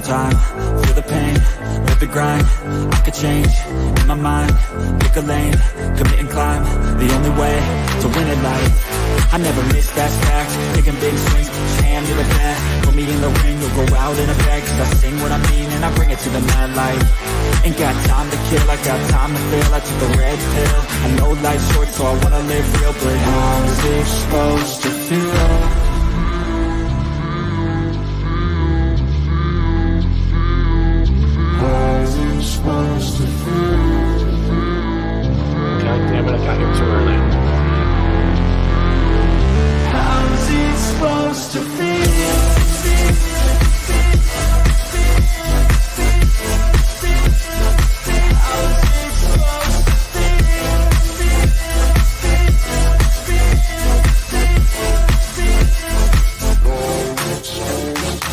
time, feel the pain, live the grind. I could change, in my mind, pick a lane, commit and climb. The only way to win at life. I never miss, that's fact. Taking big swings, hand me the bat. Put me in the ring, you'll go out in a bag. Cause I sing what I mean and I bring it to the mad light. Ain't got time to kill, I got time to feel. I took the red pill, I know life's short so I wanna live real. But how's it supposed to feel? Supposed to feel. God damn it, I got here too early. How's it supposed to feel?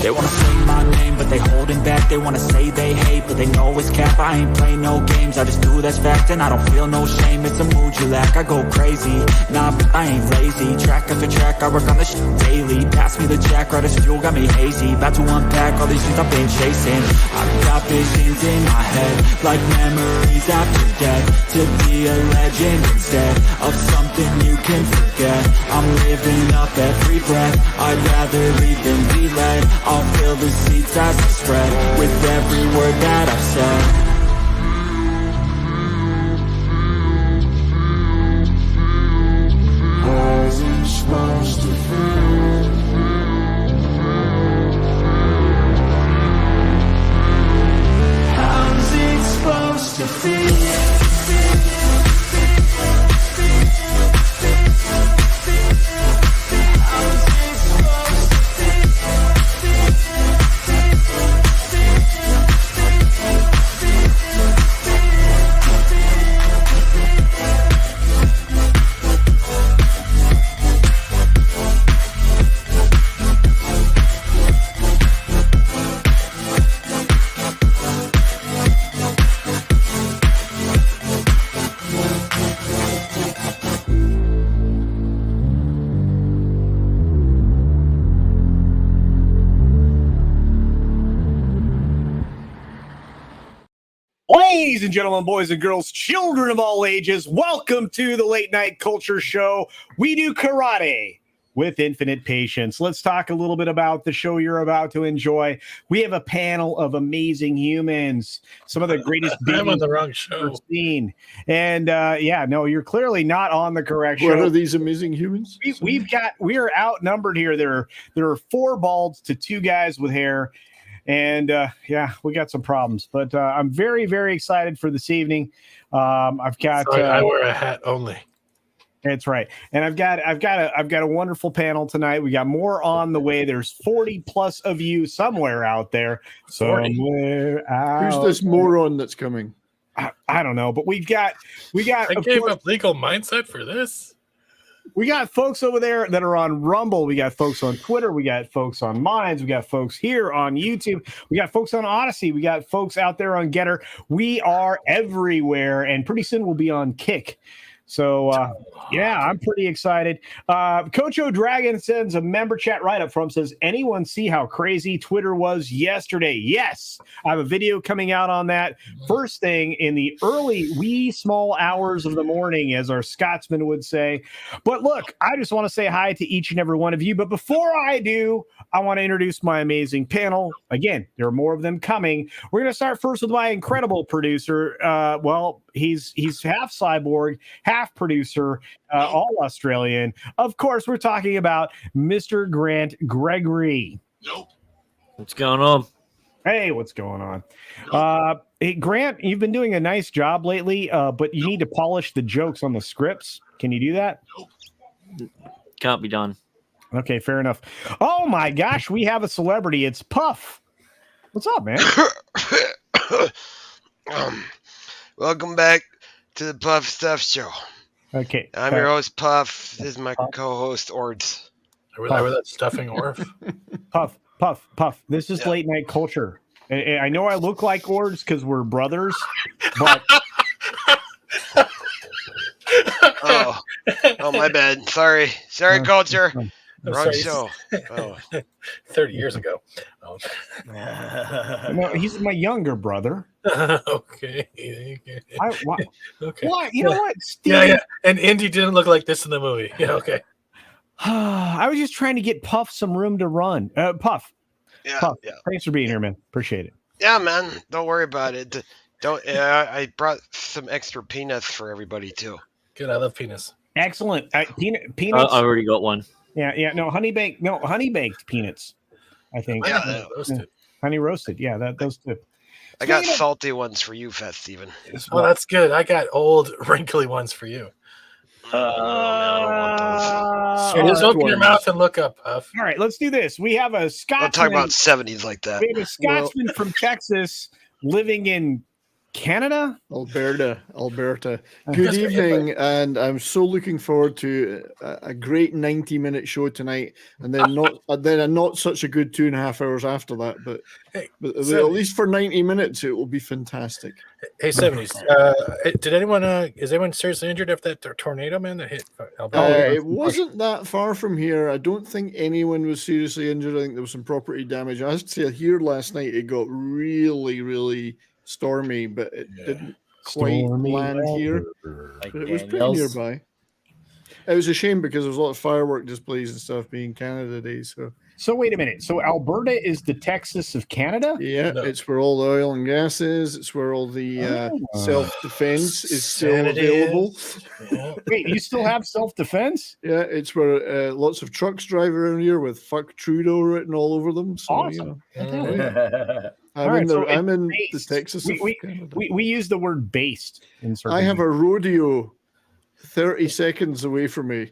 They wanna say my name, but they holding back. They wanna say they hate, but they know it's cap. I ain't play no games, I just do that's fact. And I don't feel no shame, it's a mood you lack. I go crazy, nah, but I ain't lazy. Track after track, I work on this shit daily. Pass me the jack, right as fuel, got me hazy. About to unpack all these things I've been chasing. I've got visions in my head, like memories after death. To be a legend instead of something you can forget. I'm living up every breath, I'd rather lead than be led. I'll fill the seats as I spread with every word that I've said. How's it supposed to feel? How's it supposed to feel? Ladies and gentlemen, boys and girls, children of all ages, welcome to the Late Night Culture Show. We do karate with infinite patience. Let's talk a little bit about the show you're about to enjoy. We have a panel of amazing humans, some of the greatest I'm on the wrong show. Seen. And no, you're clearly not on the correct show. What are these amazing humans? We are outnumbered here. There are 4 balds to 2 guys with hair. And we got some problems, but I'm very, very excited for this evening. I've got. Sorry, I wear a hat only. That's right, and I've got a wonderful panel tonight. We got more on the way. There's 40 plus of you somewhere out there. Somewhere out. Who's this moron that's coming? I don't know, but we got. I gave up legal mindset for this. We got folks over there that are on Rumble. We got folks on Twitter. We got folks on Minds. We got folks here on YouTube. We got folks on Odyssey. We got folks out there on Getter. We are everywhere, and pretty soon we'll be on Kick. So, I'm pretty excited. Coach O'Dragon sends a member chat right up front, says, anyone see how crazy Twitter was yesterday? Yes. I have a video coming out on that first thing in the early wee small hours of the morning, as our Scotsman would say. But look, I just want to say hi to each and every one of you. But before I do, I want to introduce my amazing panel. Again, there are more of them coming. We're going to start first with my incredible producer. He's half cyborg, half producer, all Australian. Of course, we're talking about Mr. Grant Gregory. Nope. What's going on? Hey, what's going on? Hey, Grant, you've been doing a nice job lately, but you need to polish the jokes on the scripts. Can you do that? Nope. Can't be done. Okay, fair enough. Oh my gosh, we have a celebrity. It's Puff. What's up, man? Welcome back to the Puff Stuff Show. Okay. I'm your host, Puff. This is my co-host, Ords. I realize that stuffing Orf. Puff. This is late night culture. I know I look like Ords because we're brothers, but Oh, my bad. Sorry, culture. Wrong show. Oh. 30 years ago. Oh. No, he's my younger brother. Okay. Okay. Why? You know what, Steve? Yeah. And Indy didn't look like this in the movie. Yeah, okay. I was just trying to get Puff some room to run. Puff. Yeah, Puff. yeah. Thanks for being here, man. Appreciate it. Yeah, man. Don't worry about it. Don't. I brought some extra peanuts for everybody too. Good. I love penis. Excellent. Peanuts. I already got one. Yeah. No, honey baked peanuts. I think. Yeah, Roasted. Honey roasted. Yeah, those two. I got salty ones for you, Fat Steven. Oh, that's good. I got old, wrinkly ones for you. Man, I don't want those. So just open your mouth and look up, Puff. All right, let's do this. We have a Scotsman. Don't talk about 70s like that. We have a Scotsman from Texas living in Canada. Alberta. Good evening, and I'm so looking forward to a great 90-minute show tonight, and then a not such a good 2.5 hours after that. But at least for 90 minutes, it will be fantastic. Hey, 70s. Did anyone? Is anyone seriously injured after that tornado, man, that hit Alberta? It wasn't that far from here. I don't think anyone was seriously injured. I think there was some property damage. I have to say, here last night it got really, really stormy, but it didn't quite land here. Like But it was pretty nearby. It was a shame because there was a lot of firework displays and stuff being Canada Day. So wait a minute. So Alberta is the Texas of Canada? Yeah, it's where all the oil and gas is. It's where all the self-defense is still available. Yeah. Wait, you still have self-defense? Yeah, it's where lots of trucks drive around here with "fuck Trudeau" written all over them. So, Awesome. I'm in the Texas. We use the word based in certain. I have a rodeo 30 seconds away from me.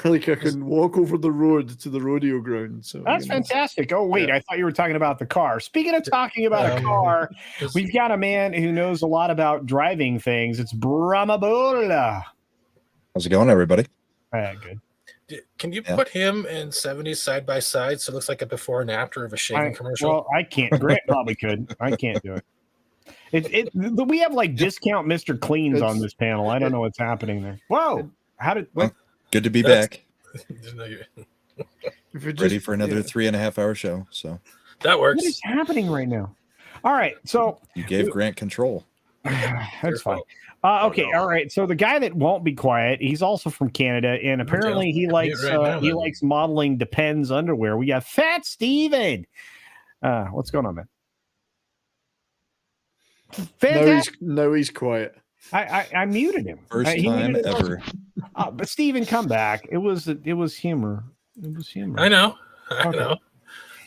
Like I can walk over the road to the rodeo ground. So that's fantastic. Oh, wait, I thought you were talking about the car. Speaking of talking about a car, we've got a man who knows a lot about driving things. It's Brahmabola. How's it going, everybody? Good. Can you put him and 70s side by side so it looks like a before and after of a shaving commercial? Well, I can't. Grant probably could. I can't do it. We have like discount Mr. Cleans on this panel. I don't know what's happening there. Whoa. Good to be back. Ready Ready for another 3.5 hour show. So that works. What is happening right now? All right. So you gave Grant control. That's fine. Okay. All right. So the guy that won't be quiet, he's also from Canada, and apparently he likes likes modeling Depends underwear. We got Fat Steven. What's going on, man? Fantastic. Now he's quiet. I muted him. First time ever. But Steven, come back. It was humor. It was humor. I know. I know.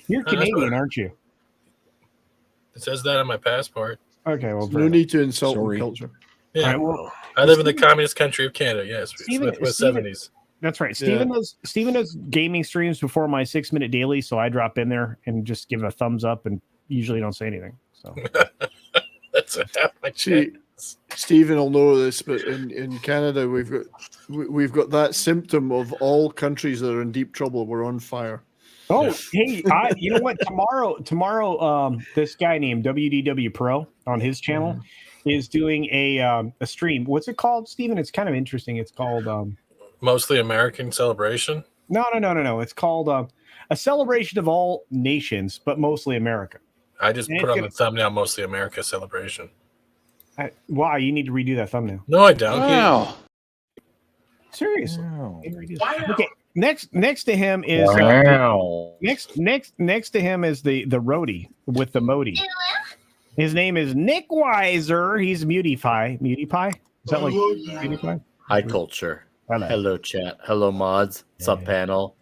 You're Canadian, aren't you? It says that on my passport. Okay, well, no need to insult the culture. Yeah, right, well, I live in the communist country of Canada. Yes, with 70s. That's right. Steven does gaming streams before my 6-minute daily, so I drop in there and just give a thumbs up, and usually don't say anything. So that's half my chance. Stephen will know this, but in Canada we've got that symptom of all countries that are in deep trouble. We're on fire. Oh, hey, you know what? Tomorrow, this guy named WDW Pro on his channel is doing a stream. What's it called, Steven? It's kind of interesting. It's called Mostly American Celebration. No. It's called a celebration of all nations, but mostly America. I just put on the thumbnail Mostly America Celebration. Wow, you need to redo that thumbnail. No, I don't. Wow. Seriously. Wow. Okay. Next to him is next to him is the roadie with the Modi. His name is Nick Weiser. He's MutiPie. MutiPie? Is that like MutiPie? Hi, culture. Hello. Hello, chat. Hello, mods. Sub panel.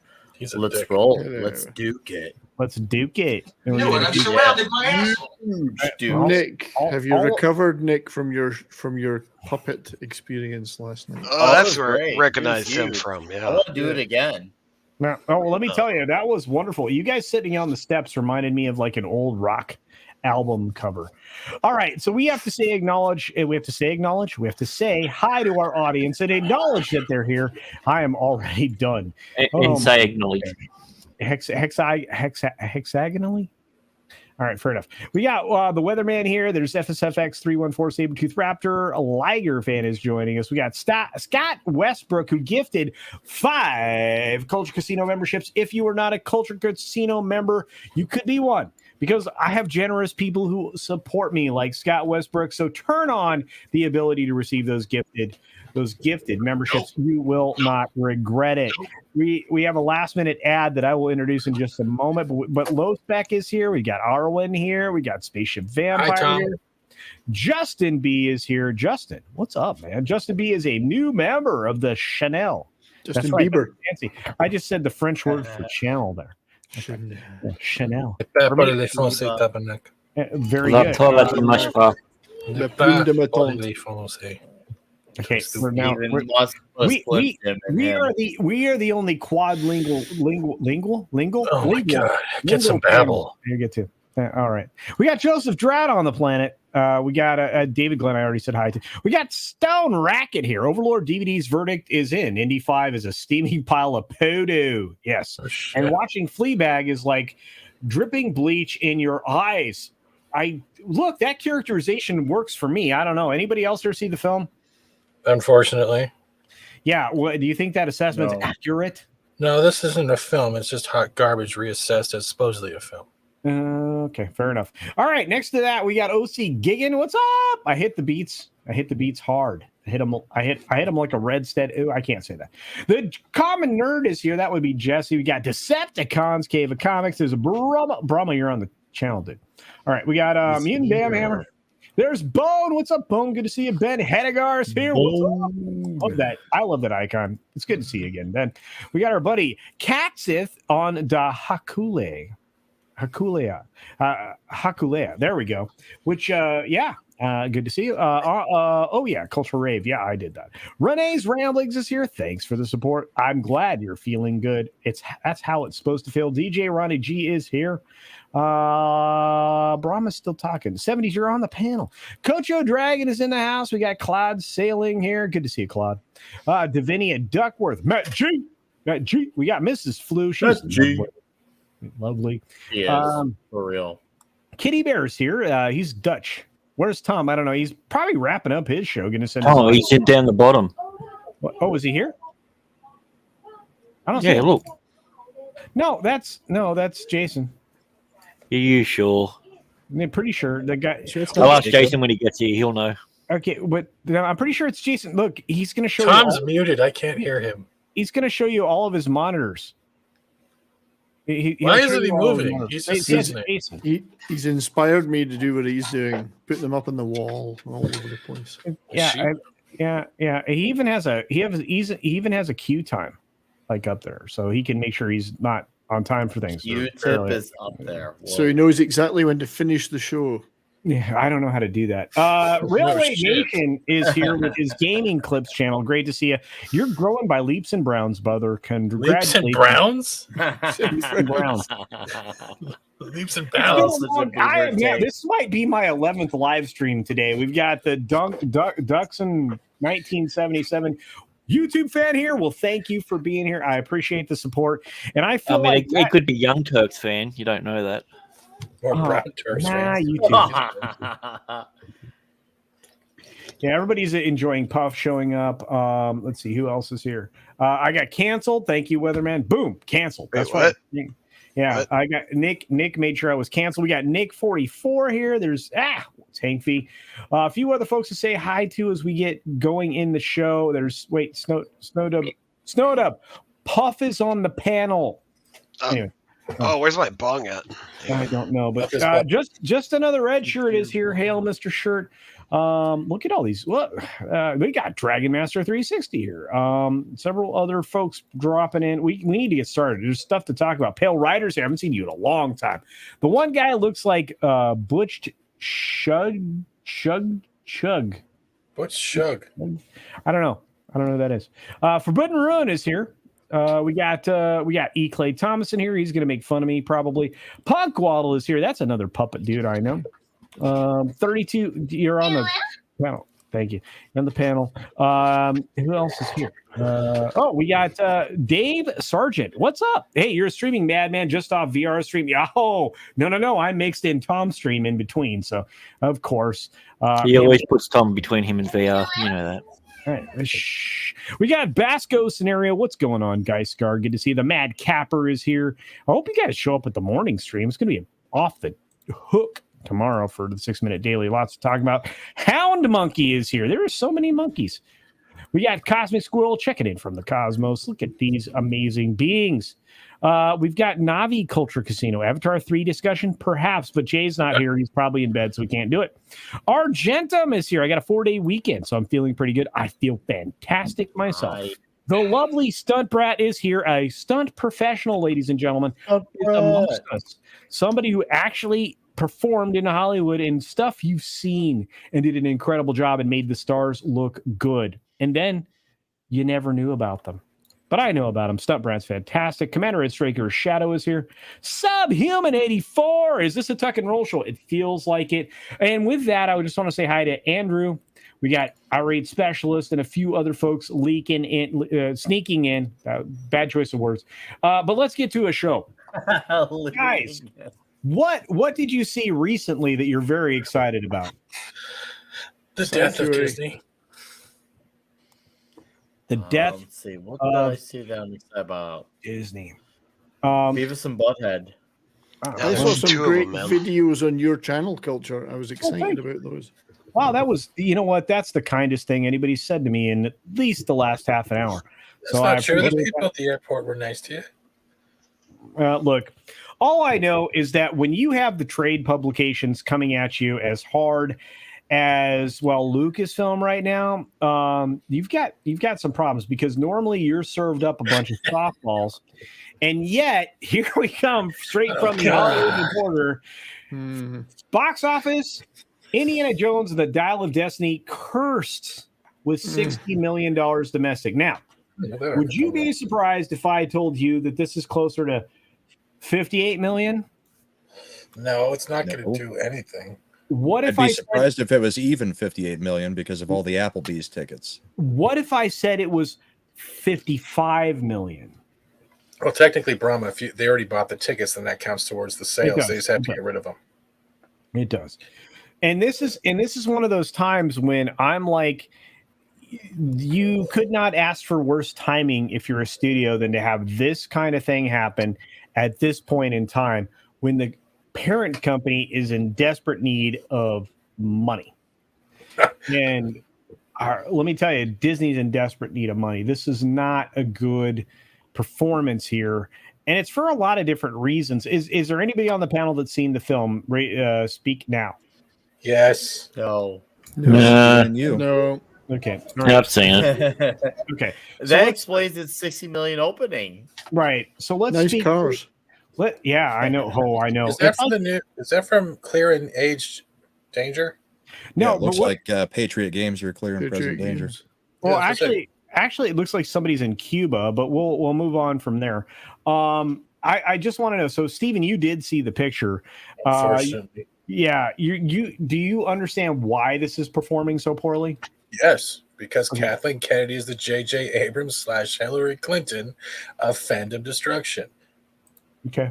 Let's dick. Roll. Let's duke it. Let's duke it. You know what? I'm surrounded by assholes. Nick, have you recovered, Nick, from your puppet experience last night? Oh, that's where I recognized him from. Yeah. I want to do it again. Now, let me tell you, that was wonderful. You guys sitting on the steps reminded me of like an old rock album cover. All right, so we have to say acknowledge. We have to say hi to our audience and acknowledge that they're here. I am already done. And say acknowledge. Hexagonally. All right, fair enough. We got the weatherman here. There's FSFX 314 Sabretooth Raptor. A Liger fan is joining us. We got Scott Westbrook, who gifted 5 Culture Casino memberships. If you are not a Culture Casino member, you could be one, because I have generous people who support me, like Scott Westbrook. So turn on the ability to receive those gifted memberships. You will not regret it. We have a last minute ad that I will introduce in just a moment, but Low Spec is here. We got Arwen here. We got Spaceship Vampire here. Justin B is here. Justin, what's up, man? Justin B is a new member of the Chanel. Justin That's right, Bieber. fancy. I just said the French word for channel there. Chanel. Very Very La good. toilette ne marche pas. Le plume de métal. Okay, so now Even we are the only quadlingual lingual. Oh my God! Get lingual some panel. babble. You get to. All right. We got Joseph Drat on the planet. We got David Glenn. I already said hi to. We got Stone Racket here. Overlord DVD's verdict is in. Indy 5 is a steaming pile of poodoo. Yes. Oh, And watching Fleabag is like dripping bleach in your eyes. Look, that characterization works for me. I don't know. Anybody else here see the film? Unfortunately, Yeah. What do you think that assessment's accurate? no. This isn't a film. It's just hot garbage reassessed as supposedly a film. Okay, fair enough. All right, next to that we got OC Giggin. What's up? I hit the beats hard. I hit him like a red stead. Ooh, I can't say that. The common nerd is here. That would be Jesse. We got Decepticons, Cave of Comics. There's a Brahma. You're on the channel, dude. All right, we got Mutant Bam Hammer. There's Bone. What's up, Bone? Good to see you. Ben Hedegar's here. What's up? Love that. I love that icon. It's good to see you again, Ben. We got our buddy Katsith on the Hakulea. There we go. Which, good to see you. Cultural Rave. Yeah, I did that. Renee's Ramblings is here. Thanks for the support. I'm glad you're feeling good. That's how it's supposed to feel. DJ Ronnie G is here. Brahma's still talking. 70s, you're on the panel. Coach O'Dragon is in the house. We got Claude Sailing here. Good to see you, Claude. Davinia Duckworth. Matt G. We got Mrs. Flu. She's lovely. Yeah, for real. Kitty Bear's here. He's Dutch. Where's Tom? I don't know. He's probably wrapping up his show. Gonna send. Oh, he's in down the bottom. What? Oh, is he here? I don't see Yeah, him. look. No, that's Jason. Are you sure? I'm pretty sure the guy. I'll ask Jason when he gets here. He'll know. Okay, but I'm pretty sure it's Jason. Look, he's going to show Tom's you. muted. I can't hear him. He's going to show you all of his monitors. Why isn't he moving? He's just listening. He's inspired me to do what he's doing, put them up on the wall all over the place. Yeah. He even has a queue time, like up there, so he can make sure he's not on time for things. Q-tip is up there. Whoa. So he knows exactly when to finish the show. Yeah, I don't know how to do that. Railway Nation is here with his Gaming Clips channel. Great to see you. You're growing by leaps and bounds, brother. Leaps and Browns? Leaps and Browns. Leaps and bounds. Yeah, this might be my 11th live stream today. We've got the Ducks in 1977 YouTube fan here. Well, thank you for being here. I appreciate the support. And I feel it could be Young Turks fan. You don't know that. Or Brown Turks fans. YouTube. Yeah, everybody's enjoying Puff showing up. Let's see who else is here. I got canceled. Thank you, Weatherman. Boom, canceled. That's right. Yeah, what? I got Nick. Nick made sure I was canceled. We got Nick 44 here. There's Tank V. A few other folks to say hi to as we get going in the show. There's Snowed up. Puff is on the panel. Anyway. Where's my bong at? I don't know, but just another red shirt is here. Hail, Mr. Shirt. Look at all these. Look, we got Dragon Master 360 here. Several other folks dropping in. We need to get started. There's stuff to talk about. Pale Riders here. I haven't seen you in a long time. The one guy looks like Butch Chug. Butch Chug. I don't know who that is. Forbidden Ruin is here. We got E. Clay Thomas in here. He's gonna make fun of me probably. Punk Waddle is here. That's another puppet dude I know. 32. You're on the panel. Thank you. On the panel. Who else is here? We got Dave Sargent. What's up? Hey, you're a streaming madman just off VR stream. Oh, no. I mixed in Tom's stream in between. So, of course. He always puts Tom between him and VR. You know that. All right. Shh. We got Basco scenario. What's going on, Guy Scar? Good to see you. The Mad Capper is here. I hope you guys show up at the morning stream. It's going to be off the hook tomorrow for the 6 Minute Daily. Lots to talk about. Hound Monkey is here. There are so many monkeys. We got Cosmic Squirrel checking in from the cosmos. Look at these amazing beings. We've got Navi Culture Casino. Avatar 3 discussion? Perhaps, but Jay's not here. He's probably in bed, so we can't do it. Argentum is here. I got a 4-day weekend, so I'm feeling pretty good. I feel fantastic myself. The lovely Stunt Brat is here. A stunt professional, ladies and gentlemen, is amongst us. Somebody who actually performed in Hollywood and stuff you've seen and did an incredible job and made the stars look good. And then you never knew about them. But I know about him. Stunt Brad's fantastic. Commander Ed Straker Shadow is here. Subhuman 84. Is this a tuck and roll show? It feels like it. And with that, I would just want to say hi to Andrew. We got Irate Specialist and a few other folks sneaking in. Bad choice of words. But let's get to a show. Guys, what did you see recently that you're very excited about? The death of Disney. The death. Let's see. What did I see that I'm excited about? Disney. Beavis and Butthead. I saw some great videos on your channel, Culture. I was excited about those. Wow, that was, you know what? That's the kindest thing anybody's said to me in at least the last half an hour. That's not true. The people at the airport were nice to you. Look, all I know is that when you have the trade publications coming at you as hard as Lucasfilm right now, you've got some problems, because normally you're served up a bunch of softballs, and yet here we come straight from the Hollywood Reporter. Box office, Indiana Jones and the Dial of Destiny cursed with $60 million domestic. Now, would you be surprised if I told you that this is closer to $58 million? No, it's not going to do anything. What if I'd be surprised if it was even $58 million because of all the Applebee's tickets. What if I said it was $55 million? Well, technically, Brahma, if they already bought the tickets, then that counts towards the sales. They just have to get rid of them. It does. And this is one of those times when I'm like, you could not ask for worse timing if you're a studio than to have this kind of thing happen at this point in time when the parent company is in desperate need of money. And let me tell you, Disney's in desperate need of money. This is not a good performance here, and it's for a lot of different reasons. Is there anybody on the panel that's seen the film? Speak now. Yes. No. No. Okay. I've seen it. Okay. That explains its $60 million opening. Right. So let's nice speak. Cars. I know. Oh, I know. Is that from Clear and Age Danger? No, Yeah, it looks like Patriot Games or Clear and Present Danger. Well, actually, it looks like somebody's in Cuba, but we'll move on from there. I just want to know. So, Steven, you did see the picture. Unfortunately. Yeah. You do you understand why this is performing so poorly? Yes, because Kathleen Kennedy is the J.J. Abrams / Hillary Clinton of fandom destruction. Okay.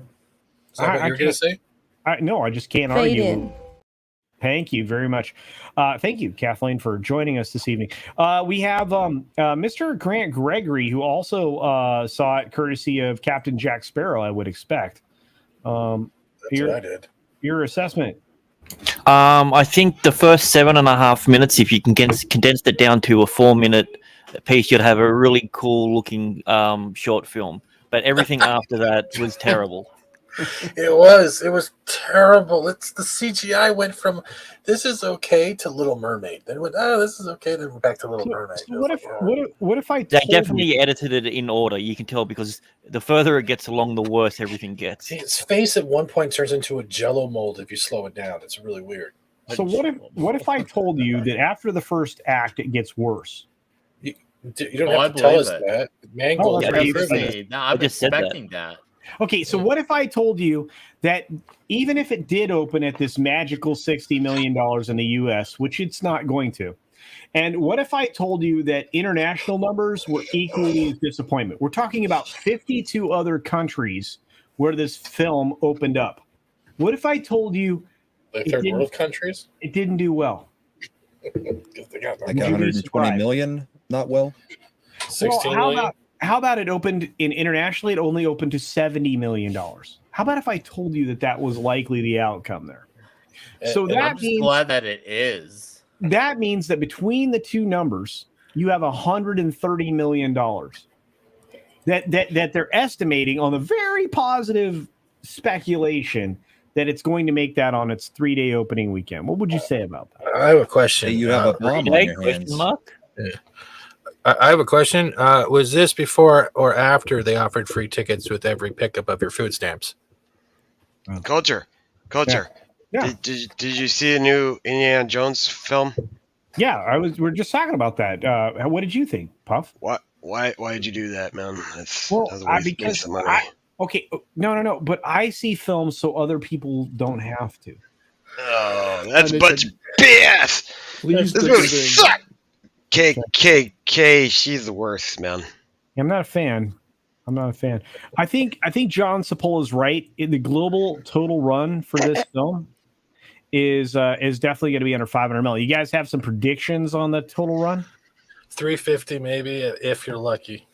Is that what you were going to say? No, I just can't argue. Thank you very much. Thank you, Kathleen, for joining us this evening. We have Mr. Grant Gregory, who also saw it courtesy of Captain Jack Sparrow, I would expect. That's what I did. Your assessment. I think the first 7.5 minutes, if you can condense it down to a 4-minute piece, you'd have a really cool looking short film. But everything after that was terrible. It was terrible. The CGI went from this is okay to Little Mermaid. Then went, this is okay. Then back to Little Mermaid. So what if I? They definitely edited it in order. You can tell because the further it gets along, the worse everything gets. See, his face at one point turns into a Jello mold if you slow it down. It's really weird. So what if I told you that after the first act it gets worse? You don't have to tell us that. Mangold. I'm expecting that. Okay, so what if I told you that even if it did open at this magical $60 million in the U.S., which it's not going to, And what if I told you that international numbers were equally as disappointment? We're talking about 52 other countries where this film opened up. What if I told you Like third world countries? it didn't do well? They got Like 120 million, not well. 16 million? How about it opened internationally? It only opened to $70 million. How about if I told you that was likely the outcome there? So And I'm just glad that it is. That means that between the two numbers, you have $130 million that they're estimating on the very positive speculation that it's going to make that on its 3-day opening weekend. What would you say about that? I have a question. Hey, you have a bomb on your hands. I have a question. Was this before or after they offered free tickets with every pickup of your food stamps? Culture. Yeah. Did you see a new Indiana Jones film? Yeah, we're just talking about that. What did you think, Puff? Why did you do that, man? That's because no. But I see films so other people don't have to. Oh, that's Butch BS. Please This movie sucks. K, she's the worst, man. I'm not a fan. I think John Cipolla is right. The global total run for this film is definitely going to be under 500 million. You guys have some predictions on the total run? 350 maybe, if you're lucky.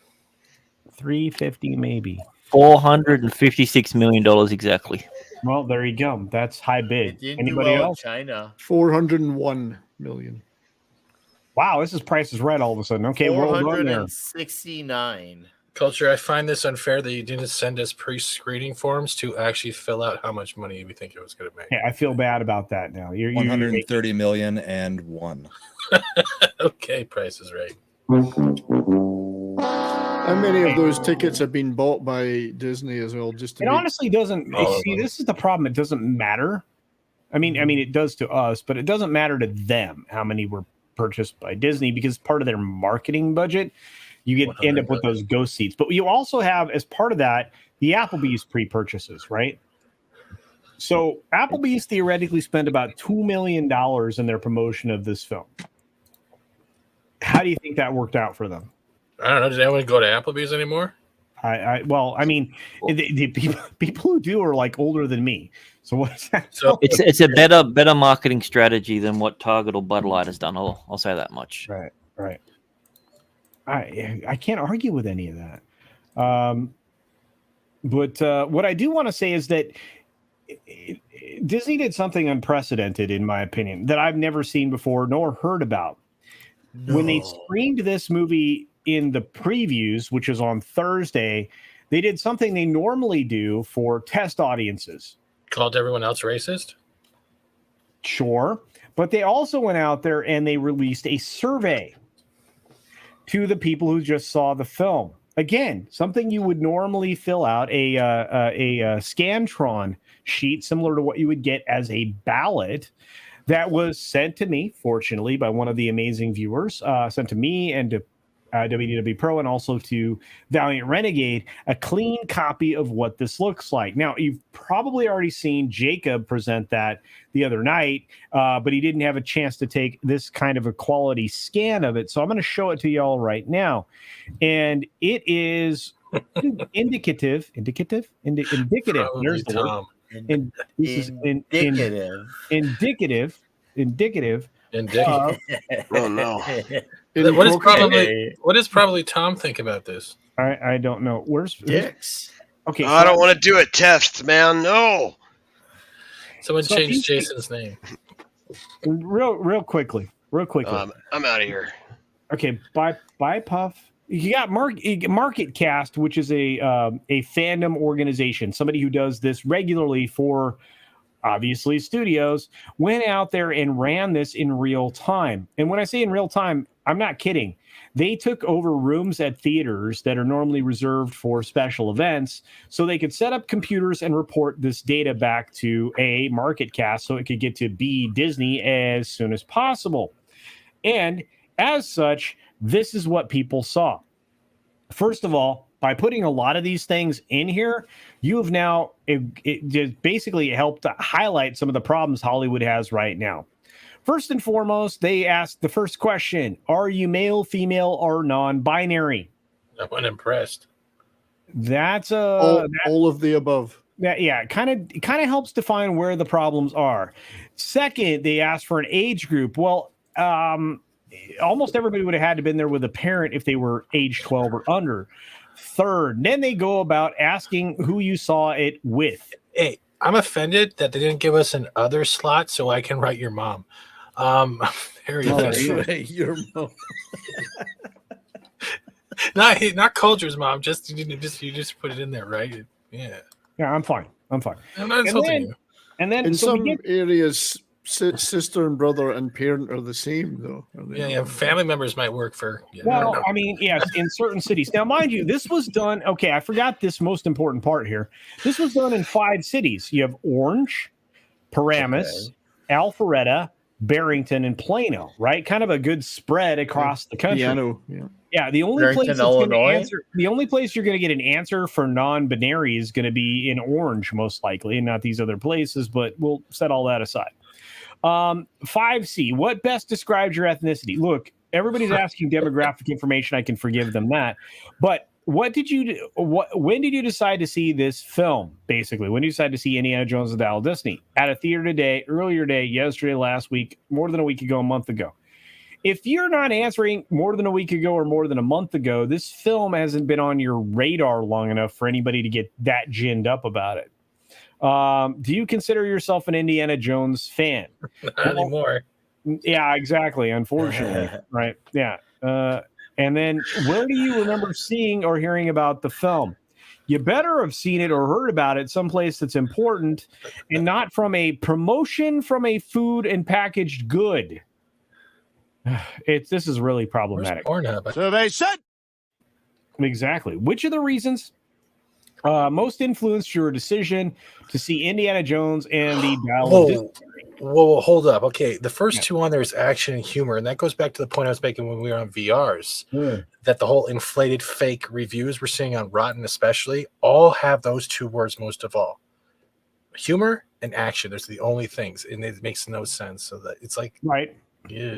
350 maybe. $456 million exactly. Well, there you go. That's high bid. Anybody else? China. 401 million. Wow, this is Price is Right all of a sudden. Okay, well done there. 469. Culture, I find this unfair that you didn't send us pre-screening forms to actually fill out how much money we think it was going to make. Yeah, I feel bad about that now. 130 million and one. Okay, Price is Right. How many of those tickets have been bought by Disney as well? Honestly doesn't. See, this is the problem. It doesn't matter. I mean, it does to us, but it doesn't matter to them how many were purchased by Disney because part of their marketing budget, you end up with those ghost seats. But you also have, as part of that, the Applebee's pre-purchases, right? So Applebee's theoretically spent about $2 million in their promotion of this film. How do you think that worked out for them? I don't know. Did anyone go to Applebee's anymore? The people who do are like older than me. So what's that? So it's a better marketing strategy than what Target or Bud Light has done. I'll say that much. Right. I can't argue with any of that. But what I do want to say is that Disney did something unprecedented, in my opinion, that I've never seen before nor heard about. No. When they screened this movie in the previews, which is on Thursday, they did something they normally do for test audiences. Called everyone else racist? Sure. But they also went out there and they released a survey to the people who just saw the film. Again, something you would normally fill out, a Scantron sheet, similar to what you would get as a ballot, that was sent to me, fortunately, by one of the amazing viewers, sent to me and to WDW Pro and also to Valiant Renegade, a clean copy of what this looks like. Now, you've probably already seen Jacob present that the other night, but he didn't have a chance to take this kind of a quality scan of it. So I'm going to show it to y'all right now. And it is indicative. There's the word. Indicative. Oh no. What does probably Tom think about this? I don't know. Where's Dicks? Okay. I don't want to do a test, man. No. Someone changed Jason's name. Real quickly. I'm out of here. Okay. Bye, Puff. You got Market Cast, which is a fandom organization, somebody who does this regularly for obviously studios, went out there and ran this in real time. And when I say in real time, I'm not kidding. They took over rooms at theaters that are normally reserved for special events so they could set up computers and report this data back to A, MarketCast, so it could get to B, Disney as soon as possible. And as such, this is what people saw. First of all, by putting a lot of these things in here, you have now it just basically helped to highlight some of the problems Hollywood has right now. First and foremost, they asked the first question: are you male, female, or non-binary? I'm unimpressed. That's all of the above. That it kind of helps define where the problems are. Second, they asked for an age group. Well, almost everybody would have had to been there with a parent if they were age 12 or under. Third, then they go about asking who you saw it with. Hey, I'm offended that they didn't give us an other slot so I can write your mom. Very That's offended. right, your mom. Not Culture's mom. Just you just put it in there, right? Yeah. Yeah, I'm fine. I'm not insulting you. And then In so some areas, sister and brother and parent are the same, though. Yeah. Family members might work for. Yeah, well, I mean, yes, in certain cities. Now, mind you, this was done. Okay, I forgot this most important part here. This was done in 5 cities. You have Orange, Paramus, Alpharetta, Barrington, and Plano. Right, kind of a good spread across the country. Piano, yeah. Yeah, the only Barrington, place that's going to Illinois? answer, the only place you're going to get an answer for non-binary is going to be in Orange, most likely, and not these other places. But we'll set all that aside. 5C, what best describes your ethnicity? Look, everybody's asking demographic information. I can forgive them that. But when did you decide to see this film, basically? When did you decide to see Indiana Jones and the Dial of Destiny? At a theater today, earlier today, yesterday, last week, more than a week ago, a month ago? If you're not answering more than a week ago or more than a month ago, this film hasn't been on your radar long enough for anybody to get that ginned up about it. Do you consider yourself an Indiana Jones fan? Not anymore. Yeah, exactly. Unfortunately, right? Yeah. And then, where do you remember seeing or hearing about the film? You better have seen it or heard about it someplace that's important, and not from a promotion from a food and packaged good. This is really problematic. Where's Pornhub? Survey said. Exactly. Which of the reasons most influenced your decision to see Indiana Jones and the Dial of Destiny? Whoa, hold up. Okay, the first two on there is action and humor, and that goes back to the point I was making when we were on VRs, that the whole inflated fake reviews we're seeing on Rotten especially all have those 2 words most of all. Humor and action. Those are the only things, and it makes no sense. So that it's like... Right. Yeah.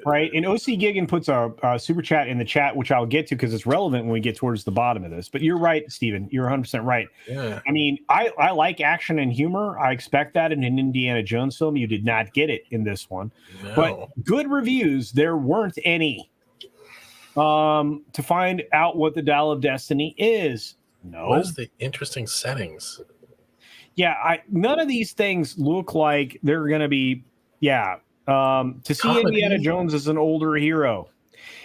Right. And OC Gigan puts a super chat in the chat, which I'll get to because it's relevant when we get towards the bottom of this. But you're right, Steven. You're 100% right. Yeah. I mean, I like action and humor. I expect that in an Indiana Jones film. You did not get it in this one. No. But good reviews, there weren't any. To find out what the Dial of Destiny is. No. What is the interesting settings? Yeah, none of these things look like they're going to be, to see Comedy. Indiana Jones as an older hero.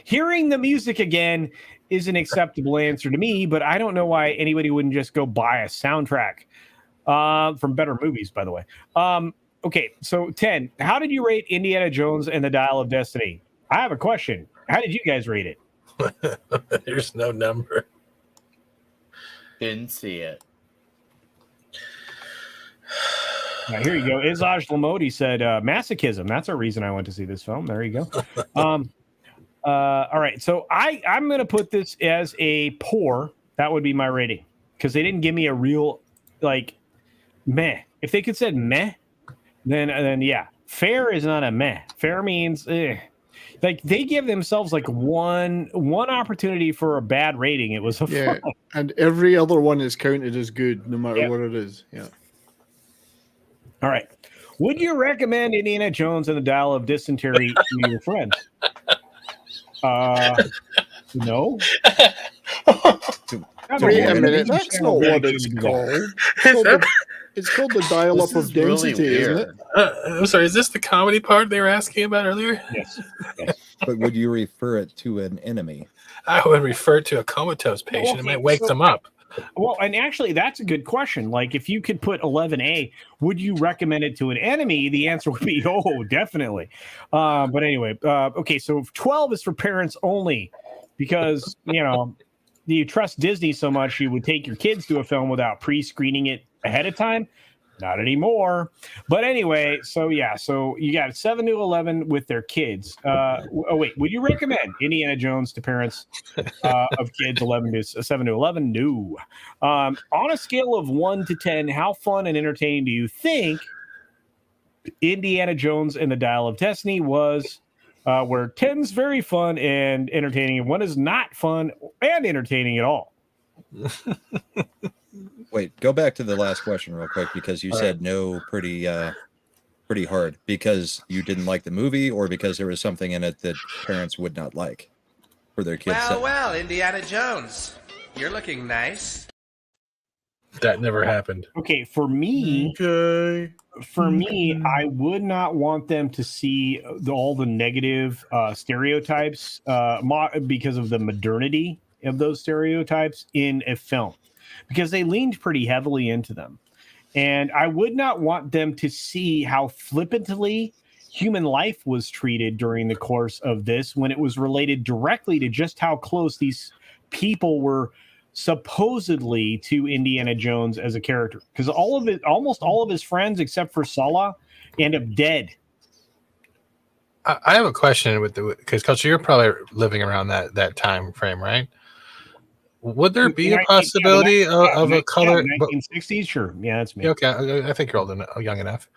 Hearing the music again is an acceptable answer to me, but I don't know why anybody wouldn't just go buy a soundtrack from better movies, by the way. Okay, so 10. How did you rate Indiana Jones and the Dial of Destiny? I have a question. How did you guys rate it? There's no number. Didn't see it. Now, here you go. Izaj Lamodi said, masochism. That's a reason I went to see this film. There you go. All right. So I'm going to put this as a poor. That would be my rating because they didn't give me a real, meh. If they could said meh, then yeah. Fair is not a meh. Fair means, they give themselves one opportunity for a bad rating. It was a yeah, and every other one is counted as good, no matter what it is. Yeah. All right. Would you recommend Indiana Jones and the Dial of Dysentery to your friends? No. Wait a minute. That's not what it's called. It's called the Dial Up of Density, isn't it? I'm sorry. Is this the comedy part they were asking about earlier? Yes. But would you refer it to an enemy? I would refer to a comatose patient. It might wake them up. Well, and actually, that's a good question. If you could put 11A, would you recommend it to an enemy? The answer would be, oh, definitely. But anyway, okay, so 12 is for parents only because, you trust Disney so much you would take your kids to a film without pre-screening it ahead of time. Not anymore. But anyway, so you got 7 to 11 with their kids. Would you recommend Indiana Jones to parents of kids 7 to 11? No. On a scale of 1 to 10, how fun and entertaining do you think Indiana Jones and the Dial of Destiny was where 10's very fun and entertaining, and 1 is not fun and entertaining at all. Wait, go back to the last question real quick, because you said no pretty hard. Because you didn't like the movie, or because there was something in it that parents would not like for their kids? Well, Indiana Jones, you're looking nice. That never happened. Okay, for me, I would not want them to see all the negative stereotypes because of the modernity of those stereotypes in a film, because they leaned pretty heavily into them. And I would not want them to see how flippantly human life was treated during the course of this, when it was related directly to just how close these people were supposedly to Indiana Jones as a character. Because almost all of his friends, except for Sala, end up dead. I have a question because Culture, you're probably living around that time frame, right? Would there be a possibility of a color? 1960s, sure. Yeah, that's me. Okay, I think you're old enough, young enough.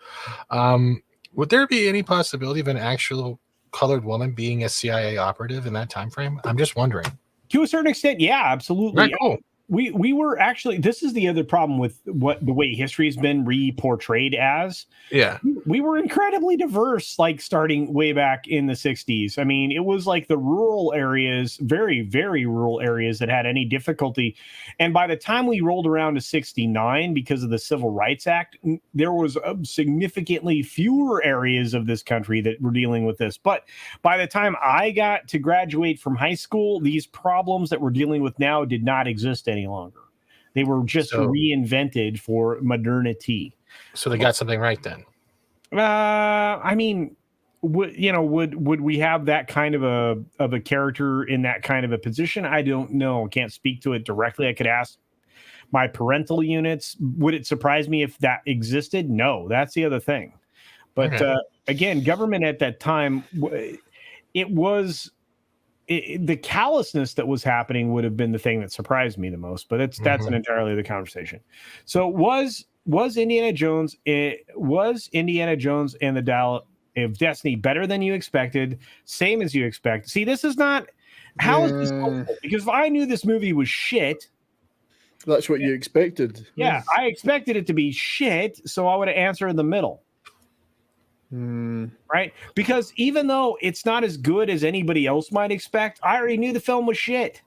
Would there be any possibility of an actual colored woman being a CIA operative in that time frame? I'm just wondering. To a certain extent, yeah, absolutely. Right, cool. We were actually, this is the other problem with the way history has been re-portrayed as. Yeah. We were incredibly diverse, like starting way back in the 60s. I mean, it was like the rural areas, very, very rural areas that had any difficulty. And by the time we rolled around to 69, because of the Civil Rights Act, there was significantly fewer areas of this country that were dealing with this. But by the time I got to graduate from high school, these problems that we're dealing with now did not exist any longer. They were just reinvented for modernity. So they got something right then. I mean, would we have that kind of a character in that kind of a position? I don't know. Can't speak to it directly. I could ask my parental units. Would it surprise me if that existed? No, that's the other thing. But again, government at that time, it was. The callousness that was happening would have been the thing that surprised me the most, but that's an entirely other conversation. So was Indiana Jones and the Dial of Destiny better than you expected? Same as you expect? See, this is not how is this helpful? Because if I knew this movie was shit, that's what you expected. Yeah, I expected it to be shit, so I would have answered in the middle. Right? Because even though it's not as good as anybody else might expect, I already knew the film was shit.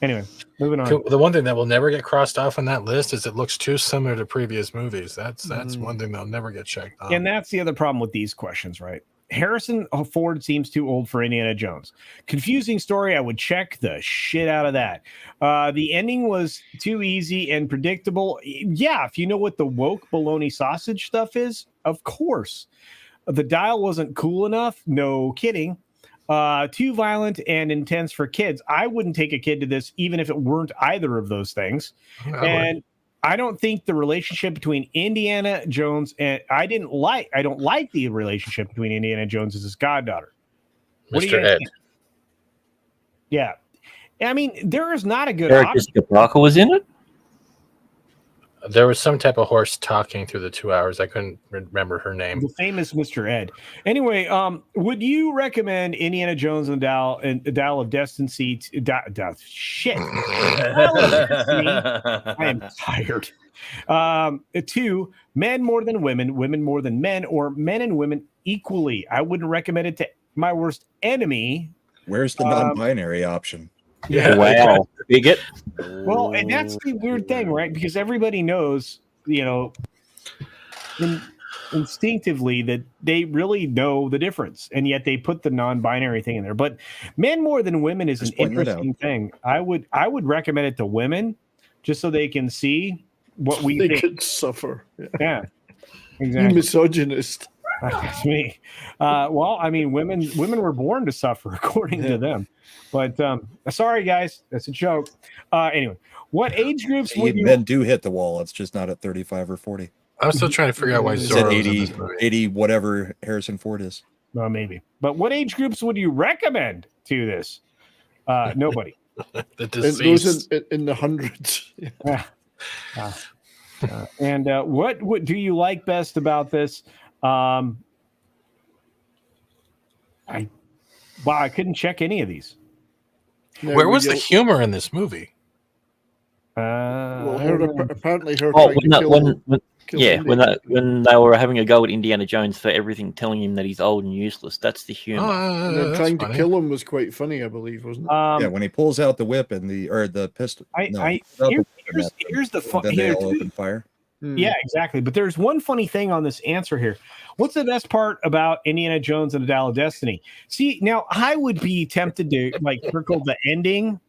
Anyway, moving on. The one thing that will never get crossed off on that list is it looks too similar to previous movies. That's one thing that'll never get checked on. And that's the other problem with these questions, right? Harrison Ford seems too old for Indiana Jones. Confusing story. I would check the shit out of that. The ending was too easy and predictable. Yeah, if you know what the woke bologna sausage stuff is, of course. The Dial wasn't cool enough. No kidding. Too violent and intense for kids. I wouldn't take a kid to this, even if it weren't either of those things. I don't think the relationship between Indiana Jones and I don't like the relationship between Indiana Jones and his goddaughter. Mr. Ed. Think? Yeah. I mean, there is not a good Jessica Parker was in it? There was some type of horse talking through the 2 hours. I couldn't remember her name. The famous Mr. Ed. Anyway, would you recommend Indiana Jones and the Dial of Destiny? Shit. I am tired. 2, men more than women, women more than men, or men and women equally. I wouldn't recommend it to my worst enemy. Where's the non-binary option? Yeah. Wow. Bigot. Well, and that's the weird thing, right? Because everybody knows, instinctively that they really know the difference, and yet they put the non-binary thing in there. But men more than women is an interesting thing. I would recommend it to women just so they can see what we think. Could suffer. Yeah, exactly. You misogynist. That's me. Well, I mean, women were born to suffer, according to them. But sorry, guys, that's a joke. Anyway, what age groups would you... Men do hit the wall. It's just not at 35 or 40. I'm still trying to figure out why Zorro's at 80, whatever Harrison Ford is. Well, maybe. But what age groups would you recommend to this? Nobody. The deceased. Those in the hundreds. And what do you like best about this? I couldn't check any of these. Now, Where would was the you- humor in this movie? Well, apparently her Oh, trying to kill Indy. when they were having a go at Indiana Jones for everything, telling him that he's old and useless. That's the humor. And then That's trying funny. to kill him was quite funny, I believe, wasn't it? Yeah, when he pulls out the whip and the pistol. Here's the fun. Then they all open fire. Yeah, exactly. But there's one funny thing on this answer here. What's the best part about Indiana Jones and the Dial of Destiny? See, now I would be tempted to circle the ending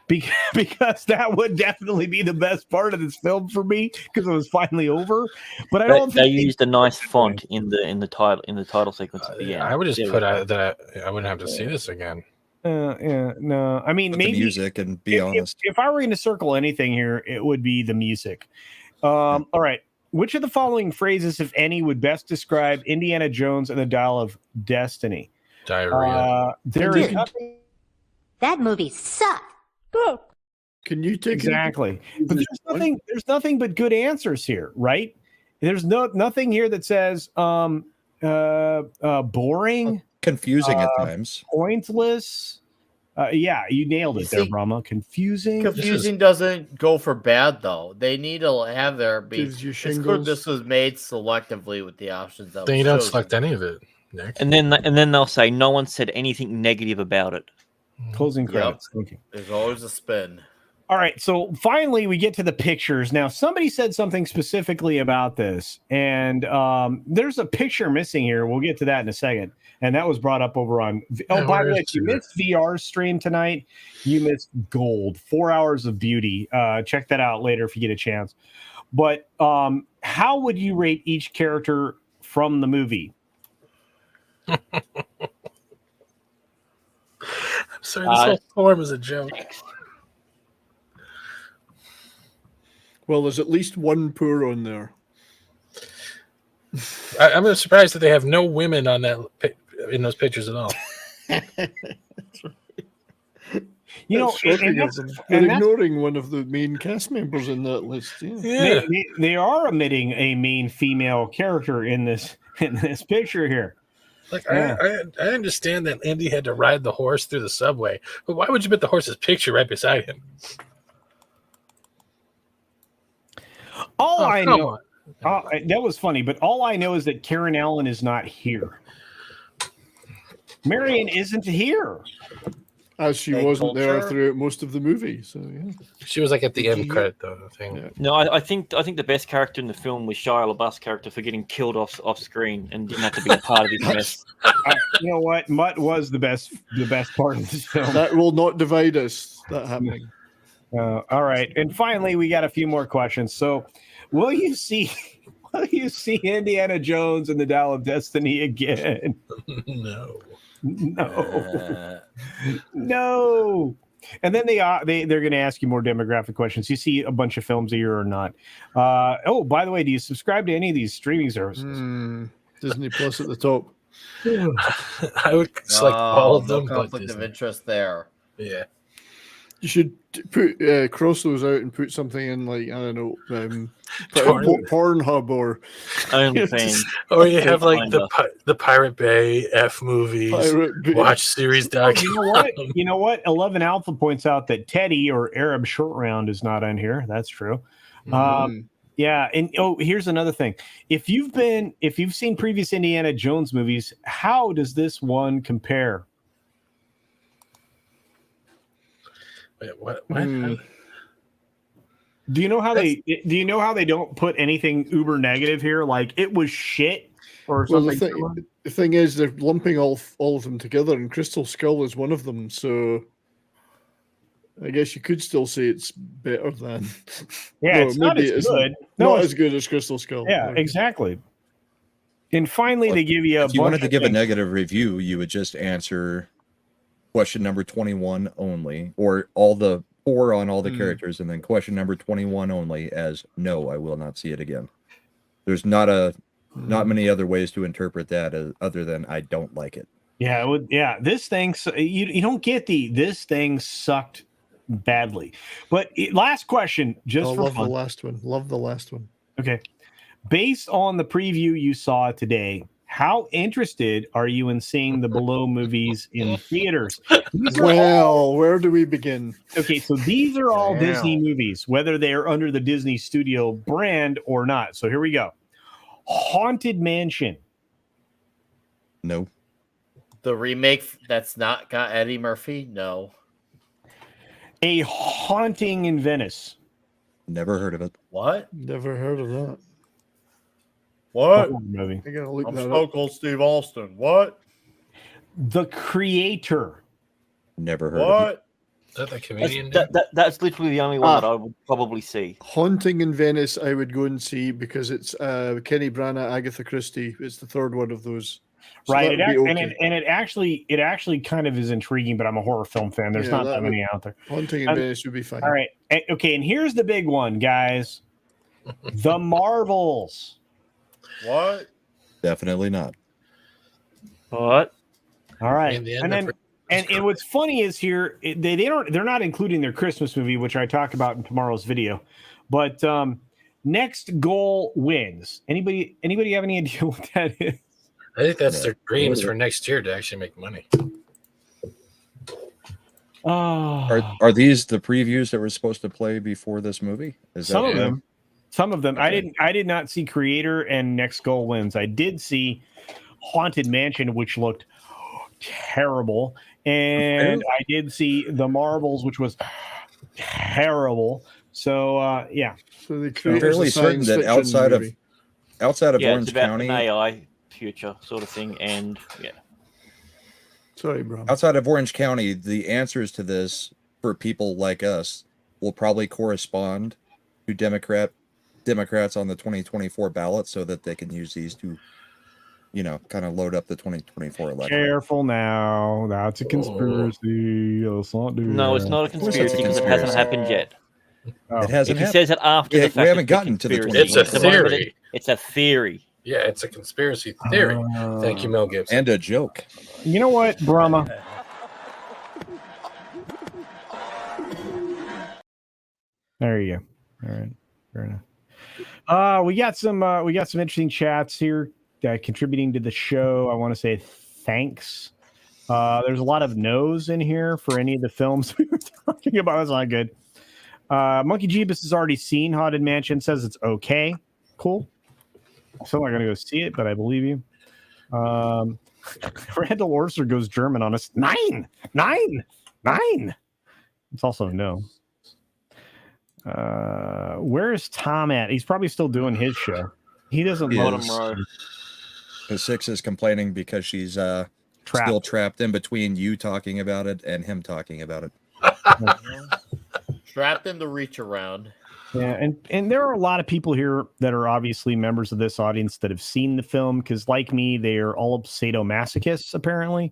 because that would definitely be the best part of this film for me because it was finally over. But I don't They think used a nice font in the title sequence at the end. I would just put out that I wouldn't have to see this again. No. I mean, Put maybe the music and be honest. If I were going to circle anything here, it would be the music. All right. Which of the following phrases, if any, would best describe Indiana Jones and the Dial of Destiny? Diarrhea. There is nothing. That movie sucked. Can you take Exactly. But there's nothing but good answers here, right? There's nothing here that says boring, Confusing at times. pointless. Yeah, you nailed it there, Brahma. Confusing. Confusing doesn't go for bad though. They need to have their be. Gives you It's good shingles. this was made selectively with the options. That Then you was don't chosen. select any of it, Nick. And then they'll say no one said anything negative about it. Closing credits. Thank you. There's always a spin. All right, so finally we get to the pictures. Now, somebody said something specifically about this, and there's a picture missing here. We'll get to that in a second. And that was brought up over on. Oh, by the way, if you missed VR's stream tonight, you missed gold. 4 hours of beauty. Check that out later if you get a chance. But how would you rate each character from the movie? Sorry, this whole form is a joke. Well, there's at least one poor on there. I'm surprised that they have no women on that in those pictures at all. You know, they're ignoring one of the main cast members in that list. Yeah. They are omitting a main female character in this picture here. Like I understand that Andy had to ride the horse through the subway, but why would you put the horse's picture right beside him? All I know, that was funny, but all I know is that Karen Allen is not here. Marion isn't here. As she wasn't there throughout most of the movie. So yeah. She was like at the end credit though, I think. Yeah. No, I think the best character in the film was Shia LaBeouf's character for getting killed off screen and didn't have to be a part of his mess. You know what? Mutt was the best part of this film. That will not divide us. That happening. All right, and finally, we got a few more questions. So, will you see Indiana Jones and the Dial of Destiny again? No. And then they're going to ask you more demographic questions. You see a bunch of films a year or not? Oh, by the way, do you subscribe to any of these streaming services? Disney Plus at the top. I would select all of them. Conflict of interest there. Yeah. You should put cross those out and put something in like I don't know, Pornhub or OnlyFans. Or you have like the Pirate Bay F movie watch series doc. You know what? 11 Alpha points out that Teddy or Arab Short Round is not on here. That's true. Yeah, and here's another thing. If you've seen previous Indiana Jones movies, how does this one compare? Wait, what? Do you know how they don't put anything uber negative here? Like it was shit or something. The thing is, they're lumping all of them together, and Crystal Skull is one of them. So I guess you could still say it's better than. Yeah, it's not as good. Not as good as Crystal Skull. Yeah, exactly. And finally, they give you if you wanted to give a negative review, you would just answer question number 21 only, or all the 4 on all the characters, and then question number 21 only as no, I will not see it again. There's not many other ways to interpret that other than I don't like it. Yeah, this thing you don't get this thing sucked badly. But last question, just for love fun. the last one. Love the last one. Okay. Based on the preview you saw today, how interested are you in seeing the Below movies in theaters? Well, where do we begin? Okay, so these are all Wow. Disney movies, whether they are under the Disney Studio brand or not. So here we go. Haunted Mansion. No. The remake that's not got Eddie Murphy? No. A Haunting in Venice. Never heard of it. What? Never heard of that. What? Horror movie. I gotta look I'm that Stone up. Cold Steve Austin. What? The Creator. Never heard of it. What? Is that the comedian? That's literally the only one that I would probably see. Haunting in Venice, I would go and see because it's Kenny Branagh, Agatha Christie. It's the third one of those. So Right. that would be okay. It actually kind of is intriguing, but I'm a horror film fan. There's not that many out there. Haunting in Venice would be fine. All right. Okay, and here's the big one, guys. The Marvels. What? Definitely not. What? All right. In the end, And then and what's funny is here they're not including their Christmas movie, which I talk about in tomorrow's video. But Next Goal Wins. Anybody have any idea what that is? I think that's their dreams for next year to actually make money. Oh, Are these the previews that were supposed to play before this movie? Is some that of them. Some of them. Okay. I did not see Creator and Next Goal Wins. I did see Haunted Mansion, which looked terrible. And I did see The Marvels, which was terrible. So yeah. So they I'm create fairly a certain science that fiction outside movie. of Yeah, Orange it's about County, an AI future sort of thing, and yeah. Sorry, bro. outside of Orange County, the answers to this for people like us will probably correspond to Democrats on the 2024 ballot, so that they can use these to, kind of load up the 2024 election. Careful now. That's a conspiracy. Let's not do No, it's that. not a conspiracy because it hasn't happened yet. It hasn't If he happened. says it after Yeah, the we fact, haven't it's a gotten to the conspiracy. 20. It's a At the moment, theory. It's a theory. Yeah, it's a conspiracy theory. Thank you, Mel Gibson. And a joke. You know what, Brahma? There you go. All right, fair enough. We got some interesting chats here contributing to the show. I want to say thanks. There's a lot of no's in here for any of the films we were talking about. That's not good. Monkey Jeebus has already seen Haunted Mansion. Says it's okay. Cool. Still not gonna go see it, but I believe you. Randall Orser goes German on us. Nine. It's also a no. Where's Tom at? He's probably still doing his show. He doesn't He let is. him row. The 6 is complaining because she's still trapped in between you talking about it and him talking about it. Trapped in the reach around. Yeah, and there are a lot of people here that are obviously members of this audience that have seen the film because, like me, they are all sadomasochists apparently.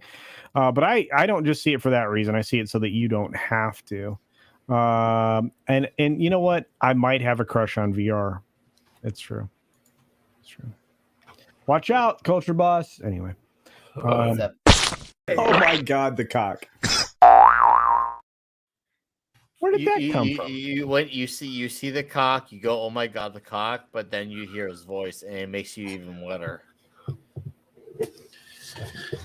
But I don't just see it for that reason. I see it so that you don't have to. And you know what? I might have a crush on VR. It's true. Watch out, Culture Boss. Anyway. Oh my God, the cock. Where did that come from? When you see the cock, you go, "Oh my God, the cock!" But then you hear his voice, and it makes you even wetter.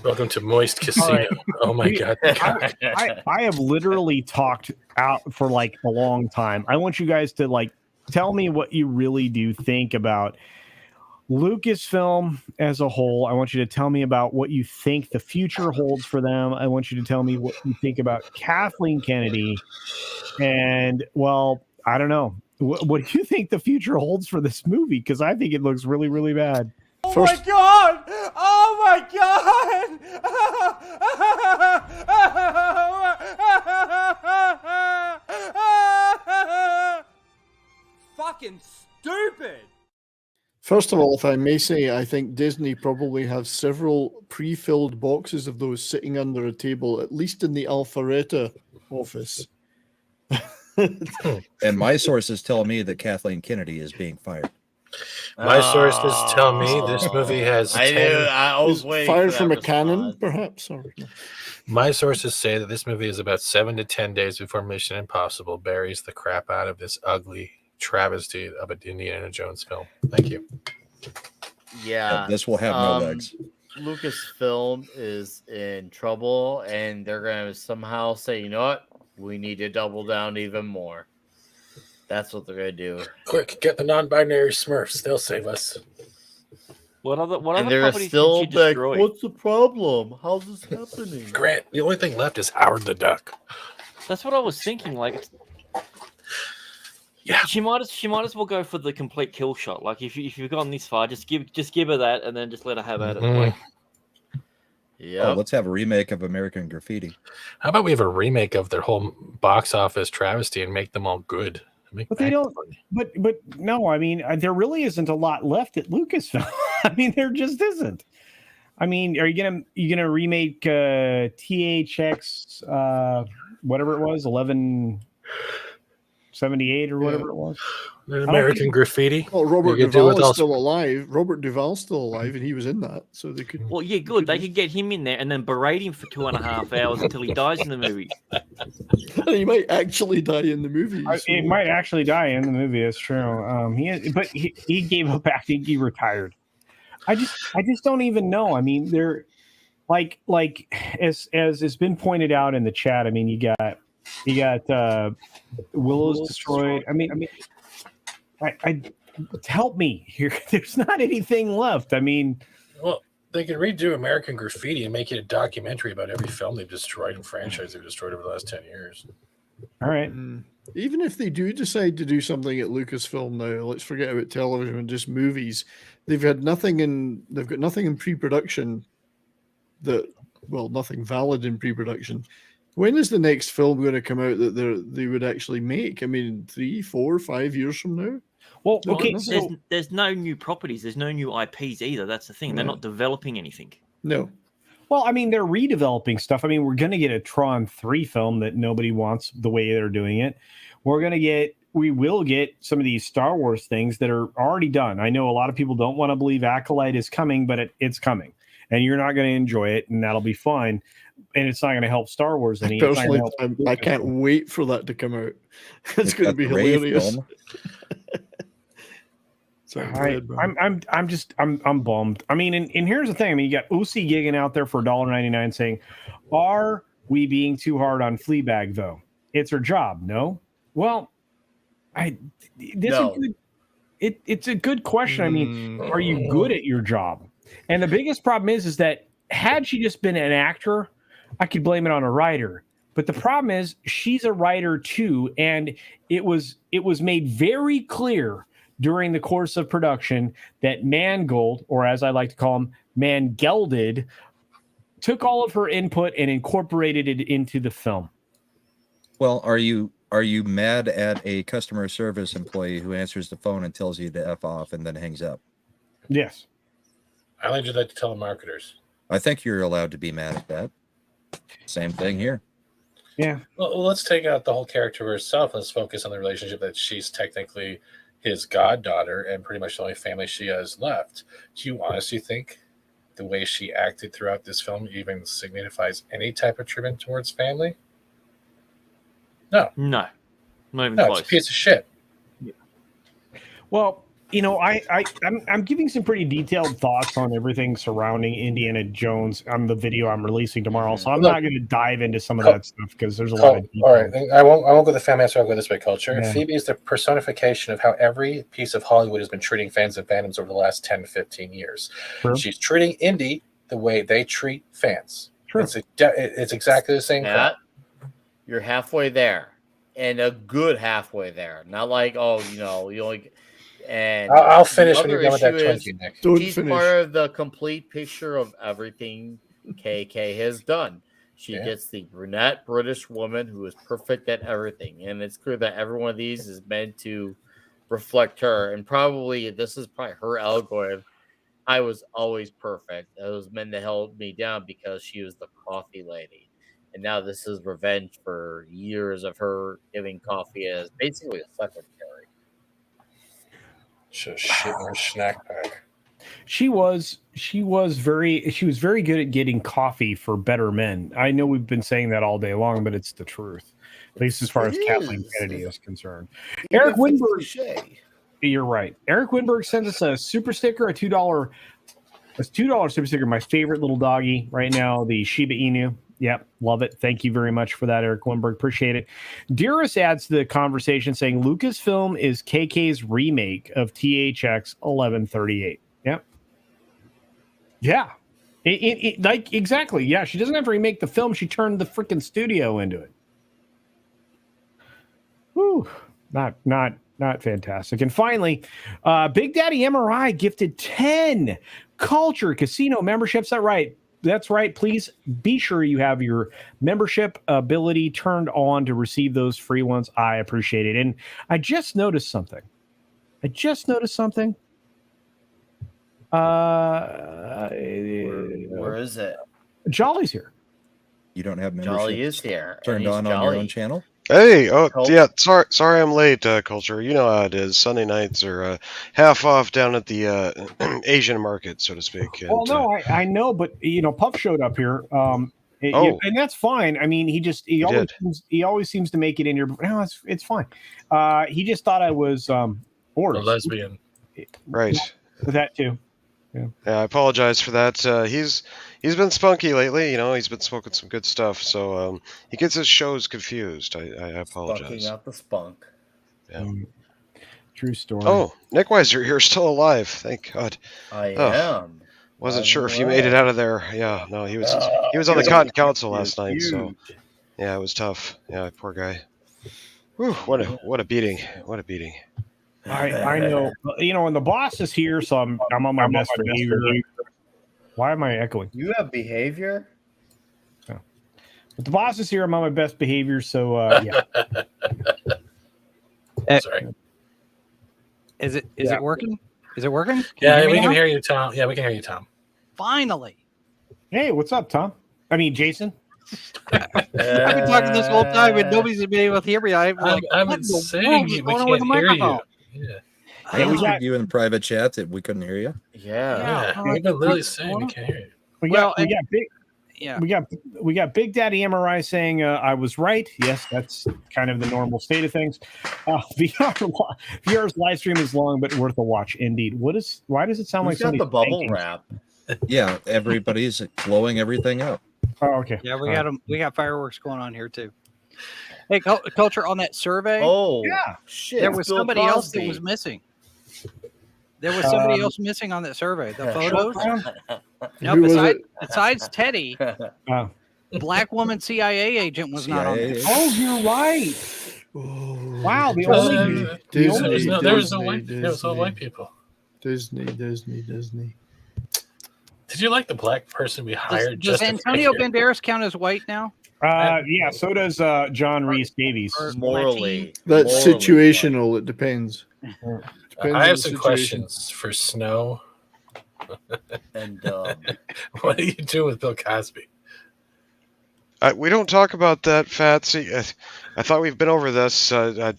Welcome to Moist Casino. Right. Oh my God. I have literally talked out for like a long time. I want you guys to like tell me what you really do think about Lucasfilm as a whole. I want you to tell me about what you think the future holds for them. I want you to tell me what you think about Kathleen Kennedy. And well, I don't know. What do you think the future holds for this movie? Because I think it looks really, really bad. Oh my God! Oh my God! Fucking stupid! First of all, if I may say, I think Disney probably have several pre-filled boxes of those sitting under a table, at least in the Alpharetta office. And my sources tell me that Kathleen Kennedy is being fired. My sources tell me this movie has I 10. knew. I was Is waiting fired for from that a cannon, response. perhaps? Or no? My sources say that this movie is about 7 to 10 days before Mission Impossible buries the crap out of this ugly travesty of an Indiana Jones film. Thank you. Yeah, This will have no legs. Lucasfilm is in trouble, and they're going to somehow say, you know what? We need to double down even more. That's what they're going to do. Quick, get the non-binary Smurfs. They'll save us. What other And they're properties still did you like, destroy? what's the problem? How's this happening? Grant, the only thing left is Howard the Duck. That's what I was thinking. Like, Yeah. she might as well go for the complete kill shot. Like, if you've gone this far, just give her that, and then just let her have at it. Like, Yeah. Oh, let's have a remake of American Graffiti. How about we have a remake of their whole box office travesty and make them all good? But they don't. But no, I mean, there really isn't a lot left at Lucasfilm. I mean, there just isn't. I mean, are you gonna remake THX whatever it was, 1178 or whatever it was? American Graffiti. Well, Robert You could do Duvall with is all- still alive. Robert Duvall's still alive, and he was in that, so they could. well, yeah, good. They could get him in there and then berate him for 2.5 hours until he dies in the movie. He might actually die in the movie. He might actually die in the movie. That's true. He gave up acting. He retired. I just don't even know. I mean, they're like as has been pointed out in the chat. I mean, you got Willow's destroyed. I mean, I help me here. There's not anything left. I mean, Well, they could redo American Graffiti and make it a documentary about every film they've destroyed and franchise they've destroyed over the last 10 years. all right. Even if they do decide to do something at Lucasfilm now, let's forget about television and just movies. They've got nothing in pre-production nothing valid in pre-production. When is the next film going to come out that they would actually make? I mean, 3, 4, 5 years from now? Well, No, okay, no. so There's no new properties. There's no new IPs either. That's the thing. They're Yeah. not developing anything. No. well, I mean, they're redeveloping stuff. I mean, we're going to get a Tron 3 film that nobody wants the way they're doing it. We will get some of these Star Wars things that are already done. I know a lot of people don't want to believe Acolyte is coming, but it's coming, and you're not going to enjoy it, and that'll be fine. And it's not going to help Star Wars any. Personally, I can't wait for that to come out. It's going to got be the Wraith hilarious. film. Sorry, go ahead, Brian. I'm bummed. I mean, and here's the thing. I mean, you got Uzi gigging out there for $1.99 saying, "Are we being too hard on Fleabag though? It's her job." No. Well, No. it's a good question. I mean, are you good at your job? And the biggest problem is that had she just been an actor, I could blame it on a writer. But the problem is she's a writer too, and it was made very clear during the course of production that Mangold, or as I like to call him, Mangelded, took all of her input and incorporated it into the film. Well, are you mad at a customer service employee who answers the phone and tells you to F off and then hangs up? Yes. I only do that to telemarketers. I think you're allowed to be mad at that. Same thing here. Yeah. Well, let's take out the whole character herself. Let's focus on the relationship that she's technically his goddaughter and pretty much the only family she has left. Do you honestly think the way she acted throughout this film even signifies any type of treatment towards family? No. No, not even No, close. it's a piece of shit. Well, you know, I'm giving some pretty detailed thoughts on everything surrounding Indiana Jones on the video I'm releasing tomorrow. So I'm not going to dive into some of that stuff because there's a lot of details. All right, I won't go the family answer. I'll go this way. Culture. Yeah. Phoebe is the personification of how every piece of Hollywood has been treating fans and fandoms over the last 10 to 15 years. True. She's treating Indy the way they treat fans. True. It's exactly the same. Matt, you're halfway there, and a good halfway there. Not like, oh, you only. And I'll finish when the you're done with that other issue Twinkie, Nick. Don't she's finish. part of the complete picture of everything KK has done. She gets the brunette British woman who is perfect at everything, and it's clear that every one of these is meant to reflect her. And probably this is probably her algorithm. I was always perfect. It was meant to hold me down because she was the coffee lady. And now this is revenge for years of her giving coffee as basically a secretary. Shit in her snack bag. She was very good at getting coffee for better men. I know we've been saying that all day long, but it's the truth, at least as far as Kathleen Kennedy is concerned. Eric Winberg, you're right. Eric Winberg sends us a super sticker, a $2 super sticker. My favorite little doggy right now, the Shiba Inu. Yep, love it. Thank you very much for that, Eric Winberg. Appreciate it. Dearest adds to the conversation saying Lucasfilm is KK's remake of THX 1138. Yep. Yeah. It like exactly. Yeah, she doesn't have to remake the film. She turned the freaking studio into it. Whew. Not fantastic. And finally, Big Daddy MRI gifted 10 Culture Casino memberships. That's right. Please be sure you have your membership ability turned on to receive those free ones. I appreciate it. And I just noticed something. Where is it? Jolly's here. You don't have membership. Jolly is here. Turned on your own channel. Hey, yeah, sorry I'm late, Culture. You know how it is. Sunday nights are half off down at the Asian market, so to speak. And, Well, no, I know, but Puff showed up here, and that's fine. I mean, he always seems to make it in here. But no, it's fine. He just thought I was A lesbian. Right. That too. Yeah, I apologize for that. He's been spunky lately. He's been smoking some good stuff, so he gets his shows confused. I apologize. Spunking out the spunk. Yeah. True story. Oh, Nick Weiser, you're still alive. Thank God. I am. Wasn't sure if you made it out of there. Yeah, no, he was on the Cotton Council last night, so yeah, it was tough. Yeah, poor guy. Whew, what a beating. What a beating. I know. And the boss is here, so I'm on my best behavior. Why am I echoing? You have behavior? Oh. But the boss is here. I'm on my best behavior, so yeah. Sorry. Is it working? Is it working? Yeah, we can hear you, Tom. Yeah, we can hear you, Tom. Finally. Hey, what's up, Tom? I mean, Jason. I've been talking this whole time, and nobody's been able to hear me. I've been saying we can't hear you. Yeah. I answered you in the private chat that we couldn't hear you. Yeah. We've been literally saying we can't hear you. We got Big Daddy MRI saying I was right. Yes, that's kind of the normal state of things. VR's live stream is long but worth a watch indeed. Why does it sound like got the bubble wrap? Yeah, everybody's blowing everything up. Oh, okay. Yeah, we got fireworks going on here too. Hey, Culture, on that survey. Oh, yeah. Shit. There was somebody else that was missing. There was somebody else missing on that survey. The photos. No, besides Teddy, black woman CIA agent was not on there. Oh, you're right. Wow, there was no white people. Disney. Did you like the black person we hired? Does Antonio Banderas count as white now? Yeah, so does John Rhys Davies. Morally. That's situational. It depends. I have some questions for Snow. And what do you do with Bill Cosby? We don't talk about that, Fatsy. I thought we've been over this. I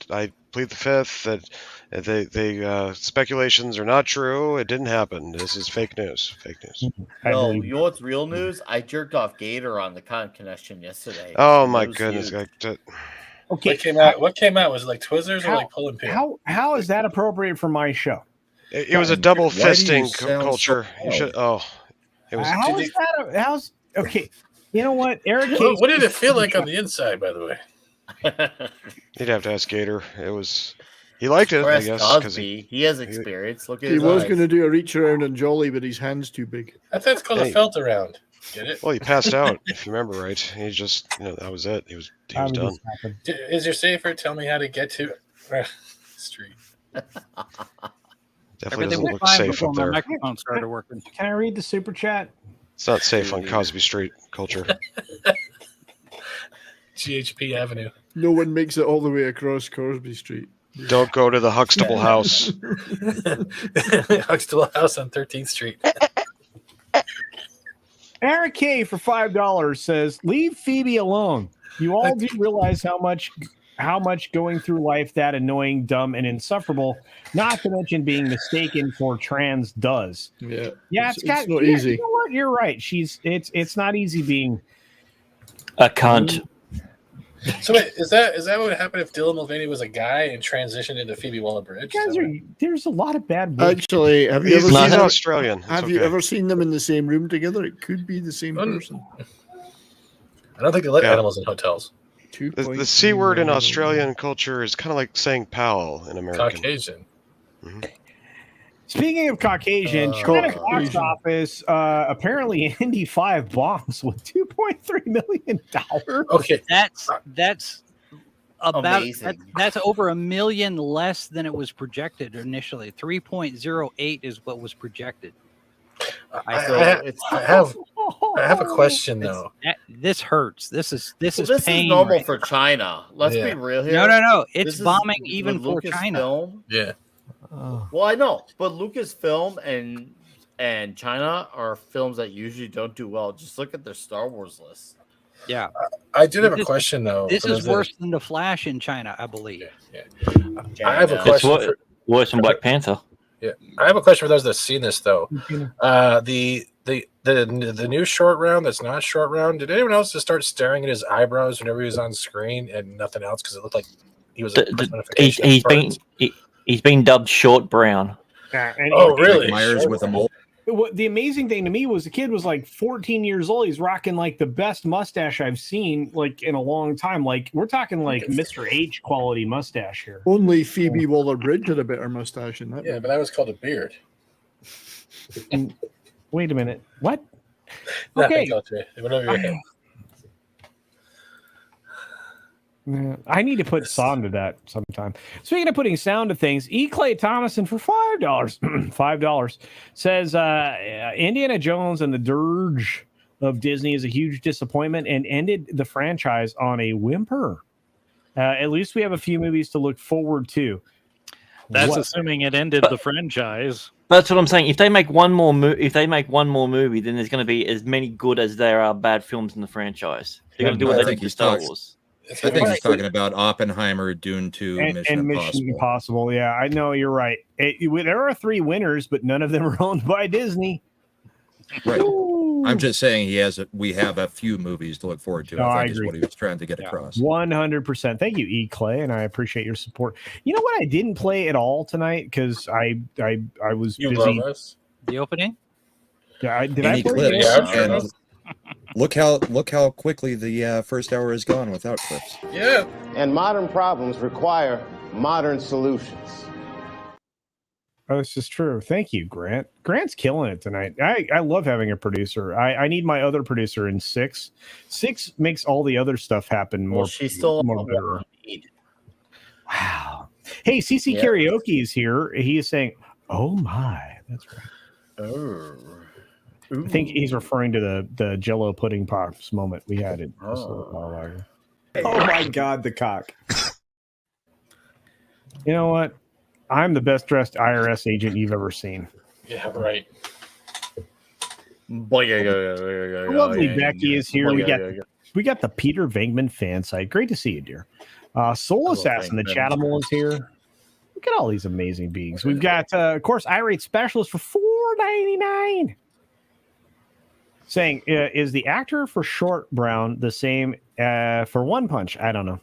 plead the fifth that the speculations are not true. It didn't happen. This is fake news. Fake news. No, you know what's real news? I jerked off Gator on the Con Connection yesterday. Oh my goodness! Okay. What came out? Was it like Twizzlers or like pulling pin? How is that appropriate for my show? It was a double fisting Culture. You should. Oh, it was. How is that? How's okay? You know what, Eric? What did it feel like on the inside? By the way, you'd have to ask Gator. It was. He liked it, I guess. Cosby. He has experience. Look at he was going to do a reach around on Jolly, but his hand's too big. I think it's called a felt around. Get it? Well, he passed out, if you remember right. He just, that was it. He was done. Is your safer? Tell me how to get to street. Definitely doesn't look safe up there. My microphone started working. Can I read the super chat? It's not safe on Cosby Street, Culture. GHP Avenue. No one makes it all the way across Cosby Street. Don't go to the Huxtable House. Huxtable House on 13th Street. Eric K for $5 says, "Leave Phoebe alone. You all do realize how much how much going through life that annoying, dumb, and insufferable, not to mention being mistaken for trans does. Yeah. It's not easy. You know what? You're right. It's not easy being a cunt. So wait, is that what would happen if Dylan Mulvaney was a guy and transitioned into Phoebe Waller-Bridge? There's a lot of bad work. Actually, have you ever He's seen Australian. Have you ever seen them in the same room together? It could be the same person. I don't think they let animals in hotels. The C word in Australian culture is kind of like saying pal in American. Caucasian. Mm-hmm. Speaking of Caucasian, China box office apparently Indy 5 bombs with $2.3 million. Okay, that's about Amazing. that's over $1 million less than it was projected initially. 3.08 is what was projected. I have a question though. This hurts. This is This pain is normal right for China. Let's be real here. No. It's This is bombing even for China. Lucasfilm. Yeah. Well, I know, but Lucasfilm and China are films that usually don't do well. Just look at their Star Wars list. Yeah. I did have a question though. This is worse than The Flash in China, I believe. Yeah. I have a question. It's worse than Black Panther. Yeah, I have a question for those that have seen this though. The new short round that's not short round. Did anyone else just start staring at his eyebrows whenever he was on screen and nothing else because it looked like he was he's been dubbed Short Brown. Really? Myers with a mole. The amazing thing to me was the kid was like 14 years old. He's rocking like the best mustache I've seen like in a long time. Like we're talking like Mr. H quality mustache here. Only Phoebe Waller-Bridge had a better mustache in that. Yeah, but that was called a beard. And wait a minute, what? Okay, it went over your head. I need to put sound to that sometime. Speaking of putting sound to things, E. Clay Thomason for $5, $5 says Indiana Jones and the Dirge of Disney is a huge disappointment and ended the franchise on a whimper. At least we have a few movies to look forward to. That's assuming it ended the franchise. That's what I'm saying. If they make one more movie, then there's going to be as many good as there are bad films in the franchise. They're going to do what they did with Star Wars. I think he's talking about Oppenheimer, Dune 2, and Mission Impossible. Yeah, I know you're right. There are 3 winners, but none of them are owned by Disney. Right. I'm just saying we have a few movies to look forward to. I think is what he was trying to get across. 100%. Thank you, E. Clay, and I appreciate your support. You know what I didn't play at all tonight because I was busy. Love us? The opening? Yeah, did I play it? Look how quickly the first hour is gone without clips. Yeah. And modern problems require modern solutions. Oh, this is true. Thank you, Grant. Grant's killing it tonight. I love having a producer. I need my other producer in 6. 6 makes all the other stuff happen more. She's still more better. Wow. Hey, CC Karaoke is here. He is saying, "Oh my," that's right. Oh. I think he's referring to the Jello pudding pops moment we had it. Oh my God, the cock! You know what? I'm the best dressed IRS agent you've ever seen. Yeah, right. Lovely Becky is here. We got the Peter Venkman fan site. Great to see you, dear. Soul Assassin, the Chathamel is here. Look at all these amazing beings. We've got, of course, irate specialist for $4.99. Saying, is the actor for Short Brown the same for One Punch? I don't know.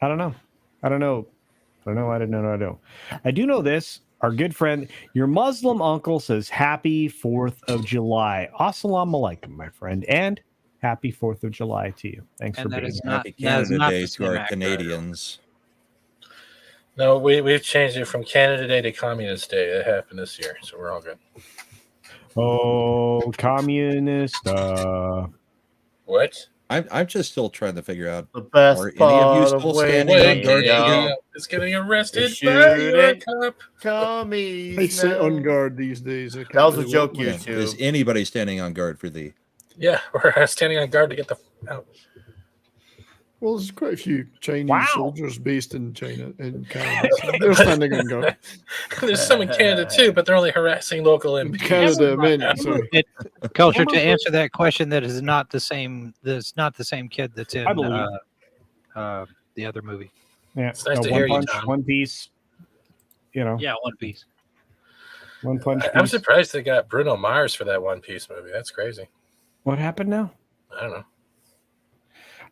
I do know this. Our good friend, your Muslim uncle says, Happy 4th of July. Assalamu alaikum, my friend. And happy 4th of July to you. Thanks for being here. Happy Canada Day to our Canadians. No, we've changed it from Canada Day to Communist Day. That happened this year, so we're all good. Oh, communist. What? I'm just still trying to figure out. The best are any of you still standing on guard? It's getting arrested by your cop. Commies. I sit on guard these days. That was a joke, YouTube. Is anybody standing on guard for thee? Yeah, we're standing on guard to get the out. Well, there's quite a few Chinese soldiers based in China and Canada. So they're standing on guard. There's some in Canada too, but they're only harassing local MPs. Canada, man. Sorry. Culture, to answer that question, that is not the same. That's not the same kid that's in. the other movie. Yeah, It's nice to hear you, Tom. One Piece. You know, Yeah, One Piece. One Punch. I'm surprised they got Bruno Mars for that One Piece movie. That's crazy. What happened now? I don't know.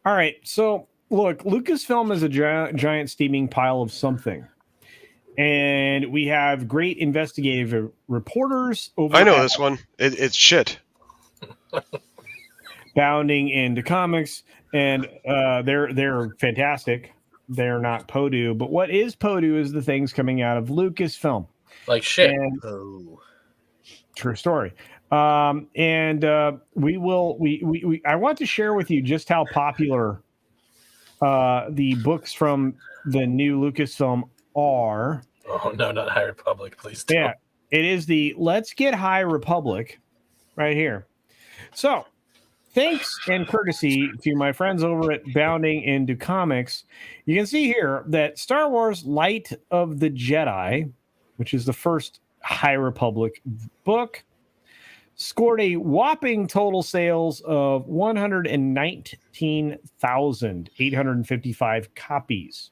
All right, so look, Lucasfilm is a giant steaming pile of something, and we have great investigative reporters over. I know this one. It's shit. Bounding into comics, and they're fantastic. They're not Podu, but what is Podu is the things coming out of Lucasfilm. Like shit. And, true story. We I want to share with you just how popular the books from the new Lucasfilm are. Oh no, not High Republic, please don't. Yeah, it is the Let's Get High Republic right here. So thanks and courtesy to my friends over at Bounding into Comics, you can see here that Star Wars Light of the Jedi, which is the first High Republic book, scored a whopping total sales of 119,855 copies.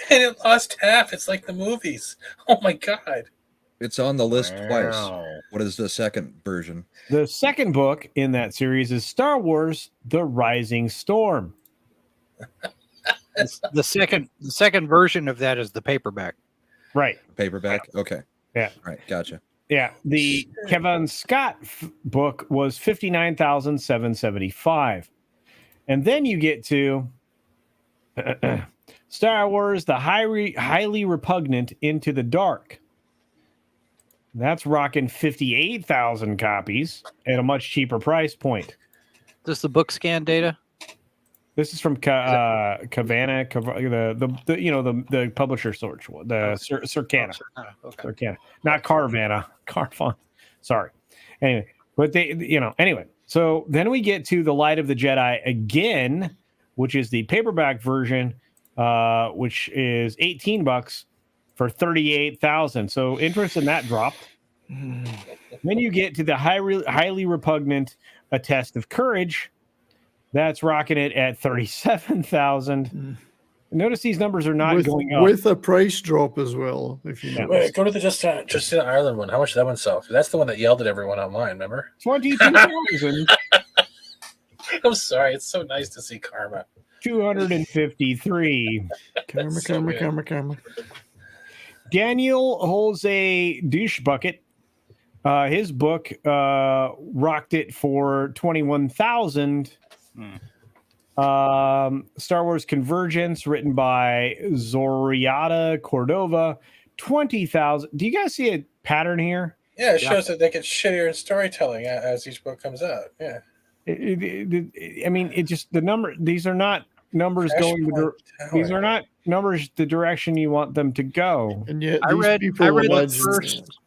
And it lost half. It's like the movies. Oh my god. It's on the list twice. What is the second version? The second book in that series is Star Wars The Rising Storm. The second version of that is the paperback. Right. Paperback? Okay. Yeah. Right. Gotcha. Yeah. The Kevin Scott book was 59,775. And then you get to Star Wars The Highly Repugnant Into the Dark. That's rocking 58,000 copies at a much cheaper price point. This the book scan data? This is from Cavana, the publisher search, the Circana. Okay. Circana, not Carvana, Carfon. Sorry. Anyway, but anyway. So then we get to the Light of the Jedi again, which is the paperback version, which is $18 for 38,000. So interest in that dropped. Then you get to the highly repugnant A Test of Courage. That's rocking it at 37,000. Notice these numbers are not going up with a price drop as well. If you Wait, go to the just in Ireland one. How much did that one sell? That's the one that yelled at everyone online. Remember? 22,000. I'm sorry. It's so nice to see karma. 253. Karma. Daniel holds a douche bucket. His book rocked it for 21,000. Star Wars Convergence, written by Zoriata Cordova, 20,000. Do you guys see a pattern here? Yeah, it shows that they get shittier in storytelling as each book comes out. Yeah. I mean, it just the number. These are not numbers these are not numbers the direction you want them to go. And yet I read the first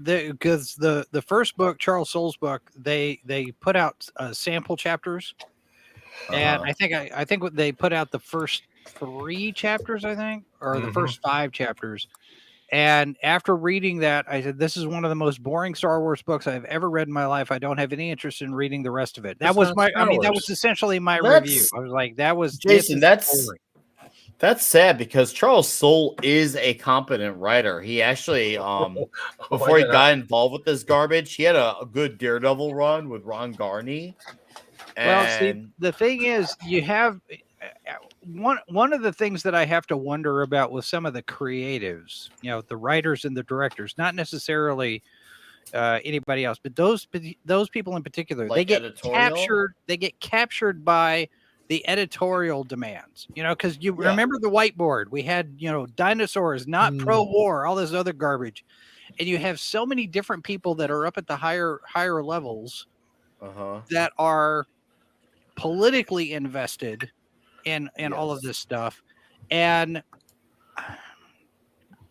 because the first book, Charles Soule's book, they put out sample chapters, and I think what they put out the first 3 chapters, I think, or the first 5 chapters. And after reading that, I said, "This is one of the most boring Star Wars books I've ever read in my life. I don't have any interest in reading the rest of it." That was that was essentially my review. I was like, "That was Jason. That's sad because Charles Soule is a competent writer. He actually, before he got involved with this garbage, he had a good Daredevil run with Ron Garney. Well, see, the thing is, you have one of the things that I have to wonder about with some of the creatives, the writers and the directors, not necessarily anybody else, but those people in particular, like they get editorial? captured. They get captured by the editorial demands, because you remember the whiteboard. We had, dinosaurs, not pro-war, all this other garbage, and you have so many different people that are up at the higher levels that are politically invested in all of this stuff, and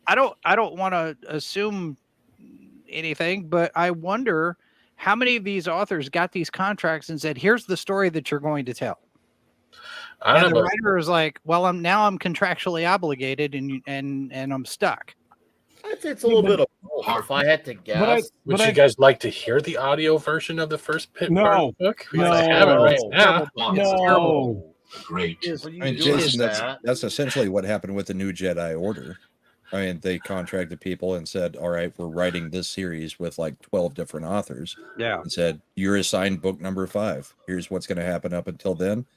I don't want to assume anything, but I wonder how many of these authors got these contracts and said, "Here's the story that you're going to tell." And the writer is like, "Well, I'm contractually obligated, and I'm stuck." It's a little bit of both. If I had to guess, would you guys like to hear the audio version of the first book? No, Because I have it right now. No. Great. What do you I mean, do Jason, with that? that's essentially what happened with the new Jedi Order. I mean, they contracted people and said, all right, we're writing this series with like 12 different authors. Yeah. And said, you're assigned book number 5. Here's what's going to happen up until then.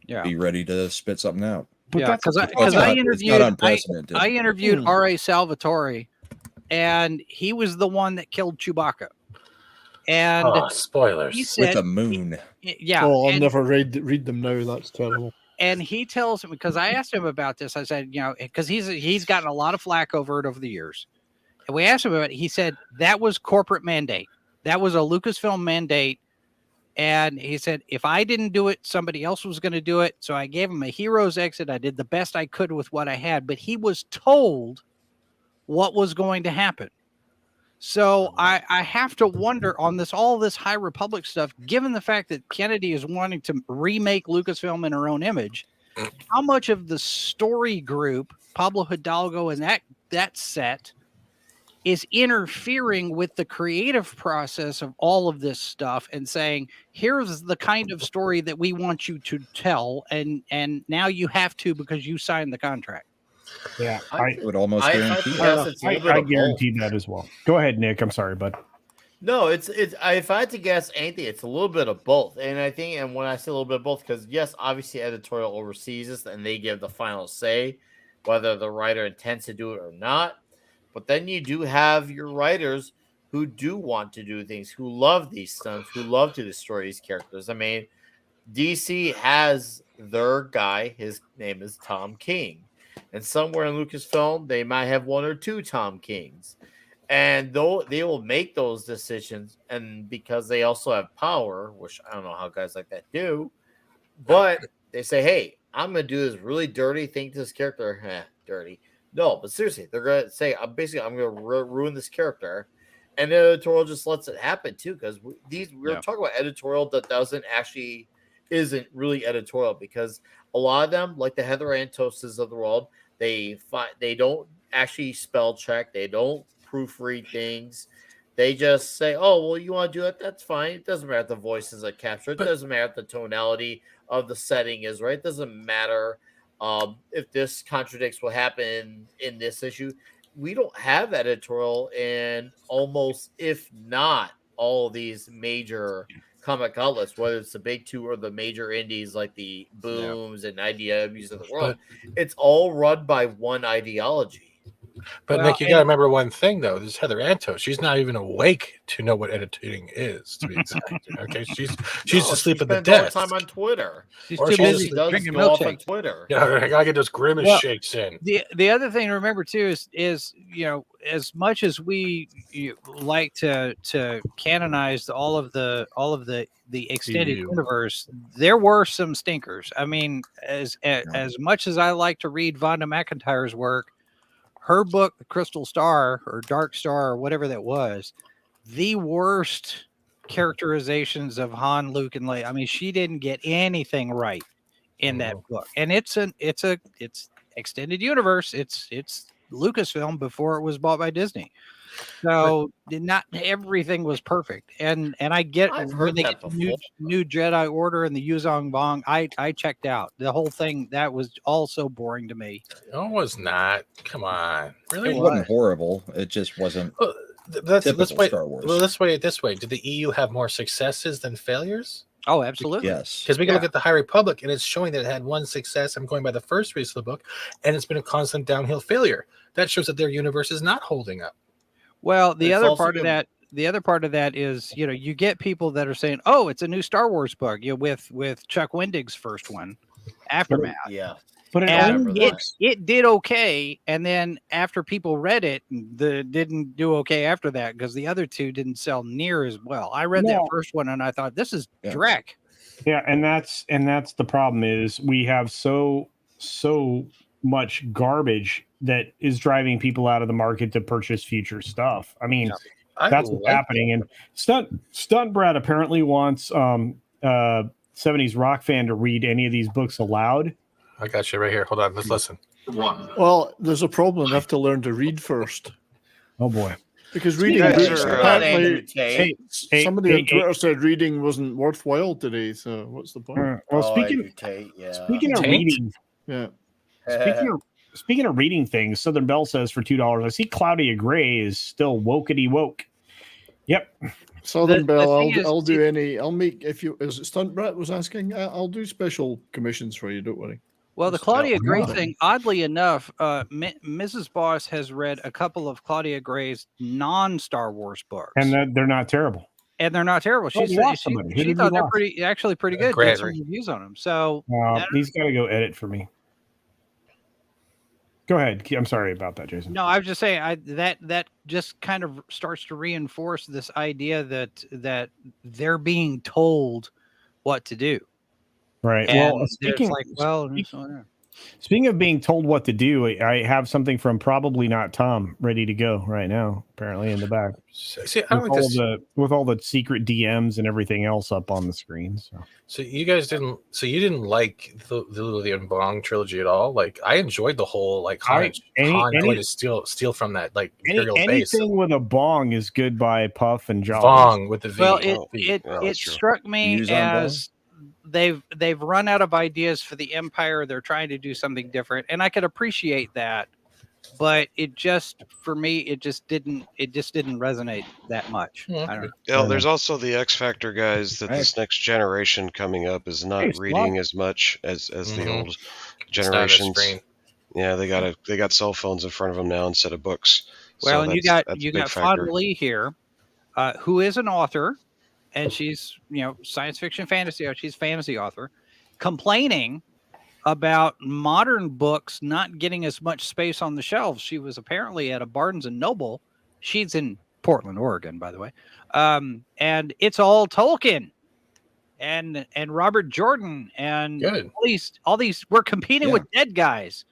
Yeah. Be ready to spit something out. But Yeah, that's because It's I not interviewed unprecedented. I interviewed R.A. Salvatore, and he was the one that killed Chewbacca. And spoilers. he said, with the moon. yeah. Oh, I'll and- never read them now. That's terrible. And he tells him, because I asked him about this, I said, you know, because he's gotten a lot of flack over it over the years. And we asked him about it. He said that was corporate mandate. That was a Lucasfilm mandate. And he said, if I didn't do it, somebody else was going to do it. So I gave him a hero's exit. I did the best I could with what I had, but he was told what was going to happen. So I have to wonder on all this High Republic stuff, given the fact that Kennedy is wanting to remake Lucasfilm in her own image, how much of the story group, Pablo Hidalgo and that set, is interfering with the creative process of all of this stuff and saying, here's the kind of story that we want you to tell, and now you have to because you signed the contract. Yeah, I would almost guarantee I guarantee that as well. Go ahead, Nick. I'm sorry, bud. No, it's if I had to guess anything, it's a little bit of both. And I think, and when I say a little bit of both, because yes, obviously editorial oversees this and they give the final say, whether the writer intends to do it or not. But then you do have your writers who do want to do things, who love these stunts, who love to destroy these characters. I mean, DC has their guy, his name is Tom King. And somewhere in Lucasfilm, they might have one or two Tom Kings. And though they will make those decisions, and because they also have power, which I don't know how guys like that do, but they say, hey, I'm going to do this really dirty thing to this character. Dirty. No, but seriously, they're going to say, I'm going to ruin this character. And the editorial just lets it happen too, because we're talking about editorial that isn't really editorial, because a lot of them, like the Heather Antoses of the world, they don't actually spell check, they don't proofread things. They just say, oh, well, you want to do it? That's fine. It doesn't matter if the voices are captured. It doesn't matter if the tonality of the setting is right. It doesn't matter if this contradicts what happened in this issue. We don't have editorial in almost, if not all these major comic outlets, whether it's the big two or the major indies like the Booms and IDWs of the world. It's all run by one ideology. But Nick, you got to remember one thing, though. This is Heather Antos. She's not even awake to know what editing is, to be exact. Okay, she's asleep at the desk. All the time on Twitter. She's too busy drinking off on milkshake. Twitter. Yeah, I gotta get those grimace shakes in. The other thing to remember too is you know, as much as we like to canonize all of the extended universe, there were some stinkers. I mean, as much as I like to read Vonda McIntyre's work, her book, The Crystal Star or Dark Star or whatever that was, the worst characterizations of Han, Luke, and Leia. I mean, she didn't get anything right in that book. And it's extended universe. It's Lucasfilm before it was bought by Disney. So not everything was perfect. And I get when they get the new Jedi Order and the Yuzong Vong, I checked out. The whole thing, that was all so boring to me. No, it was not. Come on. Really? It wasn't horrible. It just wasn't Let's wait. Star Wars. Well, let's wait it this way. Did the EU have more successes than failures? Oh, absolutely. Yes. Because we can look at the High Republic, and it's showing that it had one success. I'm going by the first release of the book, and it's been a constant downhill failure. That shows that their universe is not holding up. Well, the other part of that is, you know, you get people that are saying, "Oh, it's a new Star Wars book," you know, with Chuck Wendig's first one, Aftermath. Yeah. But it did okay, and then after people read it, didn't do okay after that because the other two didn't sell near as well. I read that first one and I thought, this is dreck. Yeah, and that's the problem is we have so much garbage that is driving people out of the market to purchase future stuff. I mean, that's what's happening. And Stunt Brad apparently wants 70s rock fan to read any of these books aloud. I got you right here. Hold on. Let's listen. Well, there's a problem. I have to learn to read first. Oh boy. Because reading guys books, are, apparently, Hey, somebody on Twitter said reading wasn't worthwhile today. So what's the point? Well, Tate, speaking of Tate? reading, Yeah. speaking of reading things, Southern Belle says for $2, I see Claudia Gray is still wokety woke. Yep. Southern Belle, thing is, I'll do any. I'll make if you is it Stunt Brett was asking. I'll do special commissions for you. Don't worry. Well, the Just Claudia tell- Gray thing, oddly enough, Mrs. Boss has read a couple of Claudia Gray's non-Star Wars books, And they're not terrible. and they're not terrible. Oh, She you lost somebody. Who she did thought you they're lost? actually pretty good. Did some Gregory. reviews on them. So He's got to go edit for me. Go ahead. I'm sorry about that, Jason. no, I was just saying that just kind of starts to reinforce this idea that they're being told what to do. Right. And Well, it's speaking of being told what to do, I have something from Probably Not Tom ready to go right now, apparently in the back. See, I don't like this. With all the secret DMs and everything else up on the screen. So you guys didn't. So you didn't like the Lily and Bong trilogy at all. Like I enjoyed the whole like Han going to steal from that like Imperial base. Anything with a bong is good by Puff and Jolly. Bong with the V. Well, it struck me Views on as they've run out of ideas for the Empire. They're trying to do something different, and I could appreciate that. But it just, for me, it just didn't resonate that much. I don't know. Yeah, there's also the X Factor guys that this next generation coming up is not reading as much as the old generations. Yeah, they got cell phones in front of them now instead of books. Well, so and that's you a big got factor. Fawn Lee here, who is an author, and she's science fiction fantasy. She's a fantasy author, complaining about modern books not getting as much space on the shelves. She was apparently at a Barnes and Noble. She's in Portland, Oregon, by the way. And it's all Tolkien and Robert Jordan and all these we're competing with dead guys.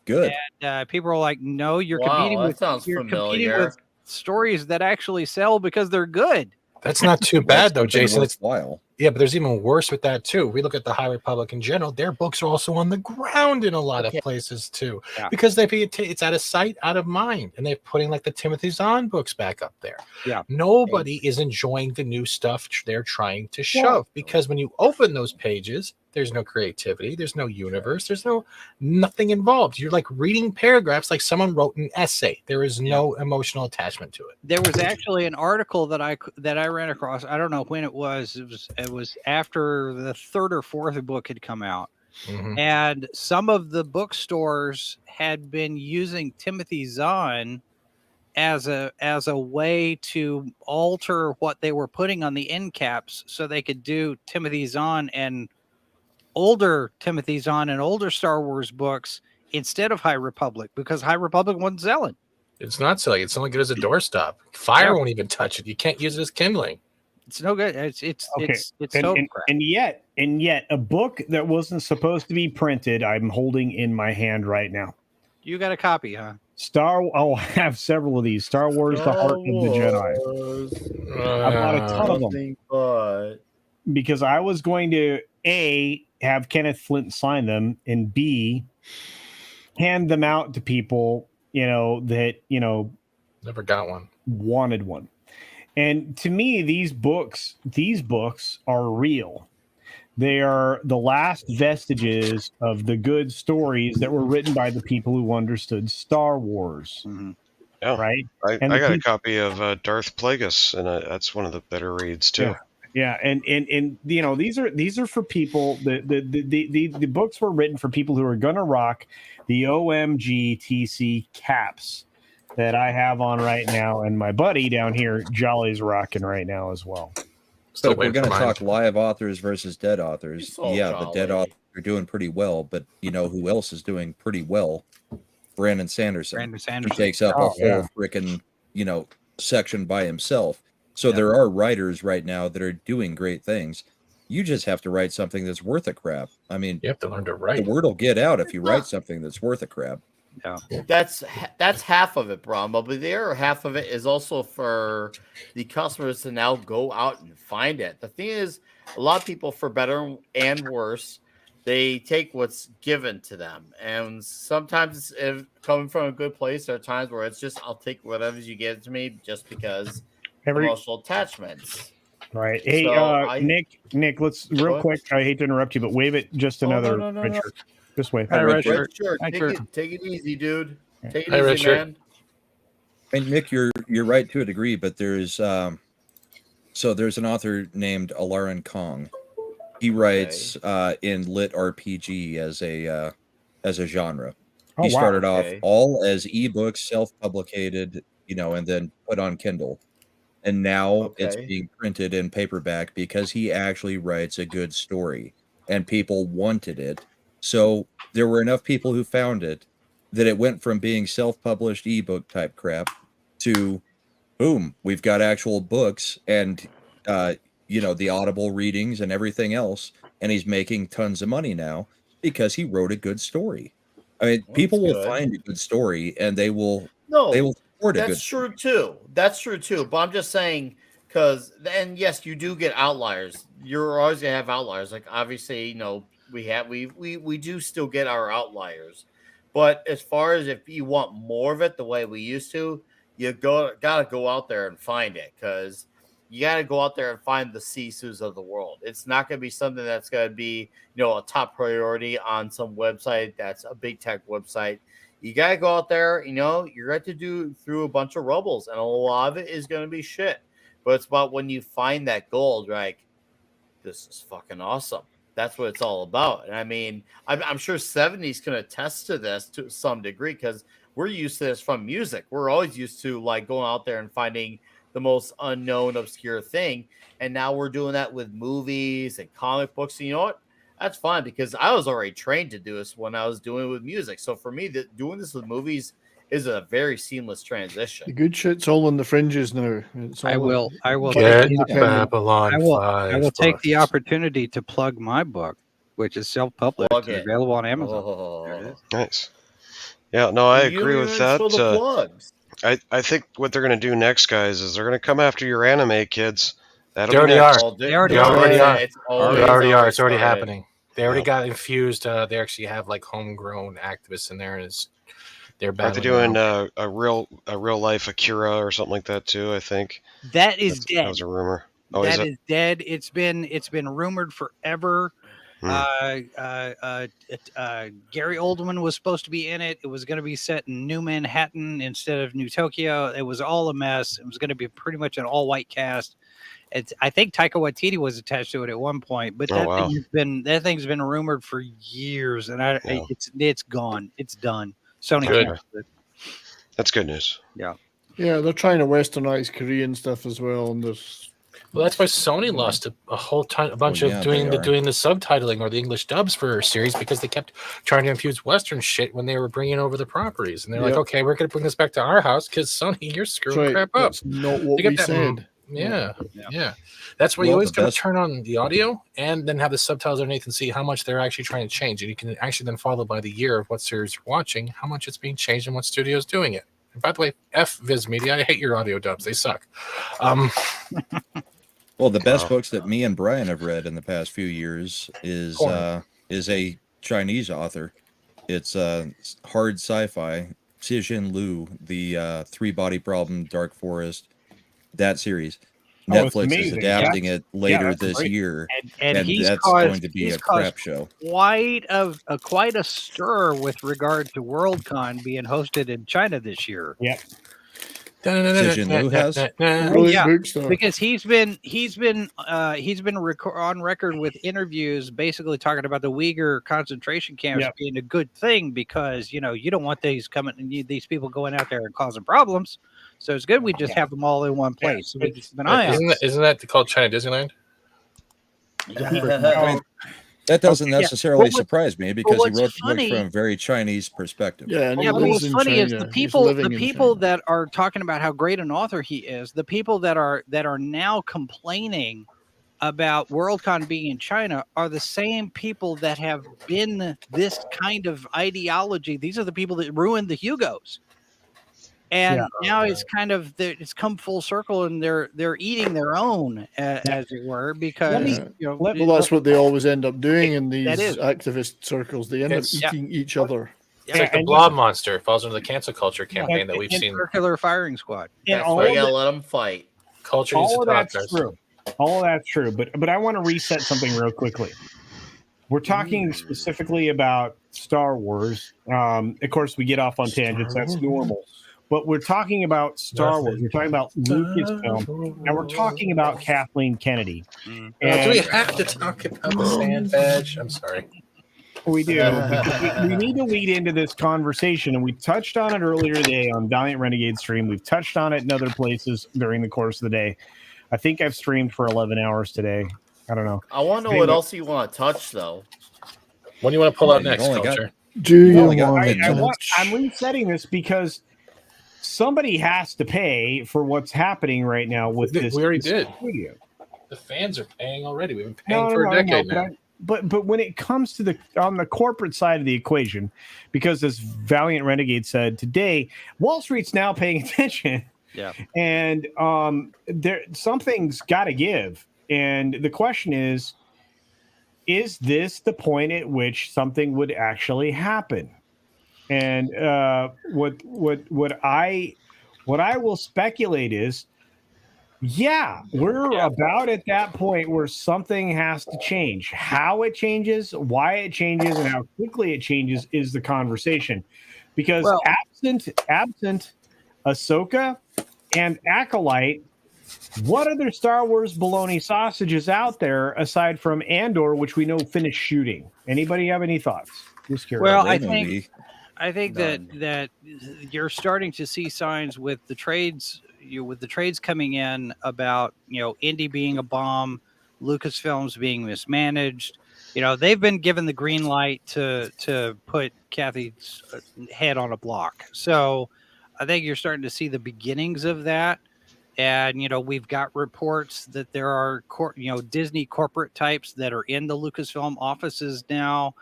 Good. And people are like, no, you're Wow, that competing sounds competing with stories that actually sell because they're good. That's not too bad though, Jason. It's worthwhile. Yeah, but there's even worse with that too. We look at the High Republic in general; their books are also on the ground in a lot of places too, because it's out of sight, out of mind, and they're putting like the Timothy Zahn books back up there. Yeah, nobody is enjoying the new stuff they're trying to shove because when you open those pages, there's no creativity, there's no universe, there's nothing involved. You're like reading paragraphs like someone wrote an essay. There is no emotional attachment to it. There was actually an article that I ran across. I don't know when it was. It was after the third or fourth book had come out, and some of the bookstores had been using Timothy Zahn as a way to alter what they were putting on the end caps, so they could do Timothy Zahn and older Timothy Zahn and older Star Wars books instead of High Republic, because High Republic wasn't selling. It's not selling. It's only good as a doorstop. Fire won't even touch it. You can't use it as kindling. It's no good. It's and yet a book that wasn't supposed to be printed, I'm holding in my hand right now. You got a copy, huh? I'll have several of these. Star Wars: The Heart of the Jedi. I bought a ton of them because I was going to A, have Kenneth Flint sign them, and B, hand them out to people that never got one, wanted one. And to me, these books are real. They are the last vestiges of the good stories that were written by the people who understood Star Wars. Yeah, right. I got a copy of Darth Plagueis, and that's one of the better reads too. Yeah, and these are for people. The books were written for people who are gonna rock the OMG TC caps that I have on right now, and my buddy down here, Jolly's rocking right now as well. So if we're going to talk live authors versus dead authors, the dead authors are doing pretty well, but you know who else is doing pretty well? Brandon Sanderson. He takes up a whole freaking section by himself. So there are writers right now that are doing great things. You just have to write something that's worth a crap. I mean, you have to learn to write. The word will get out if you write something that's worth a crap. Yeah, that's half of it, Brahma. But the other half of it is also for the customers to now go out and find it. The thing is, a lot of people, for better and worse, they take what's given to them, and sometimes if coming from a good place, there are times where it's just I'll take whatever you give to me just because emotional attachments. Right. Hey, So Nick, let's real quick. I hate to interrupt you, but wave it just another red shirt. Just wave. Red shirt. Take it easy, dude. Take it easy, man. And Nick, you're right to a degree, but there's there's an author named Alarin Kong. He writes in lit RPG as a genre. He started off all as ebooks, self-publicated, and then put on Kindle. And now it's being printed in paperback because he actually writes a good story and people wanted it. So there were enough people who found it that it went from being self-published ebook type crap to boom, we've got actual books and the Audible readings and everything else, and he's making tons of money now because he wrote a good story. I mean, people will find a good story and they will support a good story. That's true too. But I'm just saying and yes, you do get outliers. You're always gonna have outliers. Like obviously, we do still get our outliers. But as far as if you want more of it the way we used to, you gotta go out there and find it, because you gotta go out there and find the Sisus of the world. It's not gonna be something that's gonna be a top priority on some website that's a big tech website. You gotta go out there, you're going to do through a bunch of rubbles, and a lot of it is gonna be shit. But it's about when you find that gold, like, this is fucking awesome. That's what it's all about. And I mean, I'm sure 70s can attest to this to some degree, because we're used to this from music. We're always used to like going out there and finding the most unknown, obscure thing. And now we're doing that with movies and comic books. And you know what? That's fine, because I was already trained to do this when I was doing it with music. So for me, doing this with movies is a very seamless transition. The good shit's all on the fringes now. I will Get take Babylon 5. I will take the opportunity to plug my book, which is self-published and available on Amazon. Oh, nice. Yeah, no, I agree with that. I think what they're going to do next, guys, is they're going to come after your anime kids. They already are. They already are. It's already happening. They already got infused. They actually have like homegrown activists in there, and they're Aren't they doing a real life Akira or something like that too? I think that is dead. That was a rumor. Oh, that is dead. It's been rumored forever. Gary Oldman was supposed to be in it. It was going to be set in New Manhattan instead of New Tokyo. It was all a mess. It was going to be pretty much an all-white cast. I think Taika Waititi was attached to it at one point, but that thing's been rumored for years, and it's gone. It's done. Sony canceled it. That's good news. Yeah. Yeah, they're trying to westernize Korean stuff as well, and well, that's why Sony lost a whole bunch of doing the subtitling or the English dubs for a series, because they kept trying to infuse Western shit when they were bringing over the properties, and they're like, okay, we're going to bring this back to our house because Sony, you're screwing crap up. That's not what we said. Yeah. That's why you always got to turn on the audio and then have the subtitles underneath and see how much they're actually trying to change. And you can actually then follow by the year of what series you're watching, how much it's being changed and what studio is doing it. And by the way, F Viz Media, I hate your audio dubs. They suck. Well, the best books that me and Brian have read in the past few years is a Chinese author. It's hard sci-fi. Cixin Liu, the Three Body Problem, Dark Forest, that series. Netflix is adapting it later this year, and that's going to be a crap show. Quite a stir with regard to Worldcon being hosted in China this year. Yep. Because he's been on record with interviews basically talking about the Uyghur concentration camps being a good thing, because you don't want these people going out there and causing problems. So it's good we just have them all in one place. So we keep an eye on. Isn't that called China Disneyland? That doesn't necessarily surprise me, because he wrote the book from a very Chinese perspective. But what's funny is the people that are talking about how great an author he is, the people that are now complaining about Worldcon being in China are the same people that have been this kind of ideology. These are the people that ruined the Hugos. And now it's kind of it's come full circle, and they're eating their own, as it were, because well, that's what they always end up doing in these is. activist circles. They end up eating each other. It's like the blob monster. It falls under the cancel culture campaign that we've seen. Circular firing squad. That's why you gotta let them fight. Culture needs All to of talk. that's true. All of that's true. But I want to reset something real quickly. We're talking specifically about Star Wars. Of course, we get off on tangents. That's normal. But we're talking about Star Wars. We're talking about Lucasfilm, and we're talking about Kathleen Kennedy. Do we have to talk about the sand badge? I'm sorry. We do. We need to lead into this conversation, and we touched on it earlier today on Valiant Renegade stream. We've touched on it in other places during the course of the day. I think I've streamed for 11 hours today. I don't know. I want to know what else you want to touch, though. What do you want to pull out next, Culture? I'm resetting this because somebody has to pay for what's happening right now with this. We already did. Studio. The fans are paying already. We've been paying for a decade now. But when it comes to on the corporate side of the equation, because as Valiant Renegade said today, Wall Street's now paying attention. Yeah. And something's got to give. And the question is this the point at which something would actually happen? And what I will speculate is, we're about at that point where something has to change. How it changes, why it changes, and how quickly it changes is the conversation. Because absent Ahsoka and Acolyte, what other Star Wars bologna sausages out there aside from Andor, which we know finished shooting? Anybody have any thoughts? Just curious. Well, I think that you're starting to see signs with the trades. With the trades coming in about Indy being a bomb, Lucasfilms being mismanaged. They've been given the green light to put Kathy's head on a block. So I think you're starting to see the beginnings of that. And we've got reports that there are Disney corporate types that are in the Lucasfilm offices now.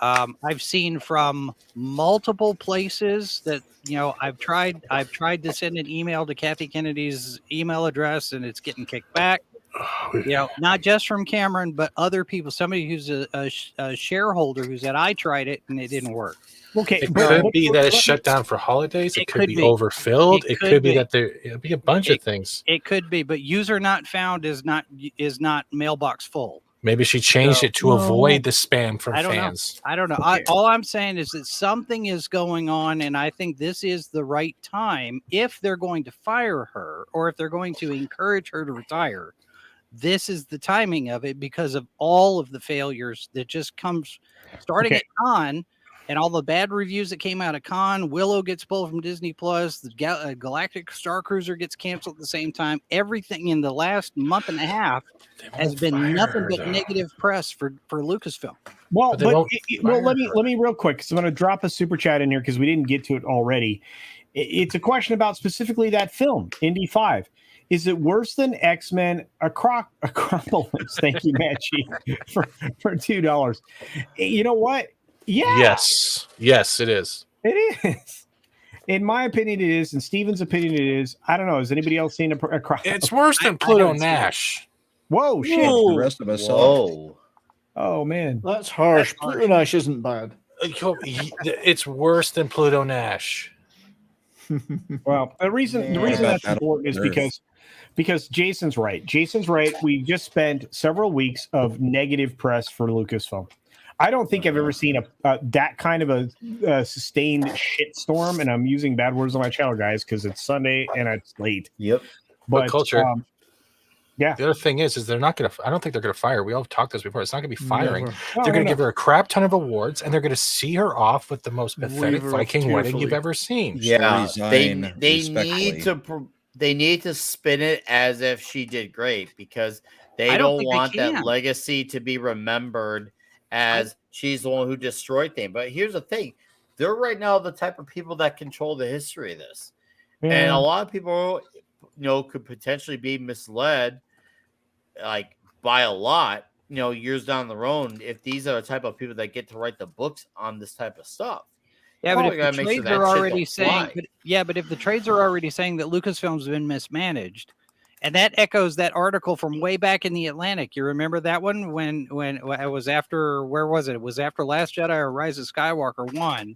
I've seen from multiple places that I've tried to send an email to Kathy Kennedy's email address, and it's getting kicked back. Not just from Cameron, but other people. Somebody who's a shareholder who said I tried it and it didn't work. Okay, it could be that it's shut down for holidays. It could be overfilled. It could be that it'll be a bunch of things. It could be, but user not found is not mailbox full. Maybe she changed it to avoid the spam from fans. I don't know. All I'm saying is that something is going on, and I think this is the right time if they're going to fire her or if they're going to encourage her to retire. This is the timing of it because of all of the failures that just comes starting at Con and all the bad reviews that came out of Con. Willow gets pulled from Disney Plus. The Galactic Star Cruiser gets canceled at the same time. Everything in the last month and a half has been nothing but negative press for Lucasfilm. Well, let me real quick, because I'm going to drop a super chat in here because we didn't get to it already. It's a question about specifically that film, Indy 5. Is it worse than X-Men Acropolis? Thank you, Matchy, for $2. You know what? Yeah. Yes, it is. It is. In my opinion, it is. In Steven's opinion, it is. I don't know. Has anybody else seen a It's worse than Pluto Nash. Whoa, shit. The rest of us saw. Oh, man. That's harsh. Pluto Nash isn't bad. It's worse than Pluto Nash. Well, the reason that's important is because Jason's right. Jason's right. We just spent several weeks of negative press for Lucasfilm. I don't think I've ever seen that kind of a sustained shitstorm, and I'm using bad words on my channel, guys, because it's Sunday and it's late. Yep. But Culture. Yeah. The other thing is they're not going to. I don't think they're going to fire. We all talked this before. It's not going to be firing. No, they're going to give her a crap ton of awards, and they're going to see her off with the most pathetic Viking wedding you've ever seen. Yeah, they need to spin it as if she did great because they don't want that legacy to be remembered as she's the one who destroyed things. But here's the thing. They're right now the type of people that control the history of this. Yeah. And a lot of people, could potentially be misled like by a lot, years down the road if these are the type of people that get to write the books on this type of stuff. Yeah, but Well, if you the gotta make sure trades that are shit already don't saying, fly. but if the trades are already saying that Lucasfilm's been mismanaged, and that echoes that article from way back in the Atlantic. You remember that one when it was after, where was it? It was after Last Jedi or Rise of Skywalker 1.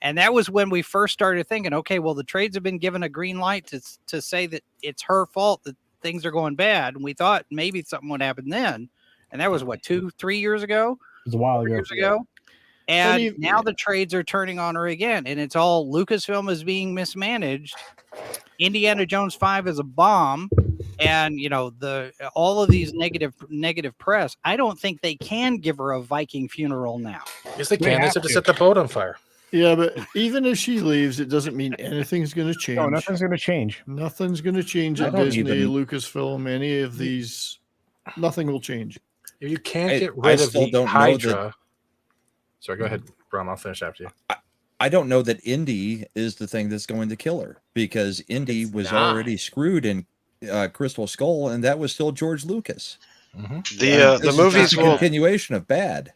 And that was when we first started thinking, okay, well, the trades have been given a green light to say that it's her fault that things are going bad. And we thought maybe something would happen then. And that was what, 2-3 years ago? It was a while ago. Years ago. And now the trades are turning on her again. And it's all Lucasfilm is being mismanaged. Indiana Jones 5 is a bomb. And all of these negative press. I don't think they can give her a Viking funeral now. Yes, they can. They said to set the boat on fire. Yeah, but even if she leaves, it doesn't mean anything's going to change. No, nothing's going to change. Nothing's going to change at Disney, Lucasfilm, any of these. Nothing will change. If you can't get rid of the Hydra. Sorry, go ahead, Brom. I'll finish after you. I don't know that Indy is the thing that's going to kill her, because Indy was already screwed in Crystal Skull, and that was still George Lucas. Mm-hmm. The movies will continuation of bad.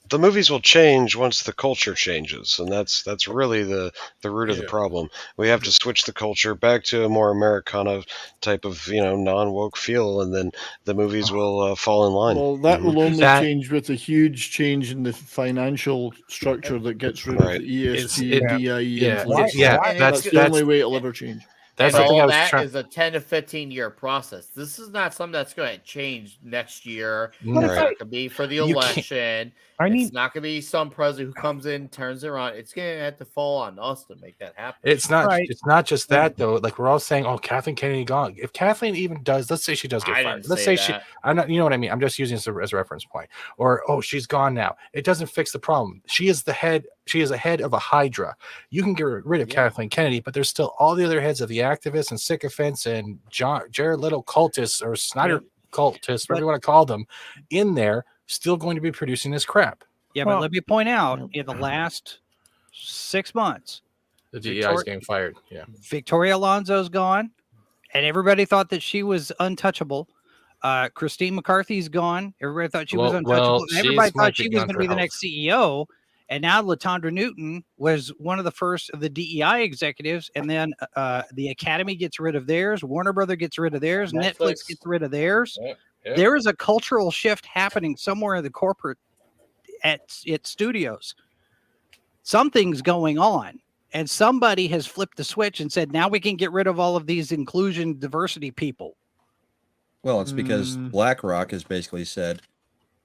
The movies will change once the culture changes, and that's really the root of the problem. We have to switch the culture back to a more Americana type of non-woke feel, and then the movies will fall in line. Well, that will only change with a huge change in the financial structure that gets rid of the ESG, DIE inflation. That's the only way it'll ever change. That's all that is a 10 to 15 year process. This is not something that's going to change next year. It's not going to be for the election. It's not going to be some president who comes in, turns it around. It's going to have to fall on us to make that happen. It's not. It's not just that though. Like we're all saying, "Oh, Kathleen Kennedy gone." If Kathleen even does, let's say she does get fired. Let's say she. I'm not. You know what I mean? I'm just using this as a reference point. Or she's gone now. It doesn't fix the problem. She is the head. She is a head of a Hydra. You can get rid of Kathleen Kennedy, but there's still all the other heads of the activists and sycophants and Jared Little cultists or Snyder cultists, whatever you want to call them, in there, still going to be producing this crap. Yeah, but let me point out, in the last 6 months, the DEI is getting fired. Yeah, Victoria Alonso's gone, and everybody thought that she was untouchable. Christine McCarthy's gone. Everybody thought she was untouchable. Everybody thought she was going to be the next CEO. And now Latondra Newton was one of the first of the DEI executives, and then the Academy gets rid of theirs, Warner Brother gets rid of theirs, Netflix gets rid of theirs. Yeah. There is a cultural shift happening somewhere in the corporate at its studios. Something's going on, and somebody has flipped the switch and said, now we can get rid of all of these inclusion diversity people. Well, it's because BlackRock has basically said,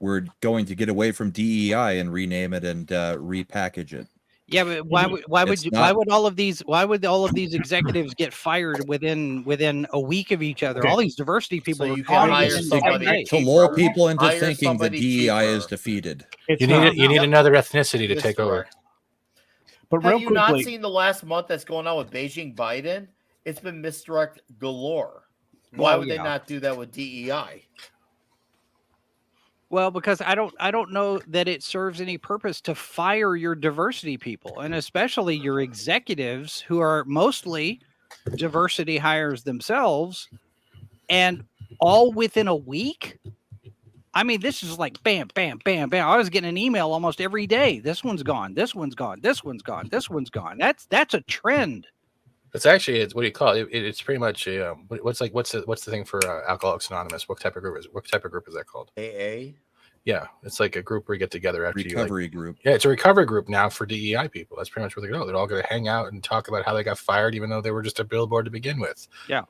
we're going to get away from DEI and rename it and repackage it. Yeah, but why would all of these executives get fired within a week of each other? Okay. All these diversity people so you can hire somebody to lull people into thinking that DEI is defeated. You need another ethnicity to take over. But have you not seen the last month that's going on with Beijing Biden? It's been misdirect galore. Why would they not do that with DEI? Well, because I don't know that it serves any purpose to fire your diversity people, and especially your executives who are mostly diversity hires themselves, and all within a week. I mean, this is like bam, bam, bam, bam. I was getting an email almost every day. This one's gone. This one's gone. This one's gone. This one's gone. That's a trend. It's actually what do you call it? It's pretty much what's the thing for Alcoholics Anonymous? What type of group is that called? AA. Yeah, it's like a group where you get together after recovery group. Yeah, it's a recovery group now for DEI people. That's pretty much where they go. They're all going to hang out and talk about how they got fired, even though they were just a billboard to begin with. Yeah.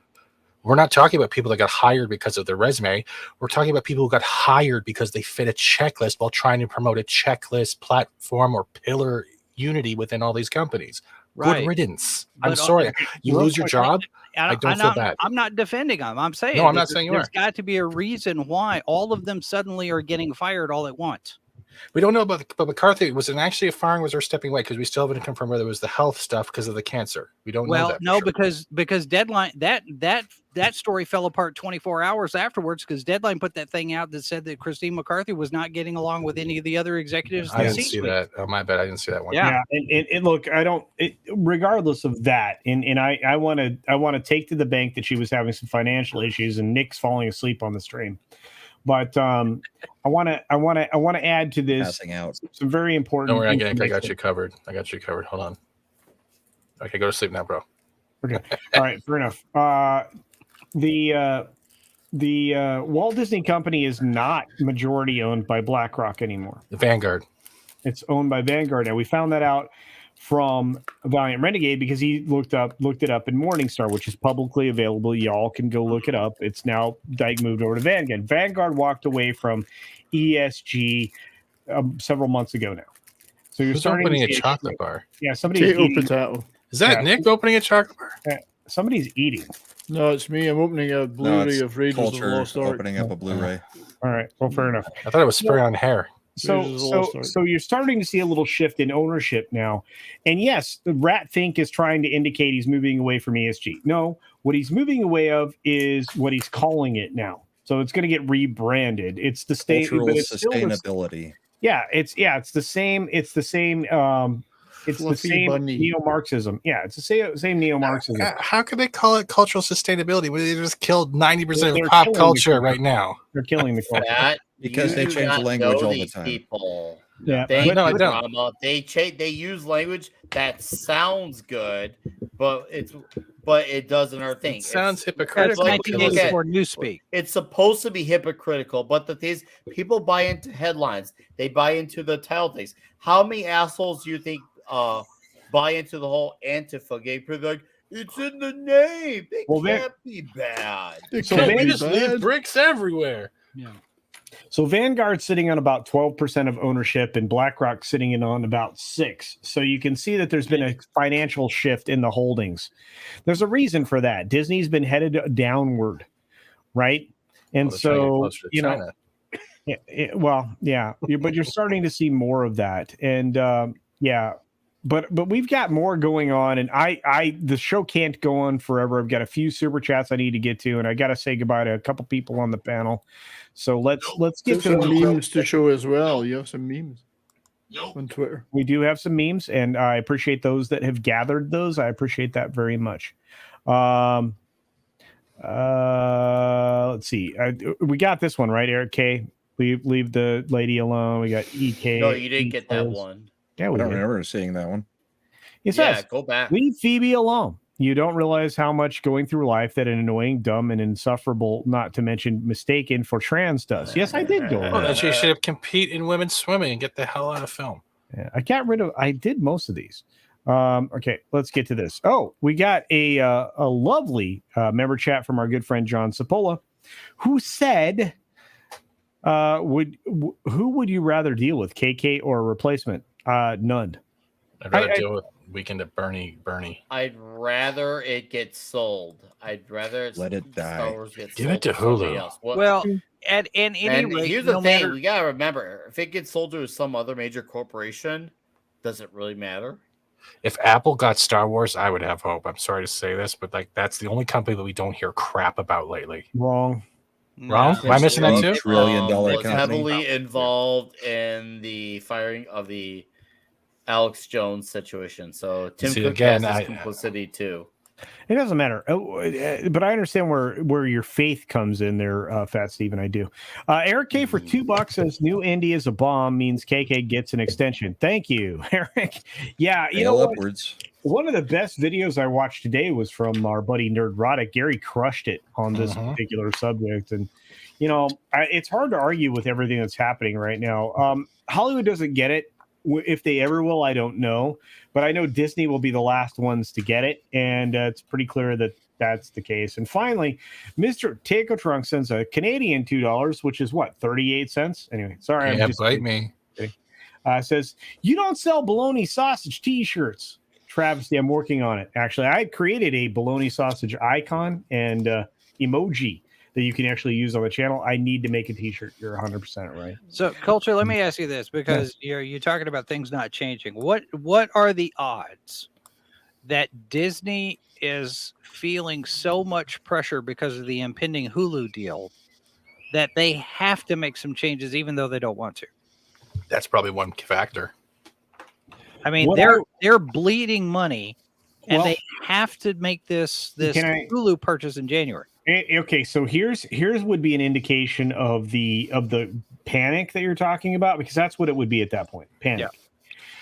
We're not talking about people that got hired because of their resume. We're talking about people who got hired because they fit a checklist while trying to promote a checklist platform or pillar unity within all these companies. Right. Good riddance. I'm sorry. You lose your job. I don't feel bad. I'm not defending them. I'm saying no. I'm not saying you are. There's got to be a reason why all of them suddenly are getting fired all at once. We don't know about but McCarthy. Was it actually a firing? Was her stepping away? Because we still haven't confirmed whether it was the health stuff because of the cancer. We don't know that. No, because Deadline that story fell apart 24 hours afterwards because Deadline put that thing out that said that Christine McCarthy was not getting along with any of the other executives. I didn't see that. Oh, my bad. I didn't see that one. Yeah. And look, regardless of that, and I want to take to the bank that she was having some financial issues, and Nick's falling asleep on the stream. But I want to add to this Passing out. some very important. Don't worry, I got you covered. Hold on. Okay, go to sleep now, bro. Okay. All right. Fair enough. The Walt Disney Company is not majority owned by BlackRock anymore. The Vanguard. It's owned by Vanguard, and we found that out from Valiant Renegade because he looked it up in Morningstar, which is publicly available. Y'all can go look it up. It's now moved over to Vanguard. Vanguard walked away from ESG several months ago now. So you're starting opening to a chocolate bar. Yeah, somebody's eating. Potato. Is that Nick opening a chocolate bar? Somebody's eating. No, it's me. I'm opening a Blu-ray of Raiders of the Culture Lost Ark. opening up a Blu-ray. All right. Well, fair enough. I thought it was spray on hair. So you're starting to see a little shift in ownership now. And yes, the Rat Fink is trying to indicate he's moving away from ESG. No, what he's moving away of is what he's calling it now. So it's going to get rebranded. It's the state, Cultural but it's sustainability. It's the same. It's the same. It's the same neo-Marxism. Yeah, it's the same neo-Marxism. How could they call it cultural sustainability when they just killed 90% of pop culture right now? They're killing the culture. Because they change language all the time. People. Yeah, They, no, I don't. They use language that sounds good, but it doesn't our thing. It sounds That's hypocritical. 1984 Newspeak. It's supposed to be hypocritical, but the thing is, people buy into headlines. They buy into the title things. How many assholes do you think buy into the whole Antifa gay? People like, it's in the name. They can't be bad. They just leave bricks everywhere. Yeah. So Vanguard's sitting on about 12% of ownership, and BlackRock sitting in on about 6%. So you can see that there's been a financial shift in the holdings. There's a reason for that. Disney's been headed downward, right? And so but you're starting to see more of that, and But we've got more going on, and the show can't go on forever. I've got a few super chats I need to get to, and I got to say goodbye to a couple people on the panel. So let's get some to memes to show as well. You have some memes on Twitter. We do have some memes, and I appreciate those that have gathered those. I appreciate that very much. Let's see. We got this one right, Eric K. Leave the lady alone. We got EK. No, you didn't get that one. Yeah, I don't remember seeing that one. It says, go back. Leave Phoebe alone. You don't realize how much going through life that an annoying, dumb, and insufferable, not to mention mistaken for trans does. Yes, I did go. Well, then she should have compete in women's swimming and get the hell out of film. Yeah, I did most of these. Okay, let's get to this. Oh, we got a lovely member chat from our good friend John Cipolla, who said, who would you rather deal with, KK or a replacement? None. I'd rather deal with Weekend at Bernie. I'd rather it get sold. I'd rather let it die. Star Wars get Give sold it to Hulu. Well, at any rate, here's the thing: we gotta remember, if it gets sold to some other major corporation, does it really matter? If Apple got Star Wars, I would have hope. I'm sorry to say this, but that's the only company that we don't hear crap about lately. Wrong? Am I missing that too? $1 trillion Was company. heavily involved in the firing of the Alex Jones situation. So Tim Cook has his complicity too. It doesn't matter, but I understand where your faith comes in there, Fat Steven. I do. Eric K for $2 says new Indy is a bomb means KK gets an extension. Thank you, Eric. Yeah, you know what? Upwards. One of the best videos I watched today was from our buddy Nerdrotic. Gary crushed it on this particular subject, and it's hard to argue with everything that's happening right now. Hollywood doesn't get it. If they ever will, I don't know. But I know Disney will be the last ones to get it, and it's pretty clear that that's the case. And finally, Mr. Taco Trunk sends a Canadian $2, which is what, 38 cents? Anyway, sorry. Yeah, bite me. Says, you don't sell bologna sausage T-shirts. Travesty, I'm working on it. Actually, I created a bologna sausage icon and emoji that you can actually use on the channel. I need to make a T-shirt. You're 100% right. So, Culture, let me ask you this, because you're talking about things not changing. What are the odds that Disney is feeling so much pressure because of the impending Hulu deal that they have to make some changes, even though they don't want to? That's probably one factor. I mean, they're bleeding money, and they have to make this Hulu purchase in January. Okay, so here's would be an indication of the panic that you're talking about, because that's what it would be at that point. Panic.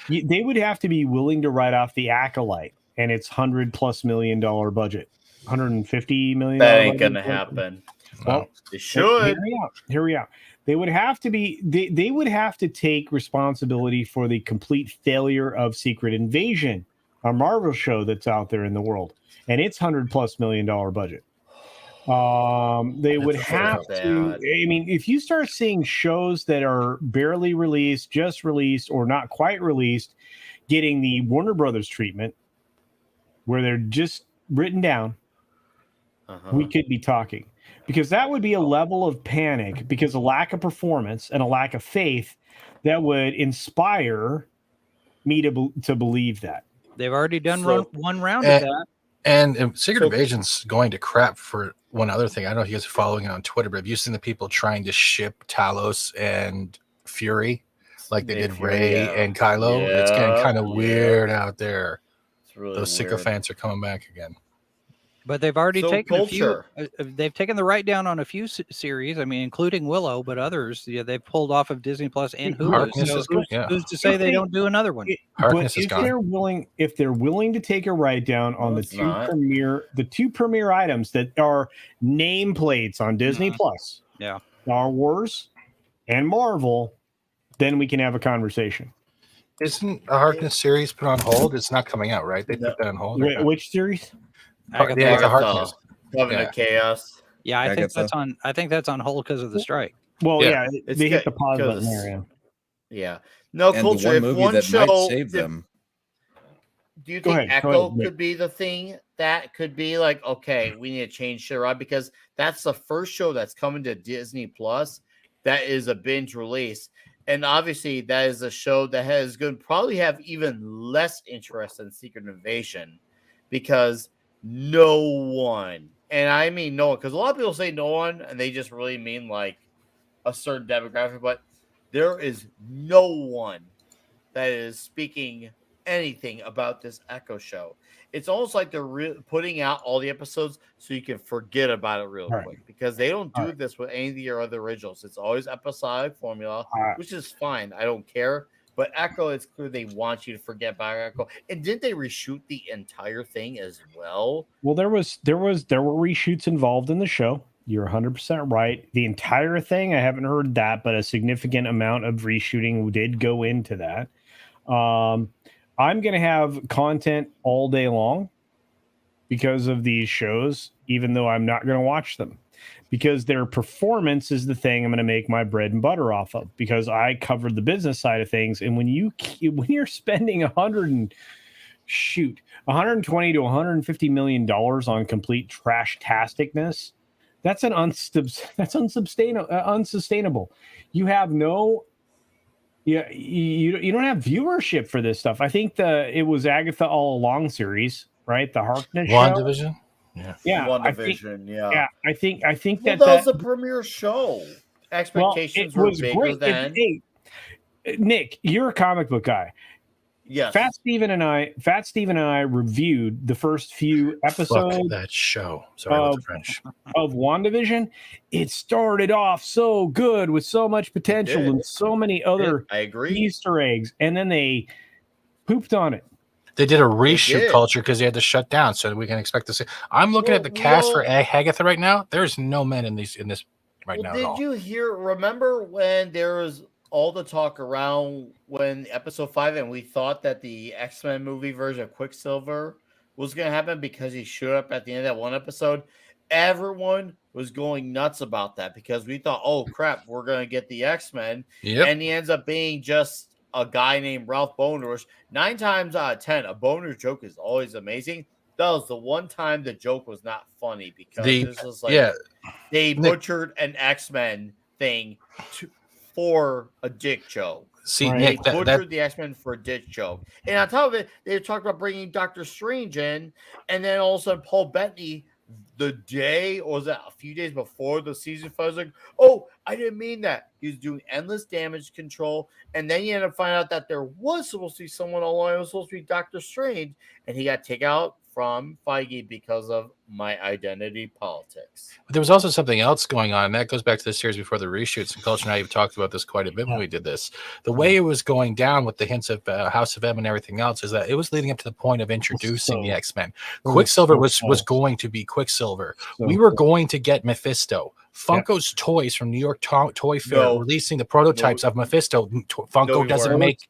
They would have to be willing to write off the Acolyte and its $100+ million budget, $150 million. That ain't gonna happen. Well, they should. Hear me out. They would have to be. They would have to take responsibility for the complete failure of Secret Invasion, a Marvel show that's out there in the world, and its $100+ million budget. They would have to. I mean, if you start seeing shows that are barely released, just released, or not quite released, getting the Warner Brothers treatment, where they're just written down, we could be talking, because that would be a level of panic, because a lack of performance and a lack of faith that would inspire me to believe that. They've already done one round of that. And Secret Invasion's going to crap for one other thing. I don't know if you guys are following it on Twitter, but have you seen the people trying to ship Talos and Fury like they did Rey and Kylo? It's getting kind of weird out there. It's really Those sycophants are coming back again. But they've already taken Culture. a few. They've taken the write down on a few series. I mean, including Willow, but others, they've pulled off of Disney Plus and Hulu. So who's to say they don't do another one? Harkness is if gone. If they're willing to take a write down on the two premier items that are nameplates on Disney Plus, Star Wars and Marvel, then we can have a conversation. Isn't a Harkness series put on hold? It's not coming out, right? They put that on hold. Which series? Agatha Harkness. Covenant of Chaos. Yeah, I think that's on. I think that's on hold because of the strike. Well, they hit the pause button there. Yeah. No, and Culture. the one if movie one that show might save them. Do you think Echo could be the thing that could be like, okay, we need to change shit around, because that's the first show that's coming to Disney Plus that is a binge release, and obviously that is a show that is going to probably have even less interest than Secret Invasion, because no one, and I mean no one, because a lot of people say no one and they just really mean like a certain demographic, but there is no one that is speaking anything about this Echo show. It's almost like they're putting out all the episodes so you can forget about it real quick, because they don't do this with any of your other originals. It's always episodic formula, which is fine. I don't care. But Echo, it's clear they want you to forget about Echo. And didn't they reshoot the entire thing as well? Well, there were reshoots involved in the show. You're 100% right. The entire thing, I haven't heard that, but a significant amount of reshooting did go into that. I'm going to have content all day long because of these shows, even though I'm not going to watch them, because their performance is the thing I'm going to make my bread and butter off of, because I covered the business side of things. And when you're spending $120 to $150 million on complete trash-tasticness, that's unsustainable. You have no. Yeah, you don't have viewership for this stuff. I think it was Agatha All Along series, right? The Harkness WandaVision. Yeah, WandaVision. I think that was the premiere show. Expectations were bigger than. Hey, Nick, you're a comic book guy. Yes. Fat Steven and I reviewed the first few episodes. Fuck that show. Sorry about the French. Of WandaVision. It started off so good with so much potential and so many other Easter eggs, and then they pooped on it. They did a reshoot Culture because they had to shut down, so we can expect to see. I'm looking at the cast for Agatha right now. There's no men in this right now. Did you hear? Remember when there was all the talk around when episode 5, and we thought that the X-Men movie version of Quicksilver was going to happen because he showed up at the end of that one episode? Everyone was going nuts about that because we thought, oh crap, we're going to get the X-Men. And he ends up being just a guy named Ralph Boner. 9 times out of 10, a Boner joke is always amazing. That was the one time the joke was not funny, because this was like they butchered an X-Men thing for a dick joke. See, they Nick, butchered the X-Men for a dick joke. And on top of it, they talked about bringing Doctor Strange in, and then all of a sudden Paul Bettany, the day, or was that a few days before the season, I was like, oh, I didn't mean that. He was doing endless damage control, and then you end up finding out that there was supposed to be someone along. It was supposed to be Doctor Strange, and he got taken out from Feige because of my identity politics. But there was also something else going on, and that goes back to the series before the reshoots. And Culture and I have talked about this quite a bit when we did this. The way it was going down with the hints of House of M and everything else is that it was leading up to the point of introducing the X-Men. Quicksilver was going to be Quicksilver. We were going to get Mephisto. Funko's toys from New York Toy Fair releasing the prototypes of Mephisto. Funko doesn't make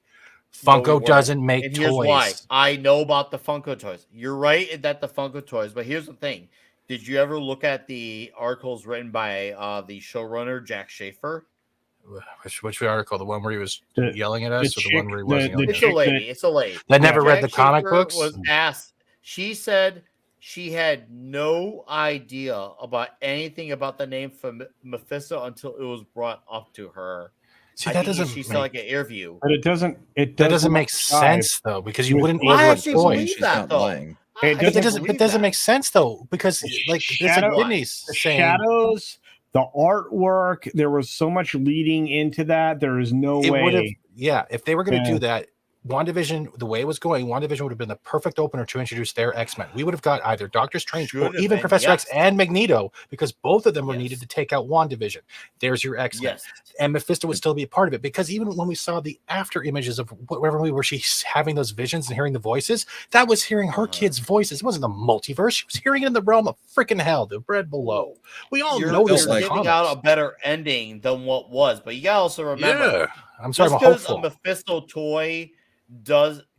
and here's toys. Why I know about the Funko toys. You're right that the Funko toys, but here's the thing. Did you ever look at the articles written by the showrunner Jack Schaefer? Which article? The one where he was yelling at us, or the one where he wasn't? It's a lady. It's a lady. That never read the comic books. Was asked. She said she had no idea about anything about the name for Mephisto until it was brought up to her. See, that doesn't. She said like an interview, but it doesn't. That doesn't make sense though, because you wouldn't order a toy. She's not lying. It doesn't make sense though, because like the shadows, the artwork, there was so much leading into that. There is no way. Yeah, if they were going to do that, WandaVision, the way it was going, WandaVision would have been the perfect opener to introduce their X-Men. We would have got either Doctor Strange or even Professor X and Magneto, because both of them were needed to take out WandaVision. There's your X-Men. And Mephisto would still be a part of it, because even when we saw the after images of whatever movie where she's having those visions and hearing the voices, that was hearing her kids' voices. It wasn't the multiverse. She was hearing it in the realm of freaking hell, the bread below. We all know this. You're giving out a better ending than what was, but you gotta also remember. I'm sorry, I'm because hopeful. A Mephisto toy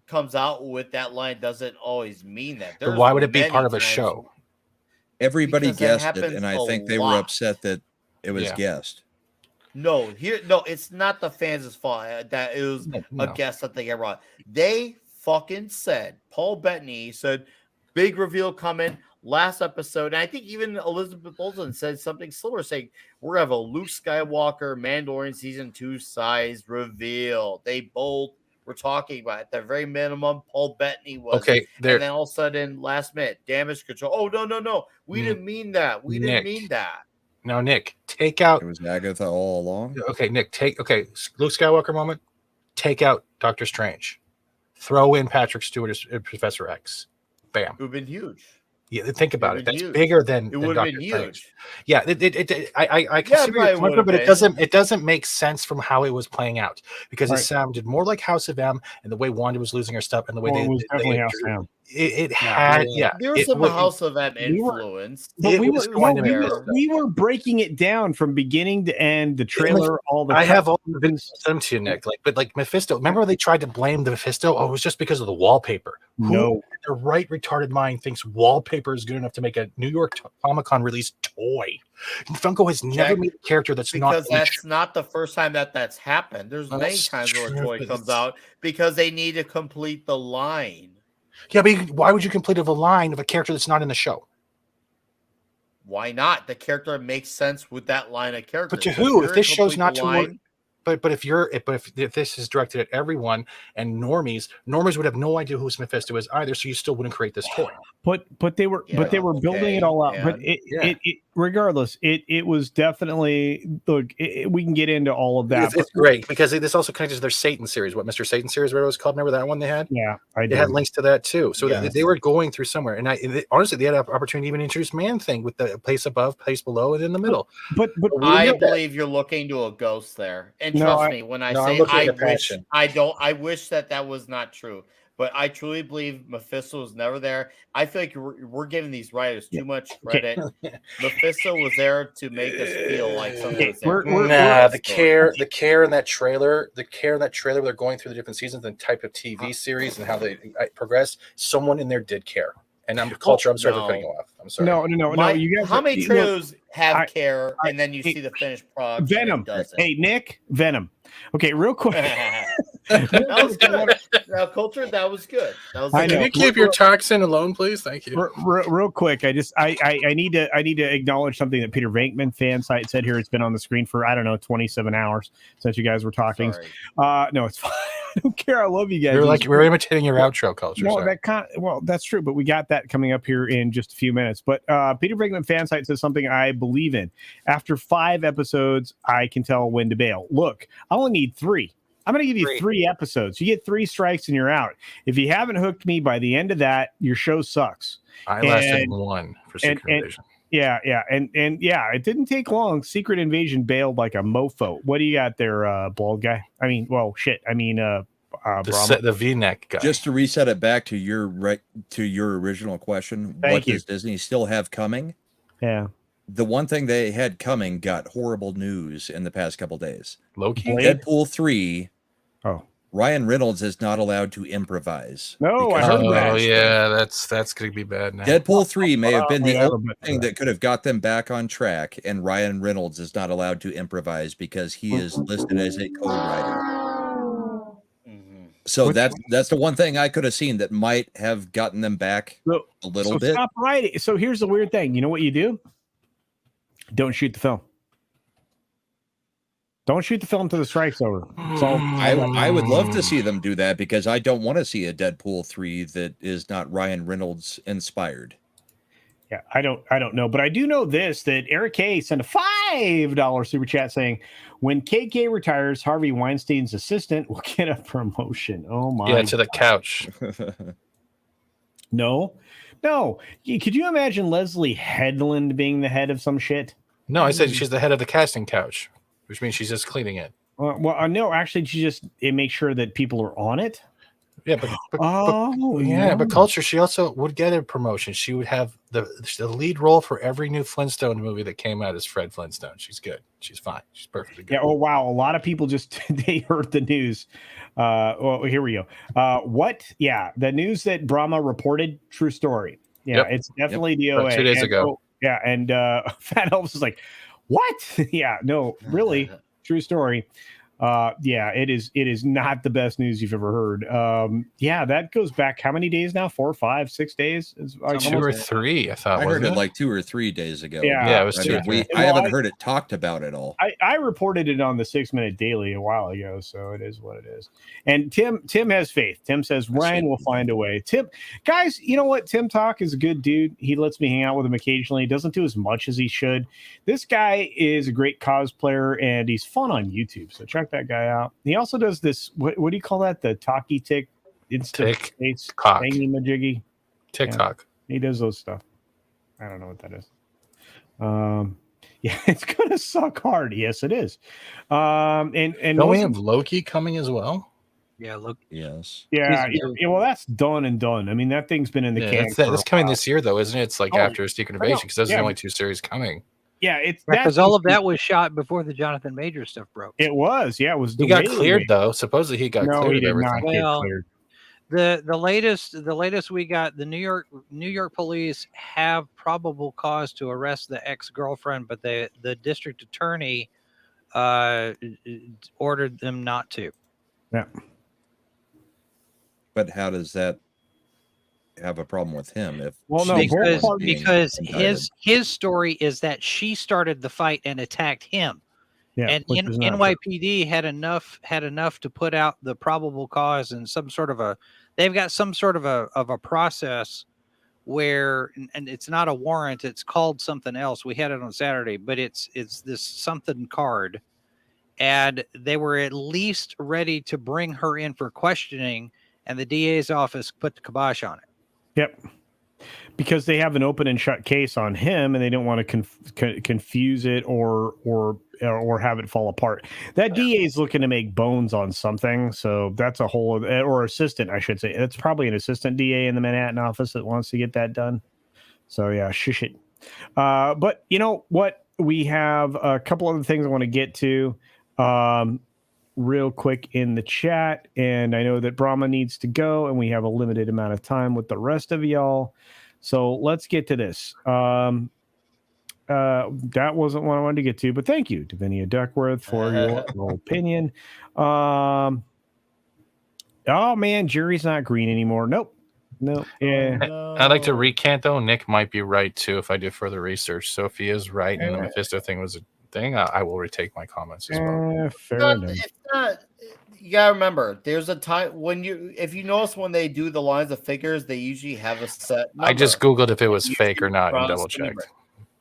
comes out with that line doesn't always mean that. But why would it be part of a show? Everybody guessed it, and I think they were upset that it was guessed. No, it's not the fans' fault that it was a guess that they get wrong. They fucking said, Paul Bettany said, big reveal coming last episode. And I think even Elizabeth Olsen said something similar, saying, we're going to have a Luke Skywalker Mandalorian Season 2 size reveal. They both were talking about it. At the very minimum, Paul Bettany was. Okay, and then all of a sudden, last minute, damage control. Oh, no. We didn't mean that. We didn't mean that. Now, Nick, take out. It was Agatha all along. Okay, Nick, Luke Skywalker moment. Take out Doctor Strange. Throw in Patrick Stewart as Professor X. Bam. It would have been huge. Yeah, think about it. That's bigger than it would have been Strange. huge. Yeah, I can see where you're coming from, but it doesn't make sense from how it was playing out, because it sounded more like House of M, and the way Wanda was losing her stuff, and the way it was definitely House of M. It had there was some House of M influence. We were breaking it down from beginning to end. The trailer, all the. I have all the videos sent to you, Nick. But Mephisto. Remember they tried to blame the Mephisto? Oh, it was just because of the wallpaper. No, who, the right retarded mind thinks wallpaper is good enough to make a New York Comic-Con release toy. Funko has never made a character that's because that's not the first time that's happened. There's many times where a toy comes out because they need to complete the line. Yeah, but why would you complete a line of a character that's not in the show? Why not? The character makes sense with that line of characters. But to who? If this show's not to work. But if this is directed at everyone and normies would have no idea who Mephisto is either, so you still wouldn't create this toy. But they were building it all out. Yeah. But it regardless, it was definitely we can get into all of that. It's great because this also connects to their Satan series. What Mr. Satan series, what it was called? Remember that one they had? Yeah, they had links to that too. So they were going through somewhere, and honestly, they had an opportunity to even introduce Man Thing with the place above, place below, and in the middle. But I believe you're looking to a ghost there, and trust me when I say I wish that was not true. But I truly believe Mephisto was never there. I feel like we're giving these writers too much credit. Mephisto was there to make us feel like something was there. The care in that trailer where they're going through the different seasons and type of TV series and how they progress. Someone in there did care. And I'm sorry for cutting you off. I'm sorry. No. You guys, how many trailers have care, and then you see the finished product? Venom. Hey, Nick, Venom. Okay, real quick. That was good. Now, Culture, that was good. Can you keep your toxin alone, please? Thank you. Real quick, I need to acknowledge something that Peter Venkman fan site said here. It's been on the screen for 27 hours since you guys were talking. No, it's fine. I don't care. I love you guys. We're imitating your outro, Culture. No, that's true, but we got that coming up here in just a few minutes. But Peter Venkman fan site says something I believe in. After 5 episodes, I can tell when to bail. Look, I only need 3. I'm going to give you 3 episodes. You get 3 strikes and you're out. If you haven't hooked me by the end of that, your show sucks. I lasted 1 for Secret Invasion. Yeah, and it didn't take long. Secret Invasion bailed like a mofo. What do you got there, bald guy? I mean, well, shit. I mean, the V-neck guy. Just to reset it back to your original question, what does Disney still have coming? Yeah. The one thing they had coming got horrible news in the past couple days. Loki? Deadpool 3. Oh. Ryan Reynolds is not allowed to improvise. No, I heard that. Oh, yeah, that's going to be bad now. Deadpool 3 may have been the only thing that could have got them back on track, and Ryan Reynolds is not allowed to improvise because he is listed as a co-writer. So that's the one thing I could have seen that might have gotten them back a little bit. Stop writing. So here's the weird thing. You know what you do? Don't shoot the film. Don't shoot the film till the strike's over. So I would love to see them do that because I don't want to see a Deadpool 3 that is not Ryan Reynolds inspired. Yeah, I don't know, but I do know this, that Eric K sent a $5 super chat saying, when KK retires, Harvey Weinstein's assistant will get a promotion. Oh my! Yeah, to the couch. No. Could you imagine Leslie Headland being the head of some shit? No, I said she's the head of the casting couch, which means she's just cleaning it. No, actually, it makes sure that people are on it. Yeah, but Culture, she also would get a promotion. She would have the lead role for every new Flintstone movie that came out as Fred Flintstone. She's good. She's fine. She's perfectly good. Yeah. Oh wow, a lot of people just they heard the news. Well, here we go. What? Yeah, the news that Brahma reported, true story. Yeah, it's definitely DOA. About 2 days ago. And Fat Elvis is like, what? Yeah, no, really, true story. It is not the best news you've ever heard. That goes back how many days now? 4, 5, 6 days? 2 or 3, I thought. I heard it like 2 or 3 days ago. Yeah, it was 2 or 3. I haven't heard it talked about at all. I reported it on the 6 Minute Daily a while ago, so it is what it is. And Tim has faith. Tim says Ryan will find a way. Tim, guys, you know what? Tim Talk is a good dude. He lets me hang out with him occasionally. He doesn't do as much as he should. This guy is a great cosplayer, and he's fun on YouTube. So check that guy out. He also does this. What do you call that? The talkie tick, TikTok. Thingy-majiggy. TikTok. Yeah, he does those stuff. I don't know what that is. Yeah, it's gonna suck hard. Yes, it is. And don't we have Loki coming as well? Yeah, look. Yes. Yeah. Well, that's done and done. I mean, that thing's been in the can. That's coming this year, though, isn't it? It's like after Secret Invasion, because those are the only 2 series coming. Yeah, because all of that was shot before the Jonathan Major stuff broke. It was, yeah, it was. He got cleared though. Supposedly he got cleared. He did not get cleared. The latest we got, the New York police have probable cause to arrest the ex-girlfriend, but the district attorney ordered them not to. Yeah. But how does that have a problem with him? Because his story is that she started the fight and attacked him. Yeah, and NYPD had enough to put out the probable cause and they've got some sort of a process where, and it's not a warrant, it's called something else. We had it on Saturday, but it's this something card, and they were at least ready to bring her in for questioning, and the DA's office put the kibosh on it. Yep. Because they have an open and shut case on him, and they don't want to confuse it or have it fall apart. That DA is looking to make bones on something, so that's a whole or assistant, I should say. It's probably an assistant DA in the Manhattan office that wants to get that done. So yeah, shush it. But you know what? We have a couple other things I want to get to real quick in the chat, and I know that Brahma needs to go, and we have a limited amount of time with the rest of y'all. So let's get to this. That wasn't what I wanted to get to, but thank you, Davinia Duckworth, for your opinion. Oh man, Jerry's not green anymore. Nope. Yeah. I'd like to recant though. Nick might be right too if I do further research. So if he is right and the Mephisto thing was a thing, I will retake my comments as well. Fair enough. It's not. You gotta remember, there's a time when if you notice when they do the lines of figures, they usually have a set number. I just Googled if it was fake or not and double checked.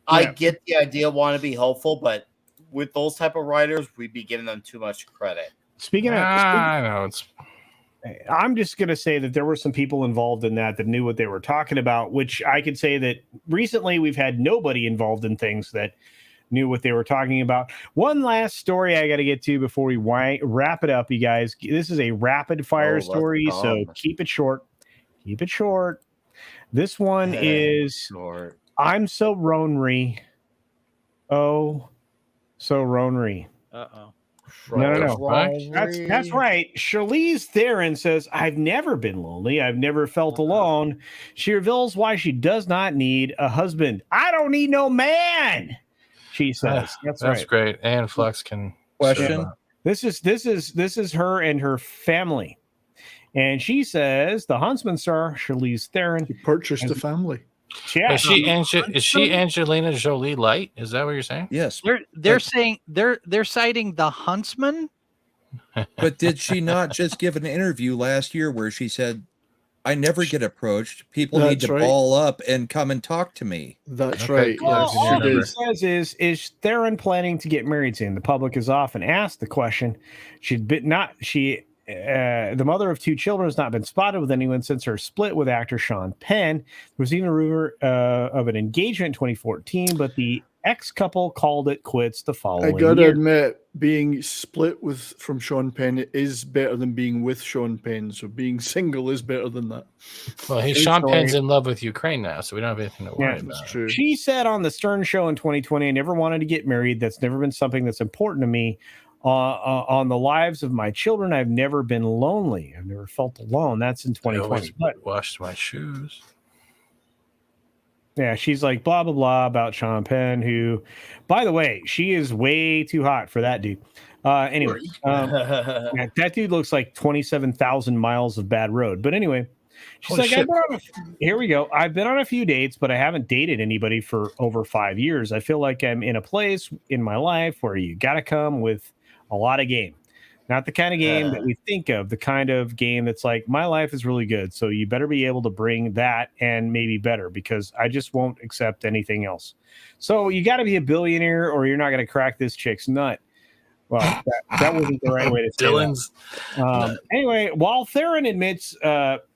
I get the idea, want to be helpful, but with those type of writers, we'd be giving them too much credit. Speaking of, I know it's. I'm just going to say that there were some people involved in that knew what they were talking about, which I could say that recently we've had nobody involved in things that knew what they were talking about. One last story I got to get to before we wrap it up, you guys. This is a rapid fire story, so keep it short. Keep it short. This one is short. I'm so Ronry. Oh, so Ronry. Uh-oh. No. That's right. Charlize Theron says, I've never been lonely. I've never felt alone. She reveals why she does not need a husband. I don't need no man, she says. That's right. Great. And Flux can question. This is her and her family. And she says the Huntsman star, Charlize Theron, purchased a family. Yeah. Is she Angelina Jolie light? Is that what you're saying? Yes. They're saying they're citing the Huntsman. But did she not just give an interview last year where she said, I never get approached. People need to ball up and come and talk to me. That's right. Yes, all she says is Theron planning to get married soon? The public is often asked the question. The mother of two children has not been spotted with anyone since her split with actor Sean Penn. There was even a rumor of an engagement in 2014, but the ex-couple called it quits the following year. I gotta admit, being split from Sean Penn is better than being with Sean Penn. So being single is better than that. Well, Sean Penn's in love with Ukraine now, so we don't have anything to worry about. That's true. She said on the Stern Show in 2020, I never wanted to get married. That's never been something that's important to me. On the lives of my children, I've never been lonely. I've never felt alone. That's in 2020. I washed my shoes. Yeah, she's like blah blah blah about Sean Penn, who, by the way, she is way too hot for that dude. Anyway, that dude looks like 27,000 miles of bad road. But anyway, she's like, here we go. I've been on a few dates, but I haven't dated anybody for over 5 years. I feel like I'm in a place in my life where you got to come with a lot of game. Not the kind of game that we think of, the kind of game that's like, my life is really good, so you better be able to bring that and maybe better, because I just won't accept anything else. So you got to be a billionaire or you're not going to crack this chick's nut. Well, that wasn't the right way to say Dylan's. Anyway, while Theron admits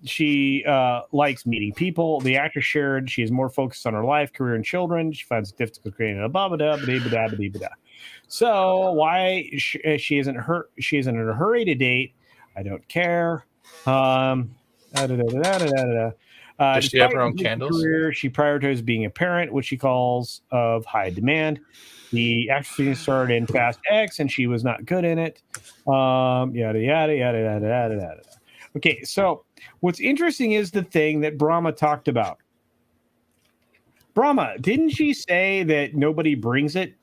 she likes meeting people, the actress shared she is more focused on her life, career, and children. She finds it difficult creating a ba-ba-da-ba-dee-ba-da-ba-dee-ba-da. So why she isn't in a hurry to date? I don't care. Does she have her own candles? Career, she prioritizes being a parent, which she calls of high demand. The actress started in Fast X, and she was not good in it. Yada yada yada yada yada yada. Okay, so what's interesting is the thing that Brahma talked about. Brahma, didn't she say that nobody brings it?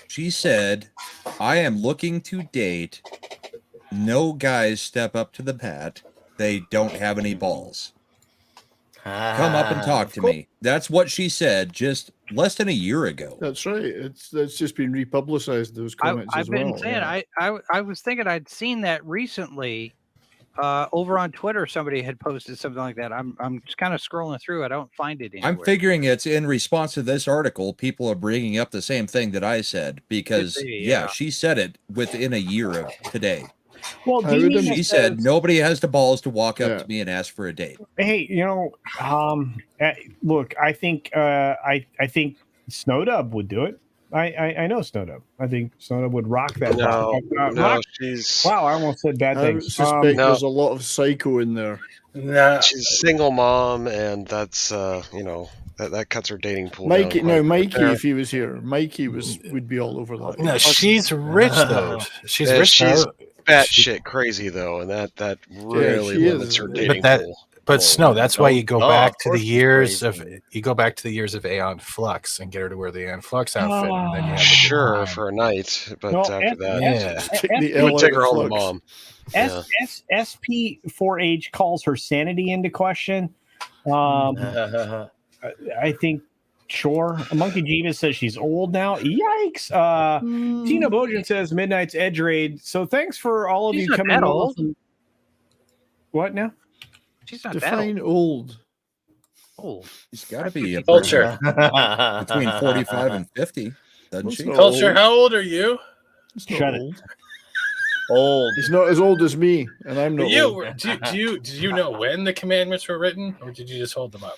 She said, I am looking to date. No guys step up to the bat. They don't have any balls. Come up and talk to me. That's what she said just less than a year ago. That's right. That's just been republicized, those comments I've as well. been saying, I was thinking I'd seen that recently over on Twitter. Somebody had posted something like that. I'm just kind of scrolling through. I don't find it anywhere. I'm figuring it's in response to this article. People are bringing up the same thing that I said because, she said it within a year of today. Well, she said nobody has the balls to walk up to me and ask for a date. Hey, look, I think Snowdub would do it. I know Snowdub. I think Snowdub would rock that. Wow, I almost said bad things. I suspect there's a lot of psycho in there. No, she's a single mom, and that's that cuts her dating pool. Mikey, if he was here, Mikey would be all over that. No, she's rich though. She's rich. She's batshit crazy though, and that really limits her dating pool. But Snow, that's why you go back to the years of Aeon Flux and get her to wear the Aeon Flux outfit. And then you have for a night, but after that, you would take her home to mom. SP4H calls her sanity into question. I think. Sure. Monkey Jeeves says she's old now. Yikes. Tina Bojan says Midnight's Edge Raid. So thanks for all of you coming old. What now? She's not Define that old. She's got to be Culture between 45 and 50, doesn't she? Culture, how old are you? Shut it. Old. He's not as old as me, and I'm not old. Did you know when the commandments were written, or did you just hold them up?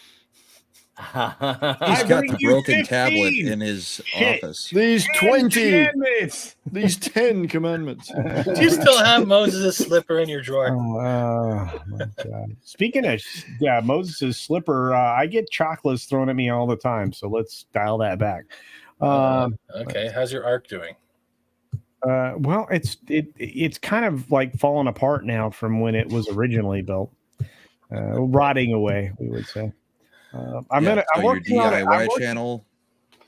He's got the broken tablet in his office. These 20 commandments. These 10 commandments. Do you still have Moses' slipper in your drawer? Oh my God. Speaking of Moses' slipper, I get chocolates thrown at me all the time, so let's dial that back. Okay, how's your arc doing? Well, it's kind of like falling apart now from when it was originally built, rotting away, we would say. I'm working on your DIY channel.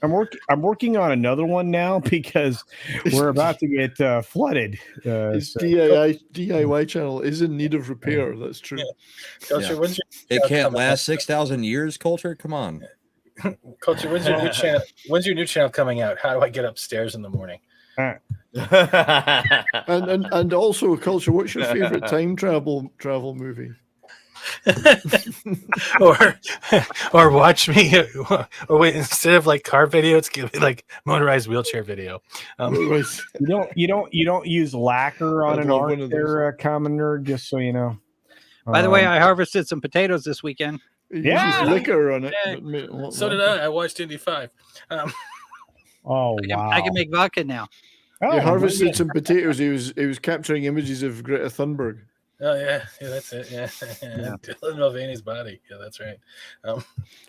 I'm working on another one now because we're about to get flooded. His DIY channel is in need of repair. That's true. Yeah. Culture, when's your it can't last 6,000 years. Culture, come on. Culture, when's your new channel coming out? How do I get upstairs in the morning? and also, Culture, what's your favorite time travel movie? or watch me, or wait, instead of like car video, it's gonna be like motorized wheelchair video. You don't use lacquer on an arc there, common nerd, just so you know. By the way, I harvested some potatoes this weekend. Yeah, liquor on it. So did I. I watched Indy 5. Oh wow! I can make vodka now. He harvested some potatoes. He was capturing images of Greta Thunberg. Oh yeah, that's it. Yeah. Dylan Mulvaney's body. Yeah, that's right.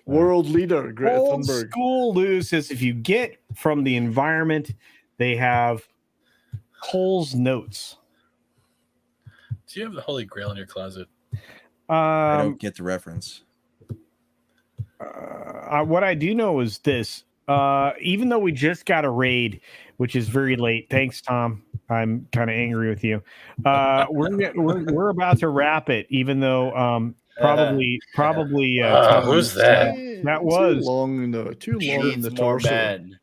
World leader Greta Old Thunberg. School Lou says if you get from the environment, they have Cole's notes. Do you have the Holy Grail in your closet? I don't get the reference. What I do know is this. Even though we just got a raid, which is very late. Thanks, Tom. I'm kind of angry with you. We're about to wrap it, even though probably. Who's that? That was too long in the torso.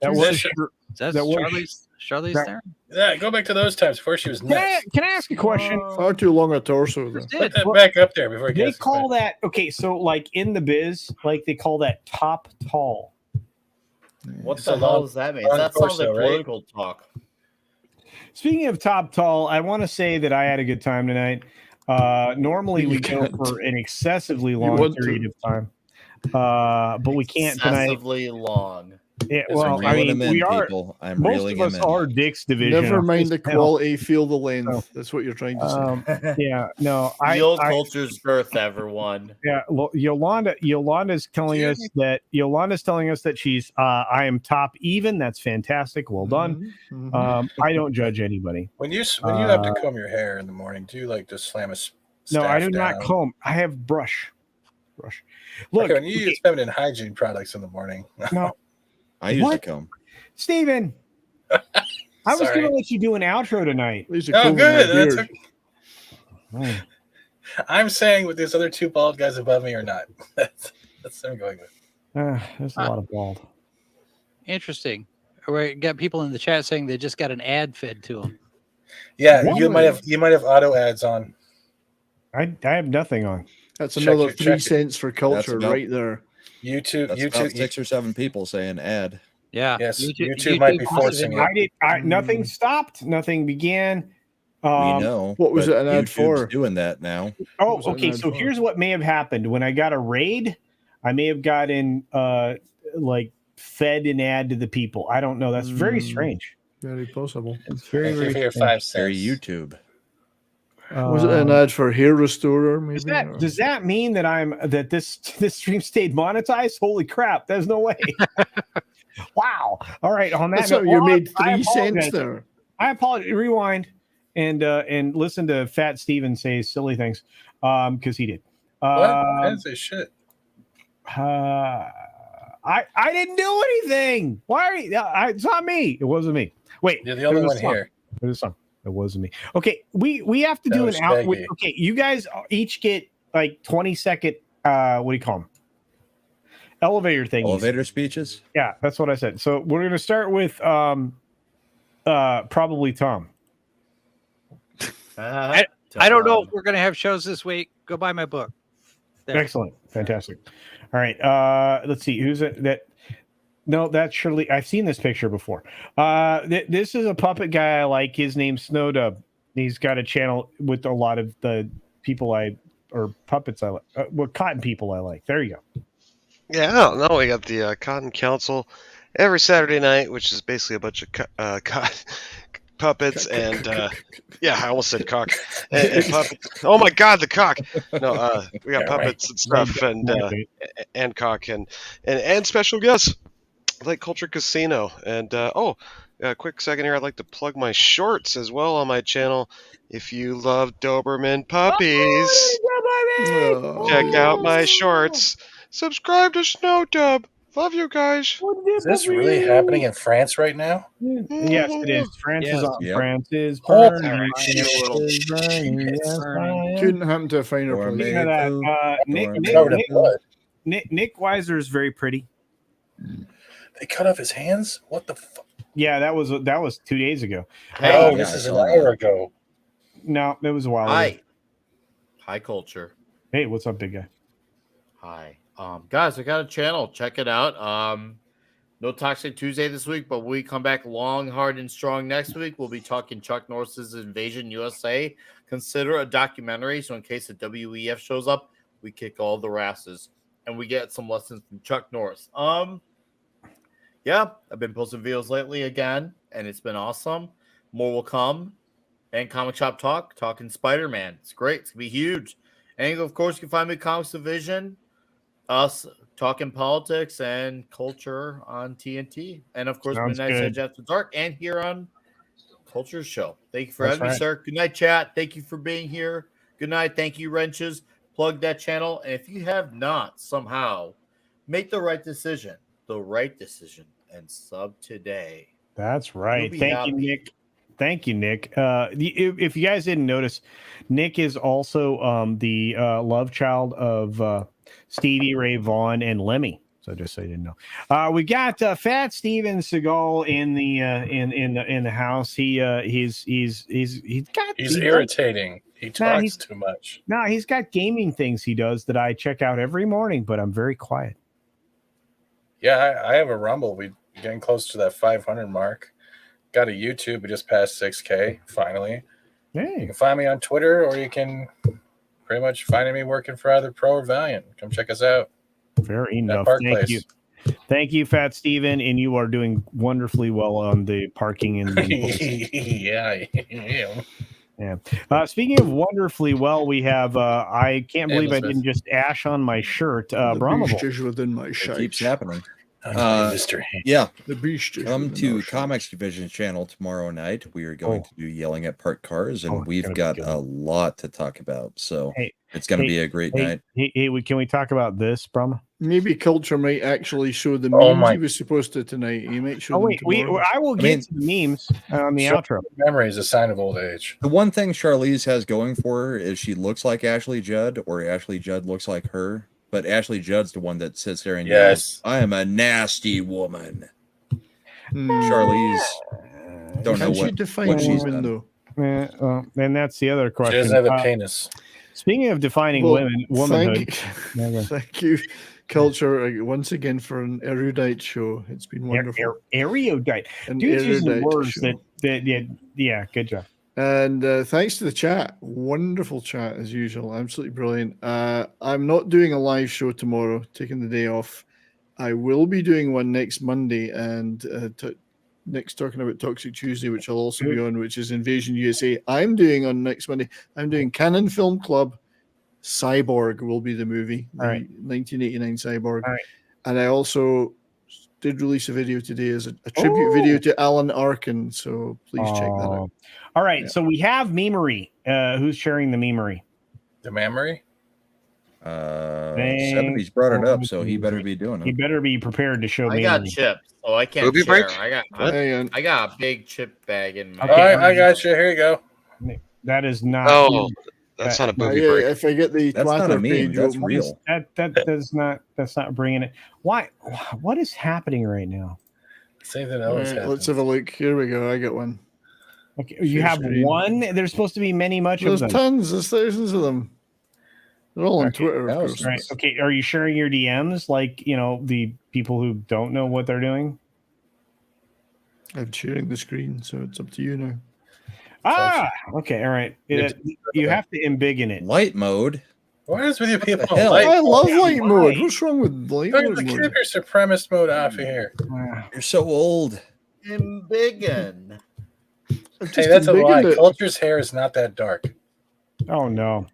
That was Charlize there. Yeah, go back to those times before she was next. Can I ask a question? Far too long a torso. Put that back up there before it They gets call that so like in the biz, like they call that top tall. What the hell does that mean? That sounds like political talk. Speaking of top tall, I want to say that I had a good time tonight. Normally we go for an excessively long period of time, but we can't tonight. Excessively long. Yeah, well, I mean, we are. Most of us are Dick's division. Never mind the quality, feel the length. That's what you're trying to say. Yeah, no, Feel Culture's girth, everyone. Yeah, Yolanda's telling us that she's. I am top even. That's fantastic. Well done. I don't judge anybody. When you have to comb your hair in the morning, do you like just slam a? No, I do not comb. I have brush. Look, when you use feminine hygiene products in the morning. No. I use the comb. Steven, I was going to let you do an outro tonight. Oh, good. I'm saying with these other two bald guys above me or not. That's what I'm going with. There's a lot of bald. Interesting. We got people in the chat saying they just got an ad fed to them. Yeah, you might have auto ads on. I have nothing on. That's another 3 cents for Culture right there. YouTube, about 6 or 7 people saying ad. Yeah. Yes. YouTube might be forcing it. Nothing stopped. Nothing began. We know. What was it an ad YouTube's for? Doing that now. Oh, okay. So here's what may have happened. When I got a raid, I may have gotten like fed an ad to the people. I don't know. That's very strange. Very possible. It's very, very strange. 5 cents. Very YouTube. Was it an ad for hair restorer? Maybe. Does that mean that this stream stayed monetized? Holy crap! There's no way. Wow. All right. On that note, you made 3 cents there. I apologize. Rewind and listen to Fat Steven say silly things because he did. What? I didn't say shit. I didn't do anything. Why are you? It's not me. It wasn't me. Wait. You're the only one here. There's some. It wasn't me. Okay, we have to do an out. Okay, you guys each get like 20-second. What do you call them? Elevator things. Elevator speeches. Yeah, that's what I said. So we're gonna start with probably Tom. I don't know if we're gonna have shows this week. Go buy my book. There. Excellent, fantastic. All right, let's see who's it that. No, that's Shirley. I've seen this picture before. This is a puppet guy I like. His name's Snowdub. He's got a channel with a lot of the people or puppets I like. Cotton people I like. There you go. Yeah, I don't know. We got the Cotton Council every Saturday night, which is basically a bunch of puppets and yeah, I almost said cock and puppets. Oh my God, the cock! No, we got puppets and stuff and cock and special guests like Culture Casino and quick second here. I'd like to plug my shorts as well on my channel. If you love Doberman puppies, check out my shorts. Subscribe to Snow Dub. Love you guys. Is this really happening in France right now? Yes, it is. France is on. Yep. France is Holy burning. Couldn't happen to a finer place. Speaking of that, Nick Weiser is very pretty. They cut off his hands? What the fuck? Yeah, that was 2 days ago. Hey, this is an hour ago. No, it was a while ago. Hi, Culture. Hey, what's up, big guy? Hi. Guys, I got a channel. Check it out. No Toxic Tuesday this week, but we come back long, hard, and strong next week. We'll be talking Chuck Norris's Invasion USA. Consider a documentary, so in case the WEF shows up, we kick all the asses. And we get some lessons from Chuck Norris. Yeah, I've been posting videos lately again, and it's been awesome. More will come. And Comic Shop Talk, talking Spider-Man. It's great. It's going to be huge. And, of course, you can find me at Comics Division, us talking politics and culture on TNT. And, of course, Midnight Edge After Dark and here on Culture's Show. Thank you for having me, sir. Good night, chat. Thank you for being here. Good night. Thank you, Wrenches. Plug that channel. And if you have not somehow make the right decision, and sub today. That's right. Thank you, Nick. Thank you, Nick. If you guys didn't notice, Nick is also the love child of Stevie Ray Vaughan and Lemmy. So just so you didn't know, we got Fat Steven Seagal in the house. He's irritating. He talks too much. No, he's got gaming things he does that I check out every morning, but I'm very quiet. Yeah, I have a Rumble. We're getting close to that 500 mark. Got a YouTube. We just passed 6K, finally. Hey. You can find me on Twitter, or you can pretty much find me working for either Pro or Valiant. Come check us out. Fair enough. Thank you. Thank you, Fat Steven, and you are doing wonderfully well on the parking and yeah, I am. Yeah. Speaking of wonderfully well, we have I can't believe I didn't just ash on my shirt. The beast is within my shirt. It keeps happening. Mr. Yeah. The beast is come within to Comics Division channel tomorrow night. We are going to do Yelling at Parked Cars, and we've got a lot to talk about. So it's going to be a great night. Can we talk about this, Brahma? Maybe Culture might actually show the memes he was supposed to tonight. He might show them tomorrow. I will get to the memes on the outro. Memory is a sign of old age. The one thing Charlize has going for her is she looks like Ashley Judd, or Ashley Judd looks like her. But Ashley Judd's the one that sits there and yells, I am a nasty woman. Charlize don't know what she's done. Though. And that's the other question. She doesn't have a penis. Speaking of defining womanhood. Thank you, Culture, once again for an erudite show. It's been wonderful. Erudite. Dude's using words that good job. And thanks to the chat. Wonderful chat as usual. Absolutely brilliant. I'm not doing a live show tomorrow, taking the day off. I will be doing one next Monday, and Nick's talking about Toxic Tuesday, which I'll also be on, which is Invasion USA. I'm doing on next Monday. I'm doing Canon Film Club. Cyborg will be the movie, the 1989 Cyborg. And I also did release a video today as a tribute video to Alan Arkin, so please check that out. All right, so we have memery. Who's sharing the memery? The memory? 70's brought it up, so he better be doing it. He better be prepared to show memery. I got chips, so I can't Booby share. break? I got a big chip bag in my All right, I got you. Here you go. That is not. Oh, that's not a booby break. If I get the that's not a meme. page, That's real. That's not bringing it. Why? What is happening right now? Same thing always happens. Let's have a look. Here we go. I got one. Okay, you have one. There's supposed to be much of them. There's tons. There's thousands of them. They're all on Twitter, of course. Right. Okay. Are you sharing your DMs like the people who don't know what they're doing? I'm sharing the screen, so it's up to you now. Okay, all right. You have to embiggen it. Light mode. What is with you people? hell? Light I love mode? light mode. What's wrong with light Turn mode? the keep your supremacist mode off of here. You're so old. Embiggen. Hey, that's a lie. Culture's hair is not that dark. Oh no.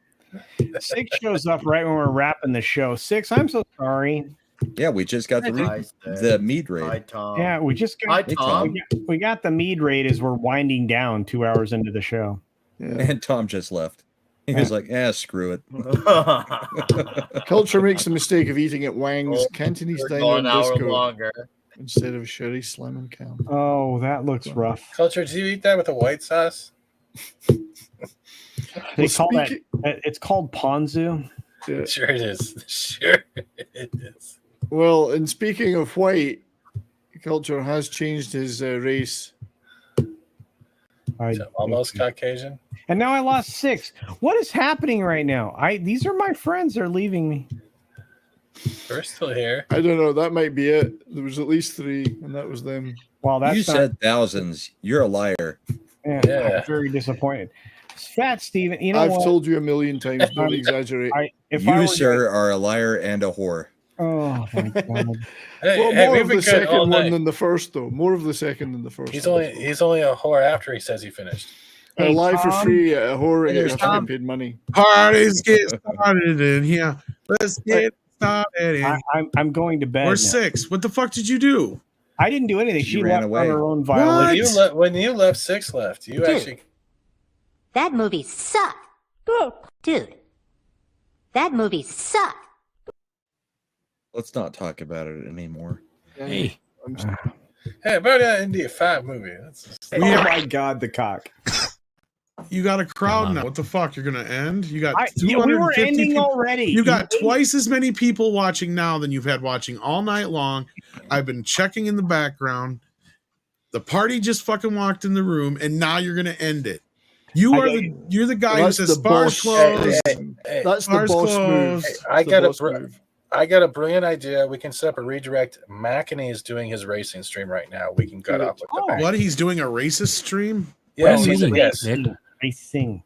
Six shows up right when we're wrapping the show. Six, I'm so sorry. Yeah, we just got the mead raid. Hi, Tom. Yeah, we just got, Hi, Tom. we got the mead raid as we're winding down 2 hours into the show. Yeah. And Tom just left. He was like, screw it. Culture makes the mistake of eating at Wang's Cantonese We're Diner going and an hour Disco longer. instead of Sherry Slim and Cam. Oh, that looks rough. Culture, do you eat that with a white sauce? They call that. It's called ponzu. Yeah. Sure it is. Sure it is. Well, and speaking of white, Culture has changed his race. So almost Caucasian. And now I lost 6. What is happening right now? These are my friends. They're leaving me. We're still here. I don't know. That might be it. There was at least 3, and that was them. Well, that's You said thousands. You're a liar. Yeah. I'm very disappointed. Fat Steven, you know I've what? told you a million times. Don't exaggerate. You, sir, are a liar and a whore. Oh my god. Well, more of the second one than the first, though. More of the second than the first. He's only a whore after he says he finished. A lie for free, a whore Hey, after Tom. paid money. Parties get started in here. Let's get started. I'm going to bed. We're now. 6. What the fuck did you do? I didn't do anything. She ran left away. on her own violation. When you left, 6 left. You actually. That movie sucked. Dude, that movie sucked. Let's not talk about it anymore. Hey. Hey, about that India 5 movie. Oh my god, the cock. You got a crowd now. What the fuck? You're gonna end? You got We 250 were ending people. already. You got twice as many people watching now than you've had watching all night long. I've been checking in the background. The party just fucking walked in the room, and now you're gonna end it. You're the guy who says bars closed. That's the Bars boss move. closed. I got a brilliant idea. We can set up a redirect. Makini is doing his racing stream right now. We can cut off with the back. What? He's doing a racist stream? Yes, What is he, yes. Nick? Racing.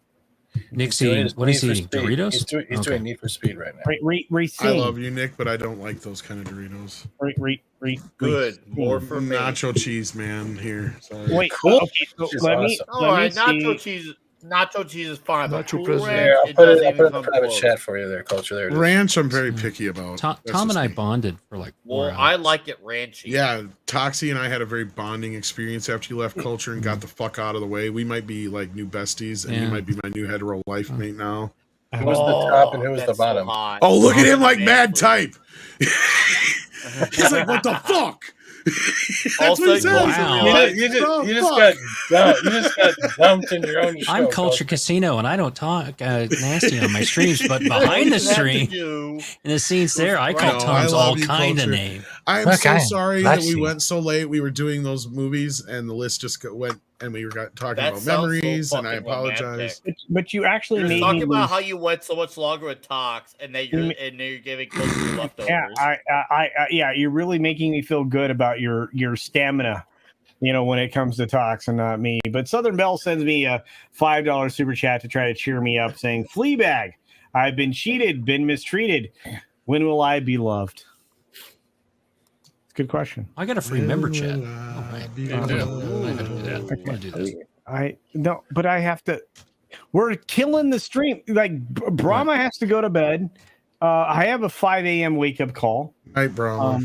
Nick's He's doing eating. his What is he Need eating? for Speed. Doritos? He's doing Need for Speed right now. Racing. I love you, Nick, but I don't like those kind of Doritos. Good. More for me. Nacho cheese, man. Here. Sorry. Wait, Cool. okay, so She's let me. awesome. All right, let me nacho see. cheese. Nacho cheese is fine, but Nacho Cool President. Ranch, Here, I'll it put doesn't it even in the come private close. chat for you there, Culture. There it is. Ranch, I'm very picky about. Tom That's and just I me. bonded for like 4 Well, hours. I like it ranchy. Yeah, Toxie and I had a very bonding experience after you left Culture and got the fuck out of the way. We might be like new besties, and you Yeah. might be my new hetero life mate now. Who was the top and who was the that's so bottom? hot. Oh, look at him like Man, mad please. type. He's like, what the fuck? That's Also, what he says. wow. You just got dumped in your own show. I'm Culture Casino, and I don't talk nasty on my streams, but behind the stream, in the scenes there, I call No, Tom's I love all you, kind of Culture. name. I'm Look, so I sorry like that we you. went so late. We were doing those movies, and the list just went, and we were talking That about sounds so memories, and I fucking apologize. But you actually You're made talking me about lose. how you went so much longer with Tox, and then you're giving close to leftovers. Yeah, you're really making me feel good about your stamina. You know, when it comes to Tox and not me. But Southern Belle sends me a $5 super chat to try to cheer me up, saying, "Fleabag, I've been cheated, been mistreated. When will I be loved?" It's a good question. I got a free member chat. Oh, right. I gotta do that. I'm gonna do this. But I have to. We're killing the stream. Like Brahma has to go to bed. I have a 5 a.m. wake up call. Right, bro.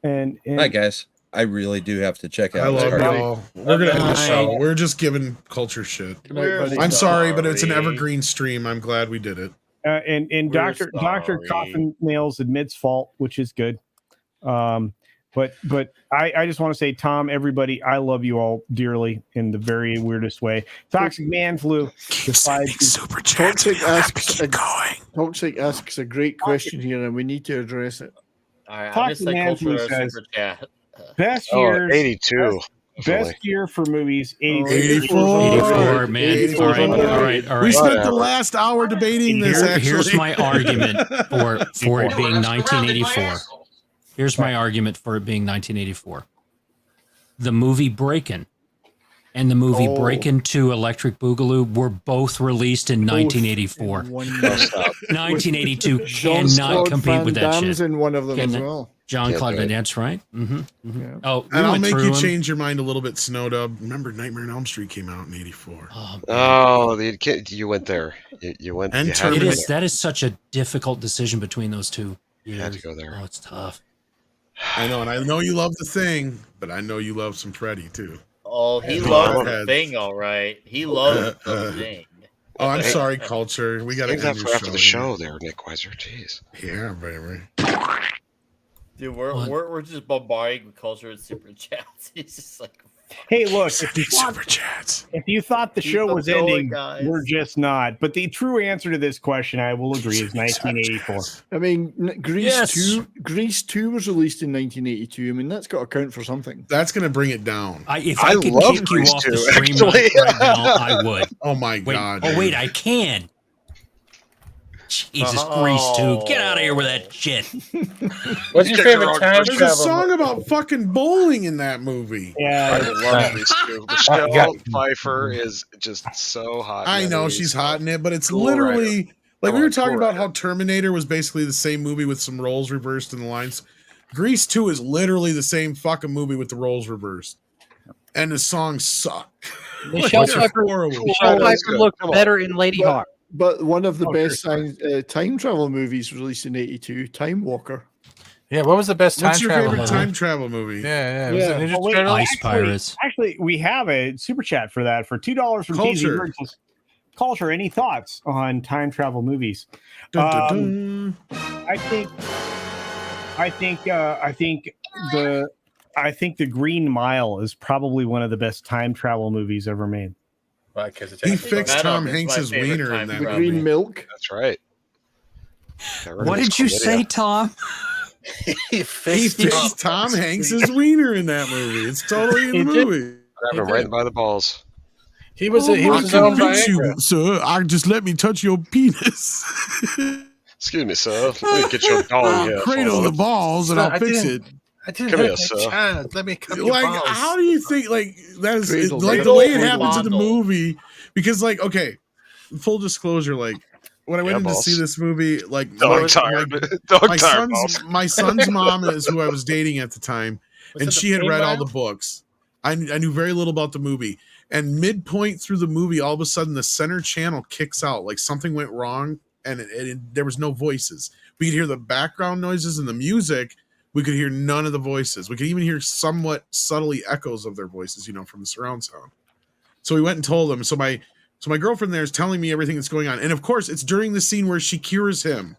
And Hi, guys. I really do have to check out. I love this party. y'all. We're gonna end the show. We're just giving Culture shit. I'm sorry, but it's an evergreen stream. I'm glad we did it. And Dr. Coffin Nails admits fault, which is good. But I just want to say, Tom, everybody, I love you all dearly in the very weirdest way. Toxic Man Flu decides super Toxic asks a great question here, and we need to address it. All right, I Toxic just like Man culture Flu says, super chat. best years, 82. best year for movies, 84, man. 84. All right. We spent the last hour debating this. Here's Actually, my argument for it being 1984. Here's my argument for it being 1984. The movie Breakin', and the movie Breakin' 2 Electric Boogaloo were both released in 1984. 1982 cannot compete with that shit. in one of them as well. Jean-Claude Van Damme's right. Oh, we and I'll went make through you them. change your mind a little bit, Snowdub. Remember, Nightmare on Elm Street came out in '84. You went there. You went. And you had to go there. That is such a difficult decision between those two. You had to go there. Oh, it's tough. I know, and I know you love The Thing, but I know you love some Freddy too. Oh, he loves the thing, all right. He loves the thing. Oh, I'm sorry, Culture. We got to Save that for after the show, there, Nick Weiser. Jeez. Yeah, baby. Dude, we're just bombarding with Culture and super chats. He's just like, hey, look, super chats. If you thought the Keep show them was going, ending, guys. we're just not. But the true answer to this question, I will agree, is 1984. I mean, Grease 2 was released in 1982. I mean, that's got to count for something. That's going to bring it down. If I could kick you off the stream right now, I would. Oh my God. Oh wait, I can. Jesus, Grease 2. Get out of here with that shit. What's your favorite time There's travel? a song about fucking bowling in that movie. Yeah, I love Grease 2. Michelle Pfeiffer is just so hot. I know she's hot in it, but it's literally like we were talking about how Terminator was basically the same movie with some roles reversed in the lines. Grease 2 is literally the same fucking movie with the roles reversed. And the songs suck. Michelle Pfeiffer looked better in Lady Hawk. But one of the best time travel movies released in '82, Time Walker. Yeah, what was the best time What's your travel favorite movie? time travel movie? Yeah. Was it Ninja Well, wait, Turtles? Ice Pirates. Actually, we have a super chat for that for $2 from Culture. TZ. Culture, any thoughts on time travel movies? Dun, dun, dun. I think the Green Mile is probably one of the best time travel movies ever made. Why? Because He fixed Tom Hanks's wiener in that The movie. Green Milk. That's right. What did you say, Tom? He fixed Tom Hanks's wiener in that movie. It's totally in the movie. Grabbed him right by the balls. He was I his can own fix Viagra. you, sir. Just let me touch your penis. Excuse me, sir. Let me get your dong here. Cradle the balls and I'll fix it. I didn't Come have here, a sir. chance. Let me come your Like, balls. how do you think like that is Cradle, like the cradle, way it cradle. happens in the movie? Because like, okay, full disclosure, like when I went in to balls. see this movie, like Dog tired. Dog tired balls. my son's mom is who I was dating at the time, Was and it the she had Green read all Mile? the books. I knew very little about the movie, and midpoint through the movie, all of a sudden the center channel kicks out, like something went wrong, and there was no voices. We could hear the background noises and the music. We could hear none of the voices. We could even hear somewhat subtly echoes of their voices, from the surround sound. So we went and told them. So my girlfriend there is telling me everything that's going on, and of course, it's during the scene where she cures him,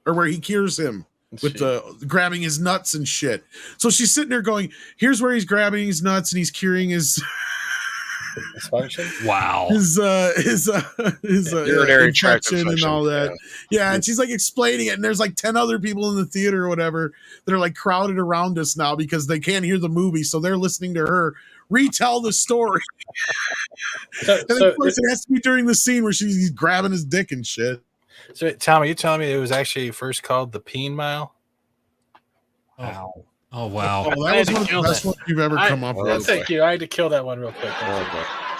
or where he cures him with the grabbing his nuts and shit. So she's sitting there going, "Here's where he's grabbing his nuts and he's curing his." Dysfunction? Wow. his Urinary tract infection and all that. infection, Yeah, and she's like explaining it, and there's like 10 other people in the theater or whatever that are like crowded around us now because they can't hear the movie, so they're listening to her retell the story. And of course, it has to be during the scene where he's grabbing his dick and shit. So, Tom, are you telling me it was actually first called the Peen Mile? Wow. Oh wow. Oh, that was one of the best ones you've ever come up with. Thank you. I had to kill that one real quick.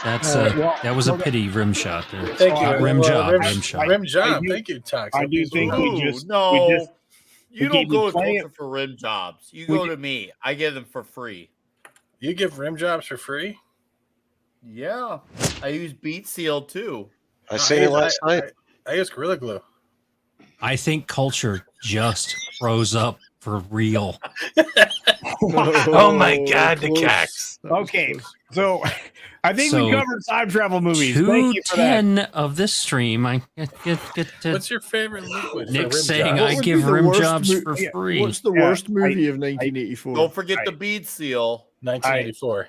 That's that was a pity rim shot there. Thank you. Rim job. Rim Rim shot. Rim job. Thank you, Tox. I do think you don't go to Culture for rim jobs. You go to me. I get them for free. You give rim jobs for free? Yeah, I use Beat Seal too. I seen it last night. I use Gorilla Glue. I think Culture just froze up for real. Oh my God, the cacks. Okay, so I think we covered time travel movies. Thank you for that. 210 of this stream. I get to What's your favorite liquid? Nick for rim saying jobs? I give rim jobs for free. What's the worst movie of 1984? Don't forget the Beat Seal. 1984.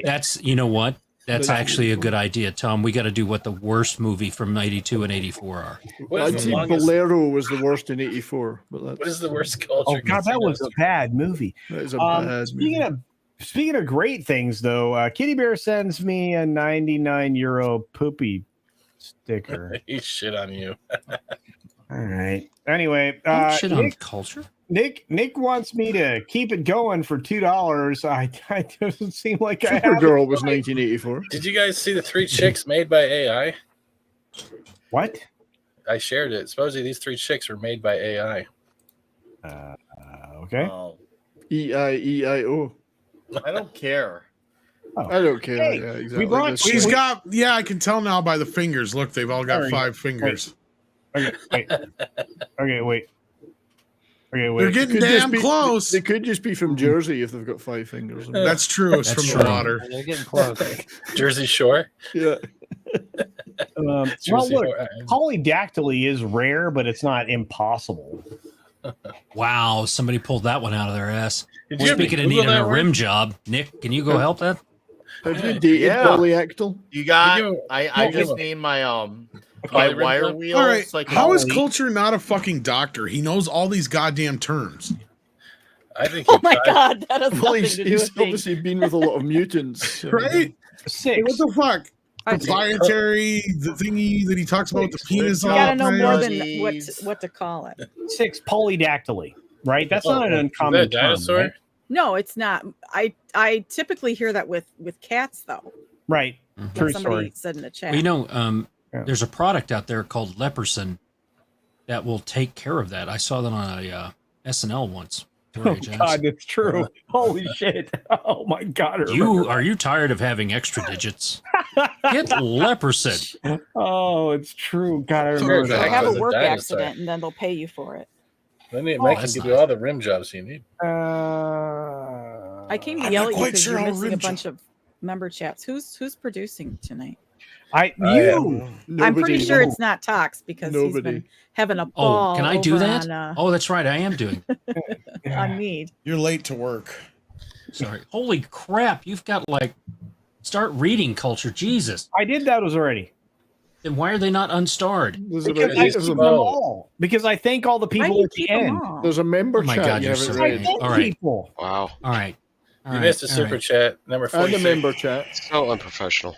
That's you know what? That's actually a good idea, Tom. We got to do what the worst movie from 92 and 84 are. I'd say Bolero was the worst in 84. But What is the worst culture? Oh God, that was a bad movie. That is a bad movie. Speaking of great things, though, Kitty Bear sends me a €99 poopy sticker. He shit on you. All right. Anyway, Don't shit on Nick, Culture. Nick wants me to keep it going for $2. I doesn't seem like I have Supergirl was 1984. Did you guys see the 3 chicks made by AI? What? I shared it. Supposedly these 3 chicks were made by AI. Okay. E-I-E-I-O. I don't care. I don't care. Hey, yeah, we exactly. brought- That's He's fine. got, yeah, I can tell now by the fingers. Look, they've all got Sorry. 5 fingers. Okay, wait. Okay, wait. Okay, wait. They're getting Could just damn be- close. They could just be from Jersey if they've got 5 fingers. That's true. It's That's from true. the water. They're getting close. Jersey Shore. Yeah. Well, Jersey look, Shore. polydactyly is rare, but it's not impossible. Wow, somebody pulled that one out of their ass. Did Well, you speaking of Google needing that a word? rim job, Nick, can you go help that? Have you dated Yeah. polyactyl? You got. You- I just named my my rim wire job? wheel. All right. Like How is Culture not a fucking doctor? He knows all these goddamn terms. I think Oh my God, that has Well, nothing he's to do with me. obviously been with a lot of mutants. Right? Hey, what the fuck? I- Proprietary, the thingy that he talks about the penis You all gotta the know time. more than what to call it. 6, polydactyly, right? That's not an Is uncommon that a dinosaur? term, right? No, it's not. I typically hear that with cats though. Right. True Somebody story. said in the chat. Well, you know, Yeah. there's a product out there called Leperson that will take care of that. I saw that on a SNL once. Oh Tori Johnson. God, it's true. Holy shit! Oh my God, I You remember are you tired of having extra digits? Get Leperson. that. Oh, it's true. God, I remember Sure, Or that. have a It's a work dinosaur. accident and then they'll pay you for it. Then it Oh, might that's give you nice. all the rim jobs you need. I came to I'm yell not at you quite because sure you're how missing a rim bunch of member chats. Who's producing tonight? I I you. I'm pretty Nobody. sure it's not Tox because he's Nobody. been having a ball. Oh, can I do over that? Oh, that's right. I am doing. on Mead. You're late to work. Sorry. Holy crap! You've got like start reading Culture. Jesus. I did that already. Then why are they not unstarred? There's Because about I 8 keep of them them. all. Because I thank all the Why do people you at the keep 'em end. all? There's a member Oh my chat God, you you're haven't so I read. thank All right. people. Wow. All right. All You right, missed a all super right. chat number And 46. a member chat. So unprofessional.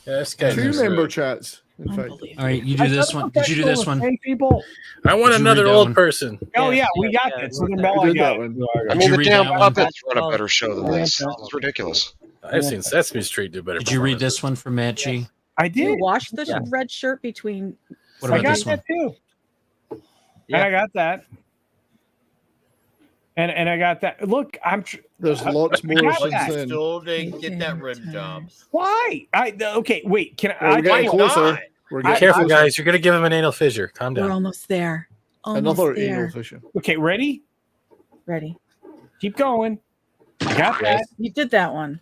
Yeah, this guy 2 knows member it. chats, in fact. All right, you do this one. Did you do this one? Hey, people. I want Did you another read that old one? person. Oh yeah, Yes, we yes, got yes. that. Southern We Belle, I did got that it. one. I Did mean, you the read damn that one? puppets run a better show than this. Yeah. This is ridiculous. I've seen Sesame Street do better. Did you read performances. this one from Matt G? I You did. wash the red shirt between. What I about got this one? that too. Yeah. And I got that. And I got that. Look, There's lots more got since that. then. Still didn't get that rim job. why? Okay, wait. Can Well, I? we're getting Why closer. not? We're Be getting careful, closer. guys. You're going to give him an anal fissure. Calm We're down. almost there. Almost Another there. anal fissure. Okay, ready? Ready. Keep going. I got that. You did that one.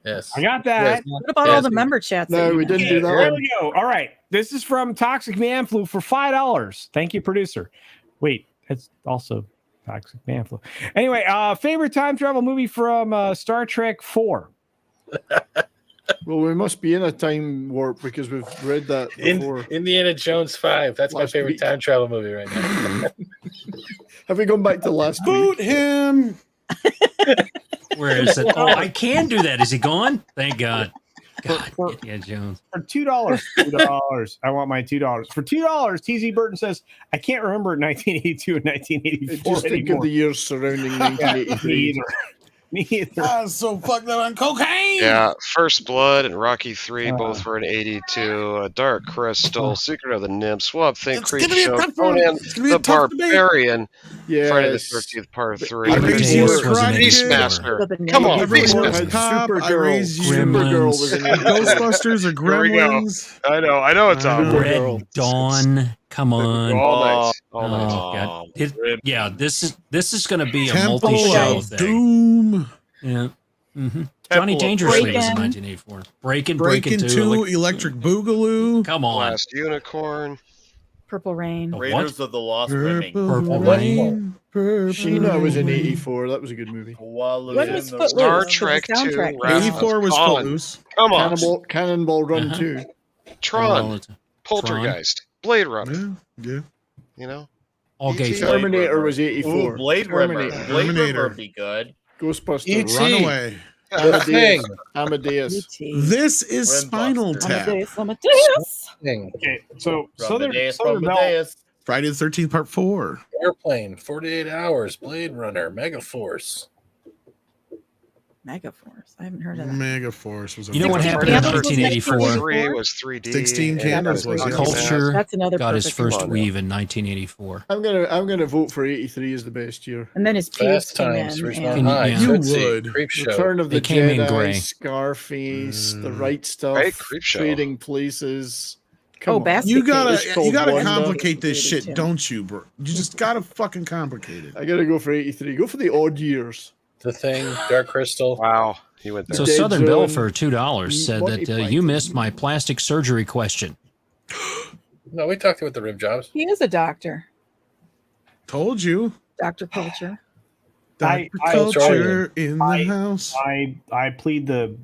Yes. I got that. What about all the member chats? No, that you we missed? didn't do that There one. we go. All right. This is from Toxic Man Flu for $5. Thank you, producer. Wait, that's also Toxic Man Flu. Anyway, favorite time travel movie from Star Trek 4. Well, we must be in a time warp because we've read that before. Indiana Jones 5. That's my Last favorite week. time travel movie right now. Have we gone back to last week? Boot him. Where is it? Oh, I can do that. Is he gone? Thank God. God, yeah, Jones. For $2. I want my $2. For $2, TZ Burton says, I can't remember 1982 and 1984 Just think anymore. of the years surrounding 1983. Me either. I was so fucked up on cocaine. Yeah, First Blood and Rocky 3 both were in 82. Dark Crystal, Secret of the Nymph, Swamp Thing, It's gonna be a Creepshow, tough one. Conan It's gonna be a the tough debate. Barbarian, Friday the Yes. 13th Part 3, I raised you as Beastmaster. Come on, Everyone's Beastmaster. Cop. I Supergirl. raised you. Supergirl was in Ghostbusters or Here we go. Gremlins. I know it's on. Red Dawn. Come on. All night. Oh, All night. God. Yeah, this is going to be a Temple multi-show of thing. Doom. Yeah. Johnny Dangerously was in 1984. Breaking 2, Electric Boogaloo. Come on. Last Unicorn. Purple Rain. Raiders of the Lost Women. Purple Rain. Sheena was in 84. That was a good movie. What was Footloose? Star The Trek 2. soundtrack. Wrath of 84 was Khan. Footloose. Come on. Cannonball Run 2. Tron. Poltergeist. Blade Runner. Yeah, yeah. You know? All gay. E.T. Terminator was 84. Ooh, Blade Runner. Terminator. Blade Runner Terminator. would be good. Ghostbusters. E.T. Runaway. The Thing. Amadeus. This is Rim Spinal Buster. Tap. Amadeus. Thing. Okay, so From Southern Amadeus, Belle. from Amadeus, Friday the 13th, Part 4. Airplane, 48 Hours, Blade Runner, Megaforce. Megaforce. I haven't heard of that. Megaforce was. You know what happened in 1984? 3 was 3D. 16 Candles was Culture That's another got his perfect first one. weave in 1984. I'm gonna vote for 83 as the best year. And then his pubes Fast came Times, in. Ridgemont And High, Yeah. You Tootsie, would. Creep Show. Return of the They came in Jedi, gray. Scarface, The Right Stuff, Right, Creepshow. Trading Places. Oh, Come on. Basket You Case. gotta It's called Wanda. complicate this shit, Too. don't you, bro? You just gotta fucking complicate it. I gotta go for 83. Go for the odd years. The Thing, Dark Crystal. Wow, he went there. So Dead Southern Belle Zone, for $2 said Monty that you Python. missed my plastic surgery question. No, we talked about the rib jobs. He is a doctor. Told you. Dr. Culture. Dr. I- Culture in the house. I plead the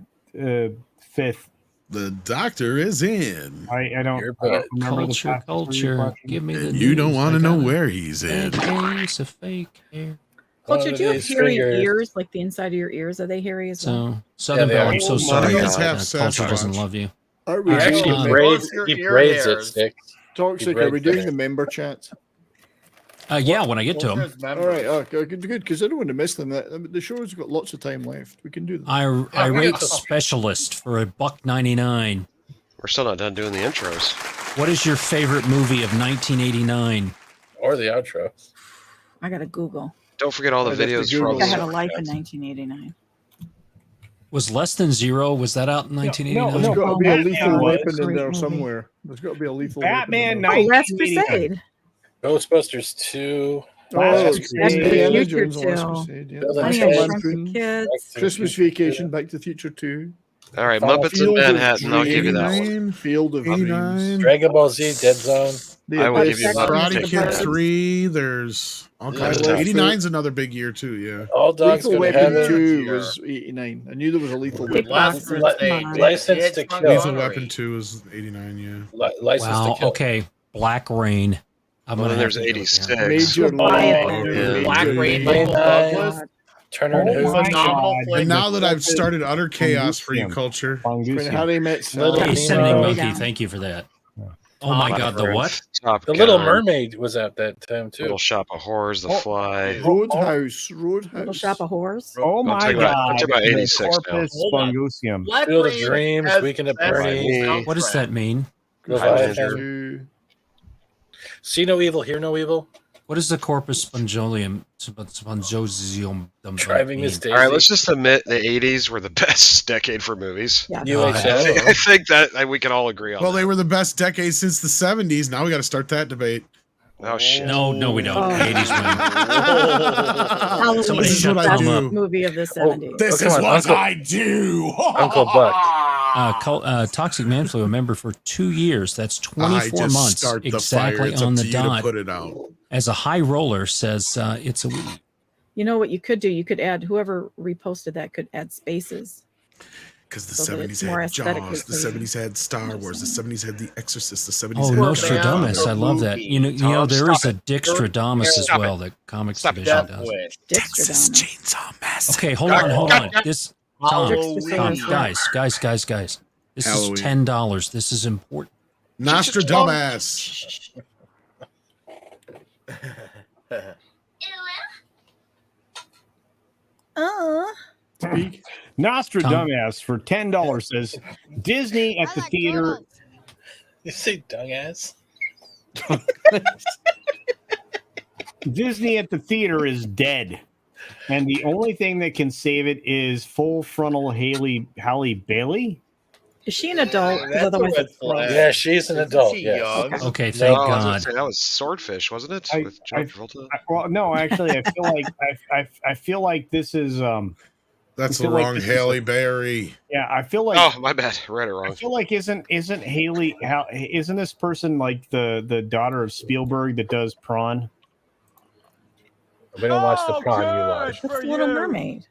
fifth. The doctor is in. I don't Your remember butt. the Culture, past three culture. questions. Give me the And you don't news. want I to know got a where he's in. bad case of fake hair. Culture, do you have these hairy fingers. ears? Like the inside of your ears? Are they hairy as well? So Southern they Belle, are. I'm so Oh sorry my that God. Half Culture doesn't Sasquatch. love you. Are we Actually, doing Actually, the braids, your he ear braids it, hairs. Stick. Toxic? he Are we braids doing it. the member chat? Yeah, when I get to them. Culture's All members. right, good, because I don't want to miss them. The show's got lots of time left. We can do them. I we rate get to- specialist for $1.99. We're still not done doing the intros. What is your favorite movie of 1989? Or the outro. I got to Google. Don't forget all the I'd have to videos for all Google I the had a life in yes. 1989. Was Less Than Zero? Was that out in 1989? There's got to be a Batman lethal was weapon in great there movie. somewhere. There's got to be a lethal Batman weapon. in there. Oh, Last 1989. Crusade. Ghostbusters 2. Oh, Last Crusade. Indiana Future Jones and Last too. Crusade, yeah. Honey, Honey, I I Shrunk Shrunk the Lampoon, Kids. Christmas Vacation, Back to the Future 2, All right, Final Muppets in Field of Manhattan. I'll give you that one. 89, Field of Dreams. 89. Dragon Ball Z, Dead Zone. I will give you Sex that. and I'll Karate take the Kid Birds. 3. There's all kinds of love 89's another big year, too, yeah. All Dogs Lethal Go to Weapon Heaven. 2 was 89. I knew there was a Lethal Weapon. Kickboxer. Come on. License to Kill. Lethal Weapon 2 is 89, yeah. License Wow. to Kill. Okay. Black Rain. I'm Well, gonna then have there's to go 86. down. Major Quiet League. then. Major Black League. Rain, Michael Douglas. Turner and Oh Hoover. my Phenomenal God. flick. And now that I've started utter chaos for you, Fungusium. Culture. When Fungusium. Harry Met Little Sally. Hey, Sending Nemo. Monkey, thank you for that. Oh my God, the what? Top The Little Gun, Mermaid was out that time, too. Little Shop of Horrors, The Oh. Fly. Roadhouse. Little Shop of Horrors. Oh I'm my talking about- I'm God. talking about the 86 now. Corpus Hold on. Fungusium. Black Field of Rain Dreams, has Weekend at best Bernie's. soundtrack. What does that mean? Leviathan. 2. See no evil, hear no evil. What is the Corpus Spongiolium? Driving Miss mean? Daisy. All right, let's just admit the 80s were the best decade for movies. Yeah. UHF. I think that we can all agree on Well, that. they were the best decade since the 70s. Now we got to start that debate. Oh, shit. No, we don't. Oh. 80s win. Halloween Somebody is shut the the best fuck up. movie of the 70s. This Oh, is come on, what Uncle- I do. Uncle Buck. Toxic Man Flu, a member for 2 years. That's I 24 just months start the exactly fire. It's on up the to you to dot. put it out. As a high roller says, it's a week. You know what you could do? You could add, whoever reposted that could add spaces. Because the So that it's 70s more had aesthetically Jaws, the pleasing. 70s had Star Wars, the 70s had The Exorcist, the 70s Oh, had Nostradamus. I love that. You know, there is a Stop Dickstradamus as Stop well that Comics Stop it. Division does. Texas Dickstradamus. Chainsaw Massacre. Okay, hold on. This Tom, Halloween. guys. This Halloween. is $10. This is important. Nostradamus. Speak. Nostradamus for $10 says Disney at the theater. You say dung ass? Disney at the theater is dead, and the only thing that can save it is full frontal Halle Bailey. Is she an adult? 'Cause That's a otherwise red it's gross. flag. Yeah, she's an adult. she Yes. young? Okay, No, thank I was gonna God. say, that was Swordfish, wasn't it? I- With John Travolta? Well, no, actually, I feel like I feel like this is That's I the feel like wrong this is Haley Berry. yeah. I feel like Oh, my bad. I read it I wrong. feel like isn't Haley isn't this person like the daughter of Spielberg that does Prawn? We don't watch the Prawn you watch. That's the Little Mermaid.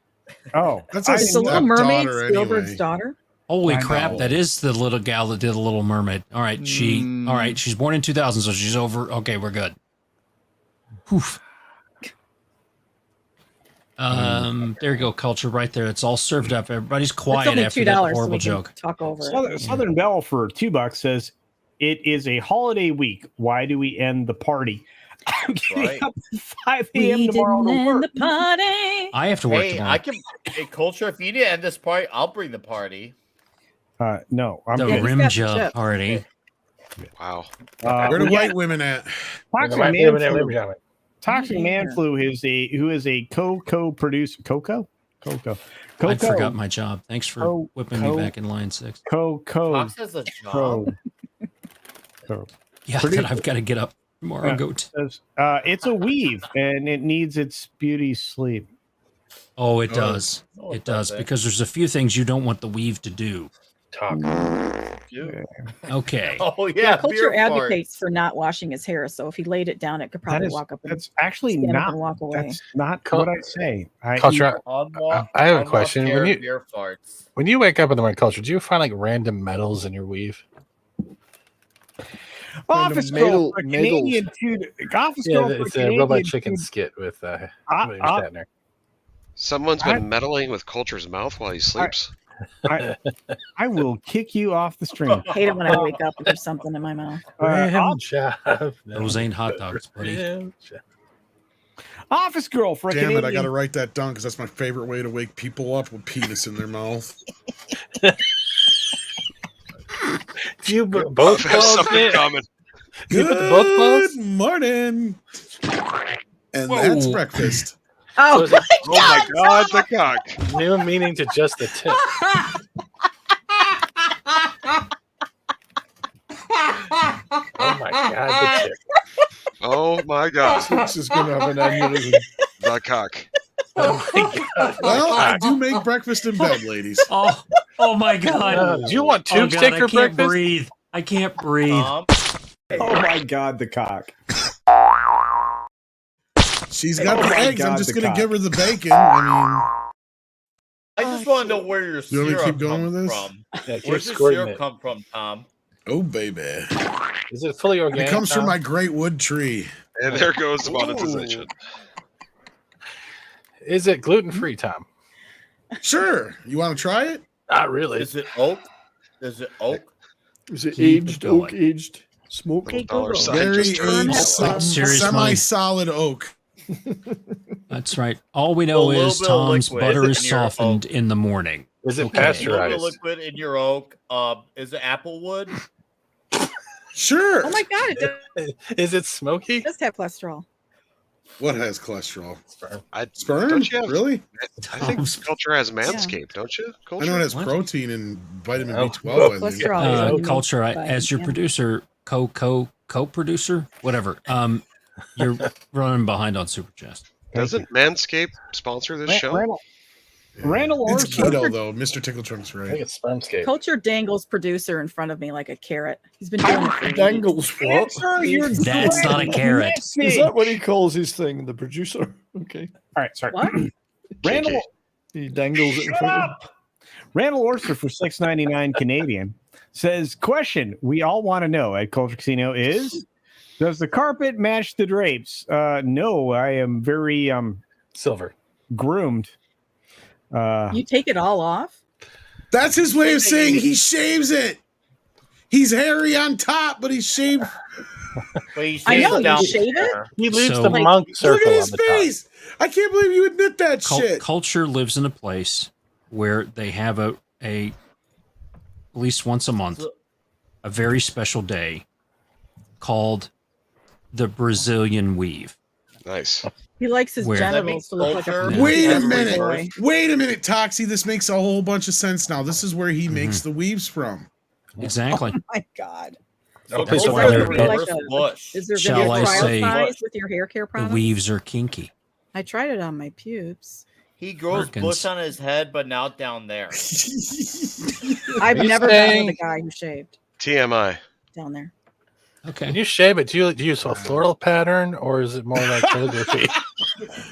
Oh, That's I a Is the Little stepdaughter Mermaid anyway. Spielberg's daughter? Holy I crap, know. that is the little gal that did the Little Mermaid. All right, all right, she's born in 2000, so she's over. Okay, we're good. Whew. There you go, Culture, right there. It's all served up. Everybody's It's quiet only after that $2, so horrible we can joke. talk over it. Southern Belle for $2 says It is a holiday week. Why do we end the party? I'm getting up at 5 a.m. tomorrow to work. The party. I have to work Hey, tomorrow. I can. Hey, Culture, if you need to end this party, I'll bring the party. No, I'm the good. Rimja party. Wow. Where the white women at? Toxic Man Flu is who is a co-producer. Coco. I forgot my job. Thanks for whipping me back in line 6. Tox has a job. Yeah, that I've got to get up tomorrow and go to. It's a weave, and it needs its beauty sleep. Oh, it does. It does, because there's a few things you don't want the weave to do. Talk. Okay. Oh yeah, Culture advocates for not washing his hair, so if he laid it down, it could probably walk up. That's actually stand up not. and walk away. That's not what I say. Culture. I have a question. Beer farts. When you wake up in the morning, Culture, do you find like random metals in your weave? Office Girl for Canadian Dude. Office Girl for it's a Canadian Robot Chicken Dude. skit with William Shatner. Someone's been meddling with Culture's mouth while he sleeps. I will kick you off the stream. I hate it when I wake up and there's something in my mouth. Those ain't hot dogs, buddy. Office Girl for a Damn Canadian. it, I gotta write that down because that's my favorite way to wake people up with penis in their mouth. Do you both have something common? Good morning. And that's breakfast. Oh, my God, the cock. New meaning to just the tip. Oh my God, the tip. Oh my God. This is going to have an aneurysm. The cock. Oh my God. Well, I do make breakfast in bed, ladies. Oh my God. Do you want tube God, steak for I can't breakfast? breathe. I can't breathe. Oh my God, the cock. She's got Oh the my eggs. I'm God, just the going to cock. give her the bacon. I just want to know where your You want me to syrup keep going comes with this? from. Yeah, keep Where's your squirting syrup it. come from, Tom? oh, baby. Is it fully organic? It comes from Tom? my great wood tree. And there goes monetization. Is it gluten free, Tom? Sure. You want to try it? Not really. Is it oak? Is it oak? Is it Keep aged, it going. oak aged, smoked? $1 sign Very just aged, Serious money. semi-solid oak. That's right. All we know A little is bit of Tom's liquid butter is in your softened in the morning. Is it Okay. A little bit of pasteurized? liquid in your oak. Is it applewood? Sure. Oh my God, it Is it smoky? does have cholesterol. What has cholesterol? Sperm. Sperm? Don't you have- Really? I think Culture has Manscaped, don't you? I Culture? know it has What? protein and vitamin Oh. B12. I think. Cholesterol. Culture, But, as your yeah. producer, co-producer, whatever. You're running behind on Super Chest. Doesn't Manscaped sponsor this show? Randall It's Orson. keto though. Mr. Tickle Trunk's I think right. it's Spermscape. Culture dangles producer in front of me like a carrot. He's been doing it for weeks. Dangles what? Answer your That's not a carrot. Is that what he calls his thing? The producer? Okay. All right, sorry. What? Randall. He dangles it in Shut front of him. up! Randall Orser for $6.99 Canadian says, question we all want to know at Culture Casino is, does the carpet match the drapes? No, I am very Silver. groomed. You take it all off? That's his way of saying he shaves it. He's hairy on top, but he's shaved. Wait, I know, down you shave it? He leaves So- the Like, monk Look circle at on his the top. face. I can't believe you admit that shit. Culture lives in a place where they have at least once a month, a very special day called the Brazilian Weave. Nice. He likes his Where? genitals to look like a Yeah. Wait a every minute. boy. Wait a minute, Toxie. This makes a whole bunch of sense now. This is where he makes the weaves from. Exactly. Oh my God. Okay, Is so there whether gonna be it- like is there Shall going to I be trial say size with your hair care The products? weaves are kinky. I tried it on my pubes. He grows Merkins. bush on his head, but now down there. I've Are you never been saying- with a guy who shaved TMI. down there. Okay. When you shave it, do you use a floral pattern or is it more like calligraphy?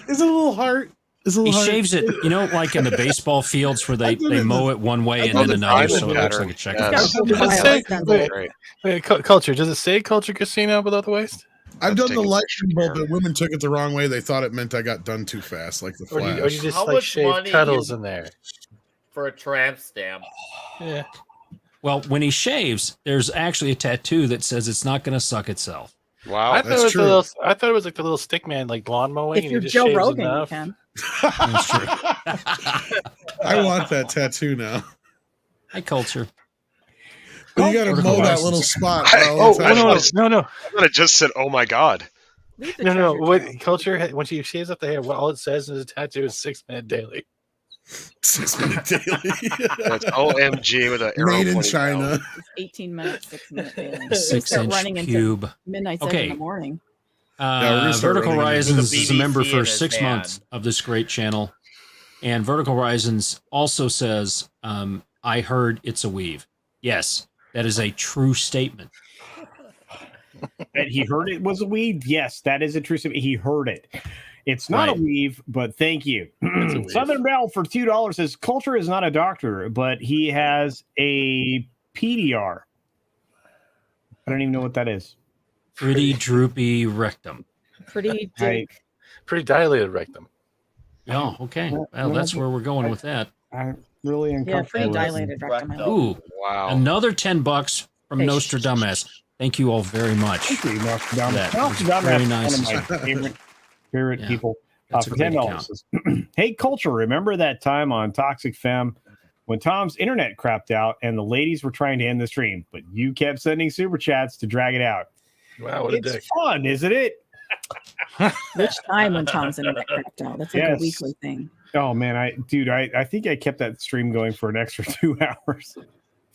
Is it a little heart? Is it a He little heart? shaves it, you know, like in the baseball fields where they mow it one way and then another, so it looks like a checker. Does it say- wait, Culture, does it say Culture Casino below the waist? I've done the lightning bolt, but women took it the wrong way. They thought it meant I got done too fast, like the Or Flash. you just How like much shave money cuddles you- in there? For a tramp stamp. Yeah. Well, when he shaves, there's actually a tattoo that says it's not going to suck itself. Wow, I thought it was like the little stick man, like lawn mowing. If and you're he just Joe shaves Rogan, enough. you can. That's true. I want that tattoo now. Hi, Culture. But you got to Vertical mow that license. little spot. Oh, no. I thought it just said, "Oh my God." No. What Culture? When she shaves up the hair, all it says in the tattoo is 6 minute daily. 6 minute daily. That's OMG with an arrow Made in pointing China. down. It's 18 minutes, 6 minute daily. 6-inch running into cube. midnight Okay. in the morning. we're gonna start Vertical running into Horizons the is a member BBC for in his 6 hand. months of this great channel. And Vertical Horizons also says, I heard it's a weave. Yes, that is a true statement. That he heard it was a weave. Yes, that is a true statement. He heard it. It's not Right. a weave, but thank you. It's a weave. Southern Bell for $2 says Culture is not a doctor, but he has a PDR. I don't even know what that is. Pretty droopy rectum. Pretty I, Pretty dilated rectum. Oh, okay. Well, Well, that's where we're going with that. I'm really Yeah, uncomfortable. pretty with dilated rectum. Ooh, Wow. another $10 from Hey, Nostradamus. Thank you all very much. Thank you, Nostradamus. That was Nostradamus very is nice. one of my favorite Yeah, people. that's a For great $10. Hey, Culture, remember that time on Toxic Femme when Tom's internet crapped out and the ladies were trying to end the stream, but you kept sending super chats to drag it out? Wow, what a It's dick. fun, isn't it? Which time when Tom's internet cracked out? That's like Yes. a weekly thing. Oh man, I think I kept that stream going for an extra 2 hours.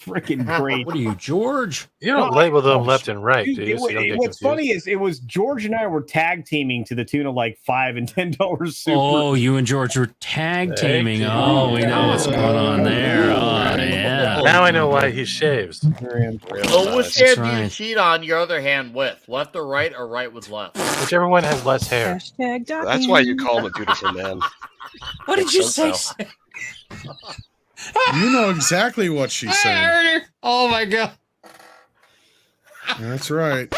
Freaking great. What are you, George? You don't label them left and right, do you? So you don't get What's confused. funny is it was George and I were tag teaming to the tune of like $5 and $10 super. Oh, you and George were tag teaming. Oh, we know what's going on there. Oh, yeah. Now I know why he shaves. Oh, which That's hand do you right. cheat on your other hand with? Left or right with left? Whichever one has less hair. Hashtag That's why you call him a beautiful man. What did you So. say? You know exactly what she's saying. Heard her. Oh, my God. That's right.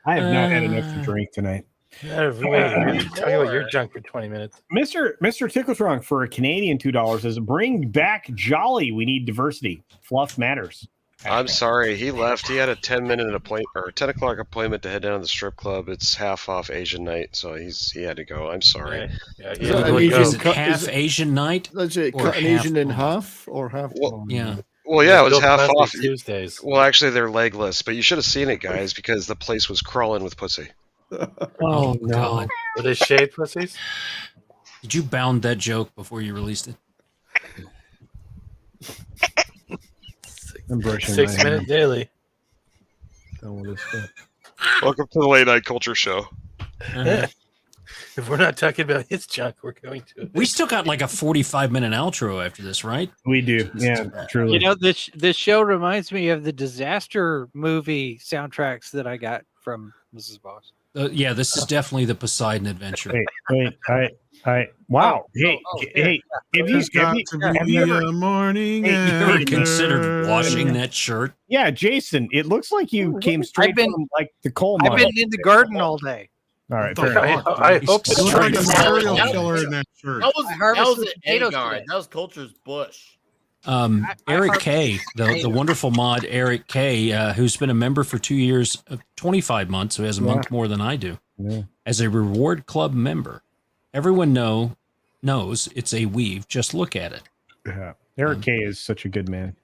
I have not had enough to drink tonight. You're talking about your junk for 20 minutes. Mr. Tickletrunk for a Canadian $2 says bring back Jolly. We need diversity. Fluff matters. I'm sorry, he left. He had a 10-minute appointment or 10 o'clock appointment to head down to the strip club. It's half off Asian night, so he had to go. I'm sorry. Yeah, Is that an Asian Is it cut? half Asian night? That's it. or Cut an half Asian in off? half or half? Well, Yeah. Well, yeah, it was Bill half Cosby off. Tuesdays. Well, actually, they're legless, but you should have seen it, guys, because the place was crawling with pussy. Oh, God. Were they shaved pussies? Did you bound that joke before you released it? I'm brushing 6 my minute hair. daily. Done with this stuff. Welcome to the Late Night Culture Show. If we're not talking about his junk, we're going to. We still got like a 45-minute outro after this, right? We do. Yeah, truly. You know, this show reminds me of the disaster movie soundtracks that I got from Mrs. Boss. Yeah, this is definitely the Poseidon Adventure. Wow. Hey, yeah. If There's got to be a morning You ever after. considered washing that shirt? Yeah, Jason, it looks like you came straight from like the coal mine. I've been in the garden all day. All right, What the fair enough. I hope It looks like a serial killer in that shirt. That was harvested an potatoes Agard. today. That was Culture's bush. Eric K, the wonderful mod Eric K, who's been a member for 2 years, 25 months, who has a month more than I do, as a reward club member. Everyone knows it's a weave. Just look at it. Yeah. Eric K is such a good man.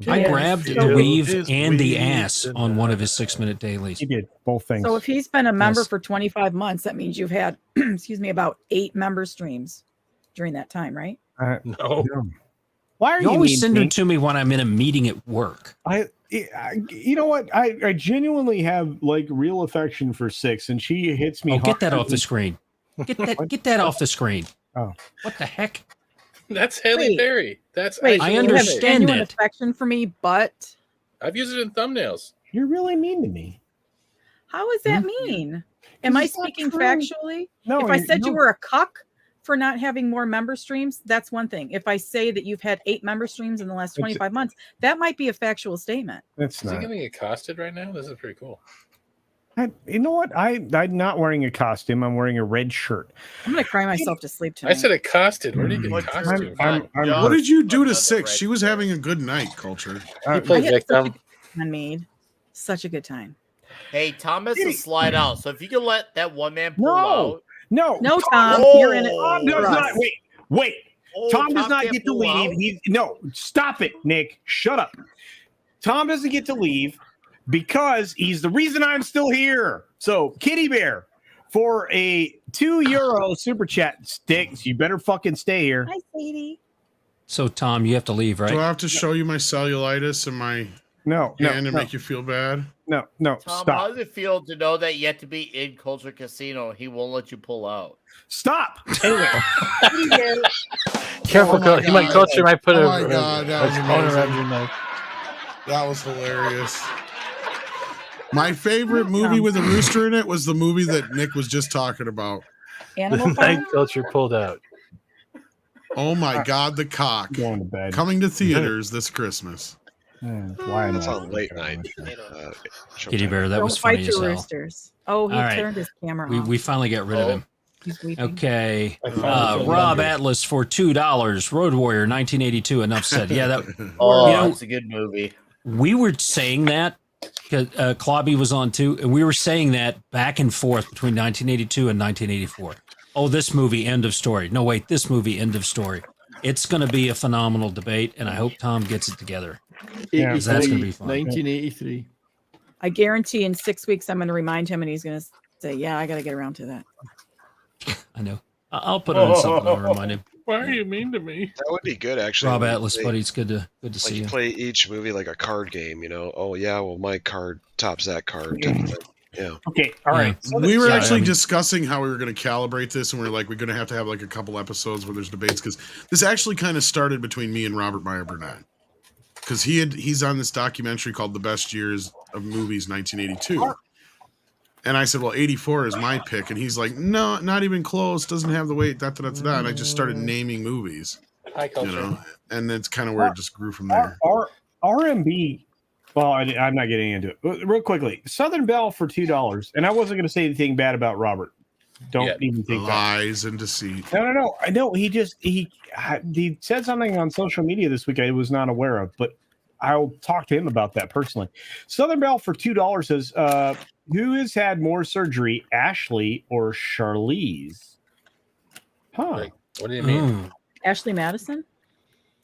I grabbed the weave His and the weave ass and on one of his 6 minute dailies. He did both things. So if he's been a member Yes. for 25 months, that means you've had, excuse me, about 8 member streams during that time, right? No. Why are You you always mean send to them me? to me when I'm in a meeting at work. You know what? I genuinely have like real affection for Six, and she hits me. Oh, get that hard. off the screen. Get that off the screen. Oh, what the heck? That's Haley Wait. Berry. That's Wait, I you have understand genuine it. affection for me, but I've used it in thumbnails. You're really mean to me. how is that mean? Am I It's not speaking true. factually? No, if I said no. you were a cuck for not having more member streams, that's one thing. If I say that you've had 8 member streams in the last 25 months, that might be a factual statement. That's Is he not. getting accosted right now? This is pretty cool. You know what? I'm not wearing a costume. I'm wearing a red shirt. I'm gonna cry myself to sleep tonight. I said accosted. Where do you get costume? What did you do to Six? She was having a good night, Culture. You play victim. Such a good time. Hey, Tom has to slide out. So if you can let that one man pull out. No, Tom, you're in it. Tom does not. Wait. Oh, Tom does Tom not can't get to pull leave. out? Stop it, Nick. Shut up. Tom doesn't get to leave because he's the reason I'm still here. So, Kitty Bear, for a €2 super chat sticks, you better fucking stay here. Hi, sweetie. So, Tom, you have to leave, right? Do I have to show you my cellulitis and my hand and make you feel bad? No, Tom, stop. how does it feel to know that you have to be in Culture Casino and he won't let you pull out? Stop. Anyway. Careful, he might Culture might put Oh my God, that was phone around amazing. your neck. That was hilarious. My favorite movie with a rooster in it was the movie that Nick was just talking about. Animal The Farm? night Culture pulled out. Oh my God, the cock. Going to bed. Coming to theaters this Christmas. Why That's on late night. Kitty Bear, that Don't was fight funny your as hell. roosters. Oh, he All right. turned his camera off. We finally got rid of him. He's weeping. Okay. I finally feel Rob better. Atlas for $2. Road Warrior 1982. Enough said. Yeah, that. Oh, you know, it's a good movie. we were saying that because Clobby was on too, and we were saying that back and forth between 1982 and 1984. Oh, this movie, end of story. No, wait, this movie, end of story. It's going to be a phenomenal debate, and I hope Tom gets it together. Yeah, 'Cause that's going to be fun. 1983. I guarantee in 6 weeks I'm going to remind him, and he's going to say, "Yeah, I got to get around to that." I know. I'll put it on something. I'll remind him. Why are you mean to me? That would be good, actually. Rob when you Atlas, play- buddy, it's good to Like see you you. play each movie like a card game, you know. Oh yeah, well my card tops that card. type of thing. Yeah. Okay, all right. So We were Yeah, actually I mean- discussing how we were going to calibrate this, and we are like, we're going to have like a couple episodes where there's debates because this actually kind of started between me and Robert Meyer Burnett because he's on this documentary called "The Best Years of Movies 1982," and I said, well, 84 is my pick, and he's like, no, not even close, doesn't have the weight, and I just started naming movies, Hi, Culture. you know, and that's kind of where it just grew from there. RMB. Well, I'm not getting into it. Real quickly, Southern Belle for $2, and I wasn't going to say anything bad about Robert. Don't even think that. Lies and deceit. No. I know he said something on social media this week I was not aware of, but I'll talk to him about that personally. Southern Belle for $2 says, "Who has had more surgery, Ashley or Charlize?" Huh? Like, what do you mean? Ashley Madison?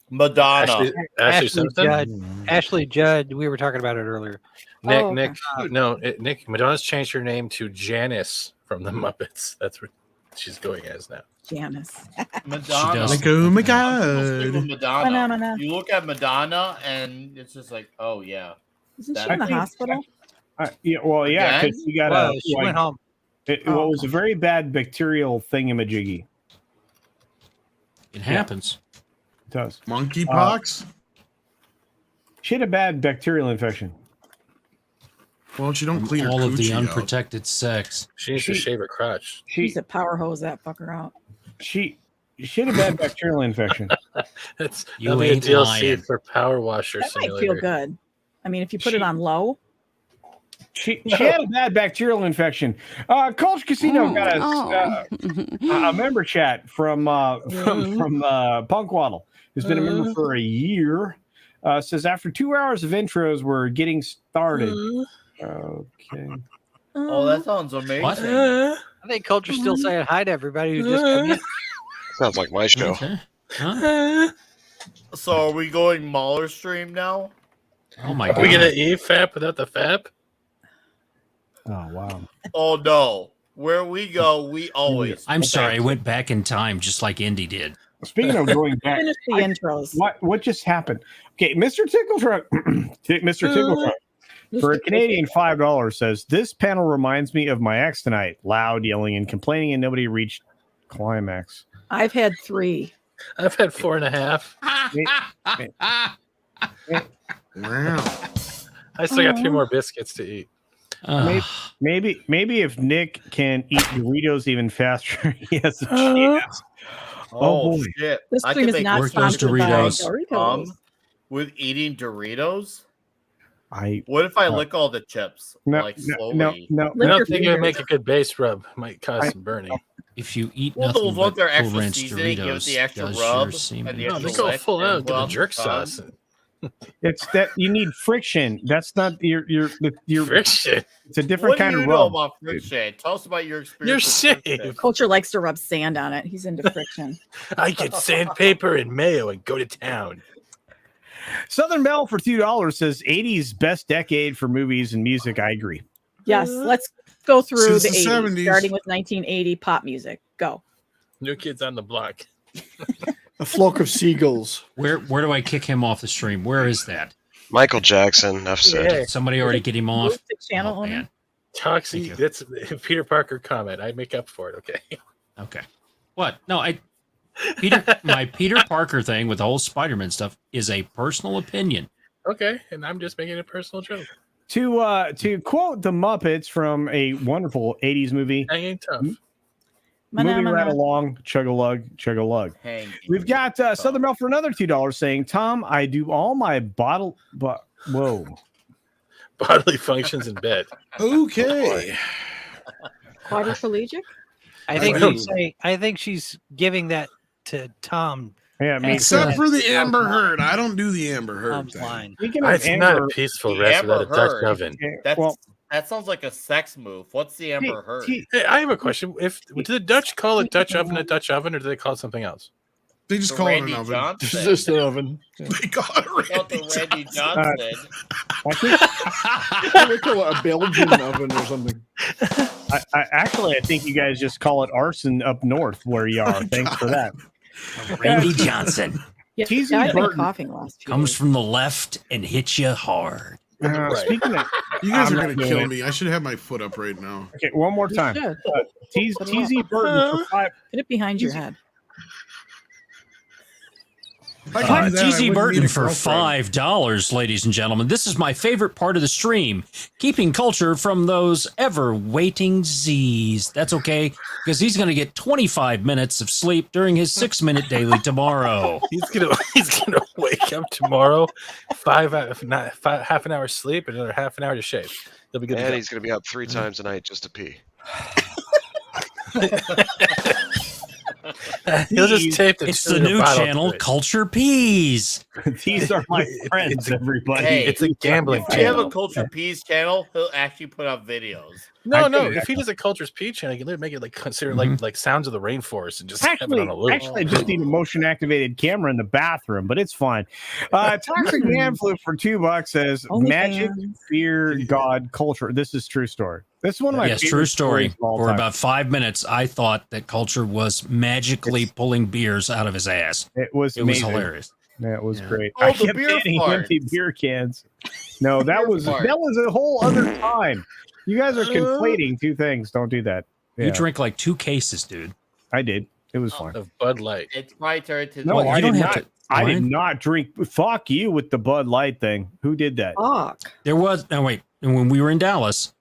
Madonna. Ashley Simpson? Judd. Ashley Judd. We were talking about it earlier. Nick, Oh, Nick. Madonna's changed her name to Janice from the Muppets. That's what she's going as now. Janice. Madonna. does. Like, oh my Speaking God. of Madonna. Phenomena. You look at Madonna, and it's just like, oh yeah. Isn't she That- in the hospital? Yeah, well, yeah, Again? because you got Well, she went home. It was a very bad bacterial thingamajiggy. It happens. It does. Monkeypox? She had a bad bacterial infection. Well, she don't clean her All of the coochie out. unprotected sex. She needs to shave her crotch. She's a power hose that fucker out. She had a bad bacterial infection. That's You that'll be a ain't DLC lying. for Power Washer That might Simulator. feel good. I mean, if you put it on low. She had a bad bacterial infection. Culture Casino got a member chat from Punk Waddle, who's been a member for a year. Says after 2 hours of intros, we're getting started. Okay. Oh, that sounds amazing. What? I think Culture's still saying hi to everybody who just come in. Sounds like my show. Okay. Huh? So are we going Mahler stream now? Oh my Are we god. gonna eat FAP without the FAP? Oh wow. Oh no. Where we go, we always. I'm sorry, I went back in time just like Indy did. Speaking of going back, Finish the intros. what just happened? Okay, Mr. Tickletruck, Mr. Tickletruck, for a Canadian $5 says this panel reminds me of my ex tonight. Loud yelling and complaining, and nobody reached climax. I've had 3. I've had 4.5. Wow. I still got 3 more biscuits to eat. Maybe if Nick can eat Doritos even faster, he has a chance. Oh, boy. shit. This I stream can is make not Work those sponsored by Doritos. Doritos. with eating Doritos. What if I lick all the chips slowly? I don't think it would make a good base rub. Might cause some burning. If you eat Well, nothing those but ones are Cool extra Ranch seasoning, give it Doritos, the extra does rub, your and semen the No, extra they go lick, full and out. Give put a on the jerk tongue. sauce. It's that you need friction. That's not your friction. It's a different What do kind you of know rub. about friction? Tell us about your experience. You're with safe. friction. Culture likes to rub sand on it. He's into friction. I get sandpaper and mayo and go to town. Southern Belle for $2 says 80s best decade for movies and music. I agree. Yes, let's go through Since the the 80s, 70s. starting with 1980 pop music. Go. New Kids on the Block. A Flock of Seagulls. Where do I kick him off the stream? Where is that? Michael Jackson. Enough said. Yeah. Did somebody already get him off? Move to channel owner. Man. Toxie. That's a Peter Parker comment. I make up for it. Okay. Okay. What? No, my Peter Parker thing with the whole Spider-Man stuff is a personal opinion. Okay, and I'm just making a personal joke. To quote the Muppets from a wonderful 80s movie, Hanging tough. moving right along, chug-a-lug, chug-a-lug. We've got Southern Belle for another $2 saying, Tom, I do all my bodily functions in bed. Okay. Quadriplegic? I think she's giving that to Tom. Yeah, Except for the Amber Heard. I don't do the Amber Heard Tom's thing. line. It's not a peaceful rest without a Dutch oven. That sounds like a sex move. What's the Amber Heard? Hey, I have a question. Do the Dutch call a Dutch oven a Dutch oven, or do they call it something else? They just call it an oven. It's just an oven. They call it Randy Johnson. They call it a Belgian oven or something. I think you guys just call it arson up north where you are. Thanks for that. Randy Johnson. Yeah, Teasing I've been Burton. coughing last few Comes days. from the left and hits you hard. Speaking of, You guys I'm are not going to doing kill it. me. I should have my foot up right now. Okay, one more time. should. TZ Burton for $5. Get it behind your head. I can do that, I TZ wouldn't Burton need a for girlfriend. $5, ladies and gentlemen. This is my favorite part of the stream, keeping culture from those ever-waiting Z's. That's okay, because he's going to get 25 minutes of sleep during his 6-minute daily tomorrow. He's gonna wake up tomorrow, half an hour sleep, and another half an hour to shave. He'll be good. And he's going to be up 3 times a night just to pee. He'll just tape the It's the new channel, Culture Peas. These are my friends, everybody. Hey, It's a gambling if you have channel. a Culture Peas channel, he'll actually put up videos. No. If he does a Culture's Peach channel, he can make it like consider like sounds of the rainforest and just have it on a loop. Actually, I just need a motion activated camera in the bathroom, but it's fine. Toxic Man Flu for $2 says magic, fear, God, culture. This is true story. This is one of my Yes, favorite true story. stories of all For time. about 5 minutes, I thought that Culture was magically pulling beers out of his ass. It was amazing. hilarious. Yeah, it was great. Oh, I the kept beer getting farts. empty beer cans. No, that was a whole other time. You guys are conflating two things. Don't do that. You drink like 2 cases, dude. I did. It was fine. Of Bud Light. It's my turn to. No, Well, I you did don't have not. to- I did Ryan? not drink. Fuck you with the Bud Light thing. Who did that? Fuck. There was no wait. And when we were in Dallas,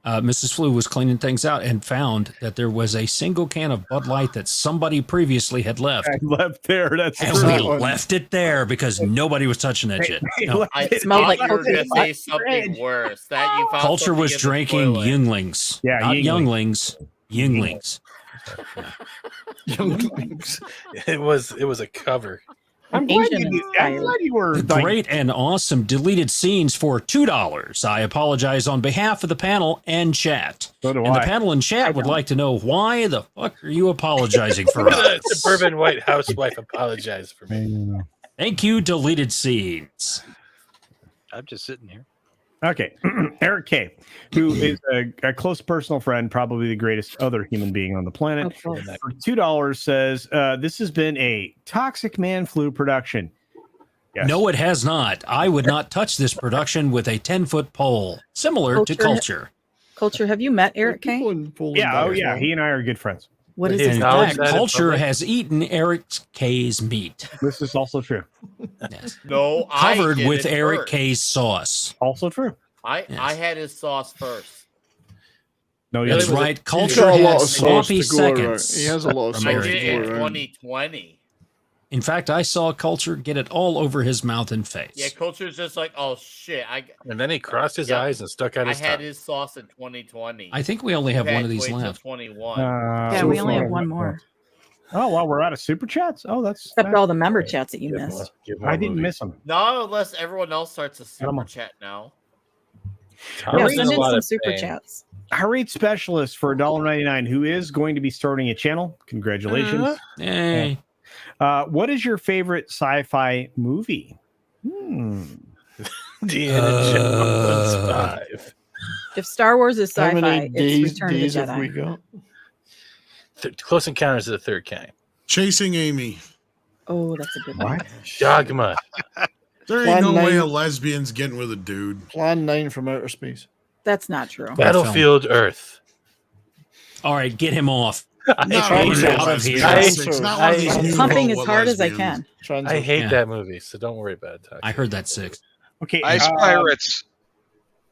Mrs. Flu was cleaning things out and found that there was a single can of Bud Light that somebody previously had left. I left there. That's And true. we left it there because nobody was touching that shit. No. I smelled like thought you were cocaine. going to say something worse. That you found Culture something was in the drinking toilet. Younglings. Yeah, not Yuengling. Younglings. Younglings. It was a cover. I'm glad Asian you were like, Great and awesome deleted scenes for $2. I apologize on behalf of the panel and chat. So do And the I. panel and chat would like to know why the fuck are you apologizing for The us? suburban white housewife apologized for me. Thank you, deleted scenes. I'm just sitting here. Okay, Eric K, who is a close personal friend, probably the greatest other human being on the planet, for $2 says, this has been a Toxic Man Flu production. Yes. No, it has not. I would not touch this production with a 10-foot pole, similar to Culture. Culture, have you met Eric K? Yeah, oh yeah, he and I are good friends. What is In his fact, name? Culture has eaten Eric K's meat. This is also true. Yes. No, I Covered did with it Eric first. K's sauce. Also true. I had his sauce first. No, That's he right. He's Culture got a lot of has sauce sloppy to go around. seconds. He has a lot of from sauce I Eric did to it go in around. 2020. In fact, I saw Culture get it all over his mouth and face. Yeah, Culture's just like, oh shit. And then he crossed his eyes and stuck out his I had tongue. his sauce in 2020. I think we only have one of these Wait till left. 21. Yeah, we only have one more. Oh, well, we're out of super chats. Oh, Except all the member chats that you missed. I didn't miss them. No, unless everyone else starts a super chat now. Yeah, send in some super chats. Harit Specialist for $1.99, who is going to be starting a channel. Congratulations. Hey. What is your favorite sci-fi movie? Indiana Jones 5. If Star Wars is How sci-fi, many it's Return days of the have we Jedi. got? Close Encounters of the Third Kind. Chasing Amy. Oh, that's a good one. Dogma. There ain't Plan no way 9. a lesbian's getting with a dude. Plan 9 from outer space. That's not true. Battlefield Earth. All right, get him off. Not Get one him of these out of lesbians. here. It's not one of these I'm new pumping as what hard as I lesbians. can. I hate Yeah. that movie, so don't worry about it. I heard that 6. Okay. Ice Pirates.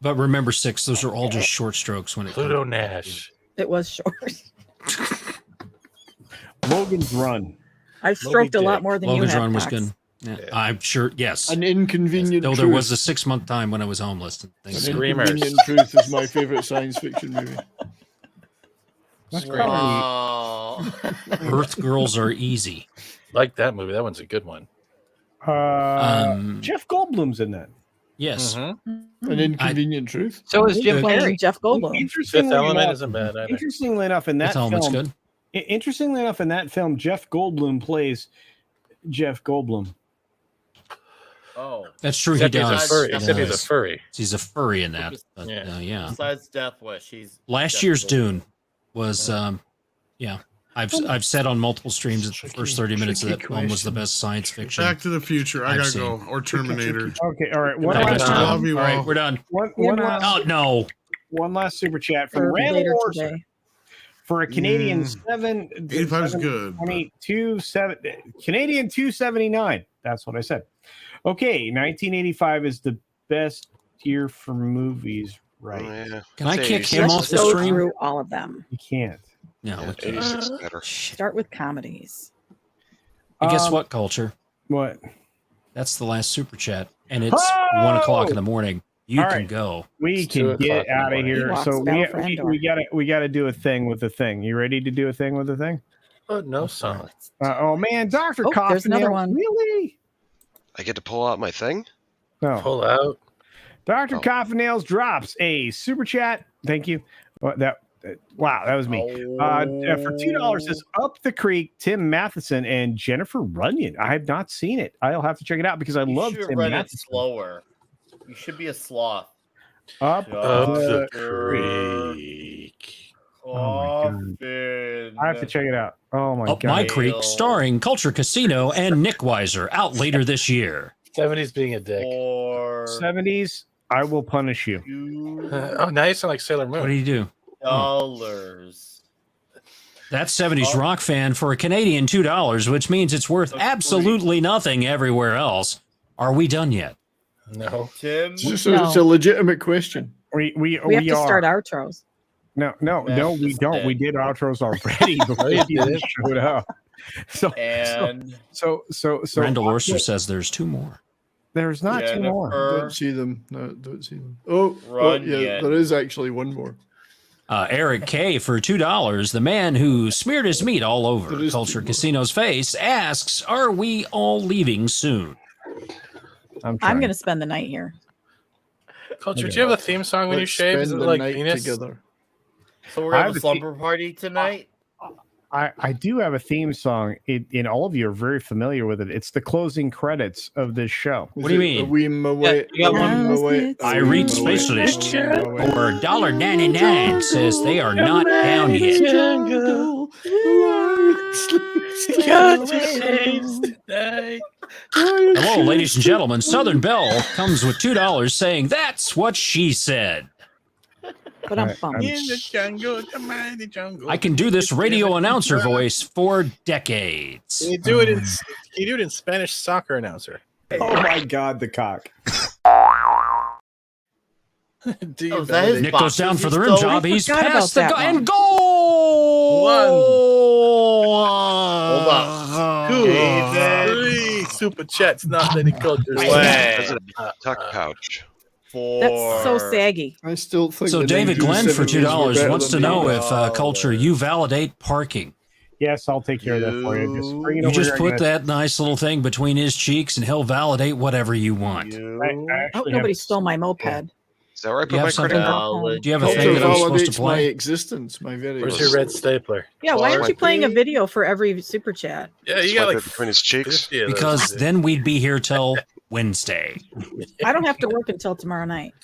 But remember, 6, those are all just short strokes when it Pluto comes. Nash. It was short. Logan's Run. I've stroked a lot more than Logan's you have. Run was Cox. good. Yeah, I'm sure. Yes. An Inconvenient Though Truth. there was a 6-month time when I was homeless. And things. An Inconvenient Truth is my favorite science fiction movie. Wow. Earth Girls Are Easy. Like that movie. That one's a good one. Jeff Goldblum's in that. Yes. An Inconvenient Truth. So is Jim Playing Carrey. Jeff Goldblum. Interestingly Fifth Element enough- isn't bad either. Interestingly enough, in that Fifth Element's film, good. Interestingly enough, in that film, Jeff Goldblum plays Jeff Goldblum. Oh. That's true. Except he he's a does. furry. He Except he's a does. furry. He's a furry in that. But, Yeah. yeah. Besides Death Wish, he's Last Jeff year's Goldblum. Dune was, yeah. I've said on multiple streams that the first 30 minutes of that film was the best science fiction. Back to the Future. I I've gotta seen. go. Or Terminator. Okay, all right. All right, last, Love you all right, all. we're done. one You're last, Oh no! one last super chat from Or Randall later Orser today. for a Canadian 85 is good. 279. That's what I said. Okay, 1985 is the best year for movies, right? Yeah. Can I Say kick 86 him Let's off the go stream? through all of them. You can't. No. we can't. 86 better. Start with comedies. And guess what, Culture? What? That's the last super chat, and it's Oh! 1 o'clock in the morning. You All can right. go. We It's can 2 o'clock get in the out of morning. here. Ewoks So Battle for Endor. we gotta do a thing with the thing. You ready to do a thing with the thing? Oh, no song. Oh man, Dr. Oh, Coffin. there's another one. Really? I get to pull out my thing? No. Pull out. Dr. Oh. Coffinails drops a super chat. Thank you. Wow, that was me. For $2 is Up the Creek, Tim Matheson, and Jennifer Runyon. I have not seen it. I'll have to check it out because I You love should Tim read it Matheson. slower. You should be a sloth. Up the Dr. creek. Oh my God. Coffin. I have to check it out. Oh my Up God. My Creek, starring Culture Casino and Nick Weiser, out later this year. 70s being a dick. For 70s, I will punish you. Oh, now you sound like Sailor Moon. What do you do? $2. That's 70s rock fan for a Canadian $2, which means it's worth absolutely nothing everywhere else. Are we done yet? No. Tim. So it's a legitimate question. We have to start outros. No, we don't. We did outros already before you you did. showed up. So Randall Orser says there's 2 more. There's not 2 more. Don't see them. No, don't see them. Oh, Runyon. yeah, there is actually one more. Eric K. for $2, the man who smeared his meat all over Culture Casino's face, asks, are we all leaving soon? I'm going to spend the night here. Culture, do you have a theme song when you Let's shave? Is it spend the like night Venus? together. So we're gonna I have a have a slumber party tonight. I do have a theme song. And all of you are very familiar with it. It's the closing credits of this show. What do you mean? Irate Specialist for $1.99 says they are not down yet. Hello, ladies and gentlemen. Southern Belle comes with $2 saying that's what she said. But I'm In the jungle, the mighty jungle. I can do this radio announcer voice for decades. Can you do it in? Can you do it in Spanish soccer announcer? Oh my God, the cock. Do you that his Nick goes down for the rim boxes? job. I He's forgot past about the that and one. goal. Hold on. super chats, not any culture. Tuck pouch. That's so saggy. I still think So the David Glenn for 1970s were $2 better wants to than the know 80s. if Culture, you validate parking. Yes, I'll take care of that for you. Just bring it You over just here. put that nice little thing between his cheeks, and he'll validate whatever you want. I hope nobody stole my moped. Is that where I Do you put have my credit something? card? Do you have a Culture thing that I'm supposed to validates my play? existence, my very Where's your red stapler? Yeah, why aren't you playing a video for every super chat? Yeah, you got Swipe like it between his cheeks. Because then we'd be here till Wednesday. I don't have to work until tomorrow night.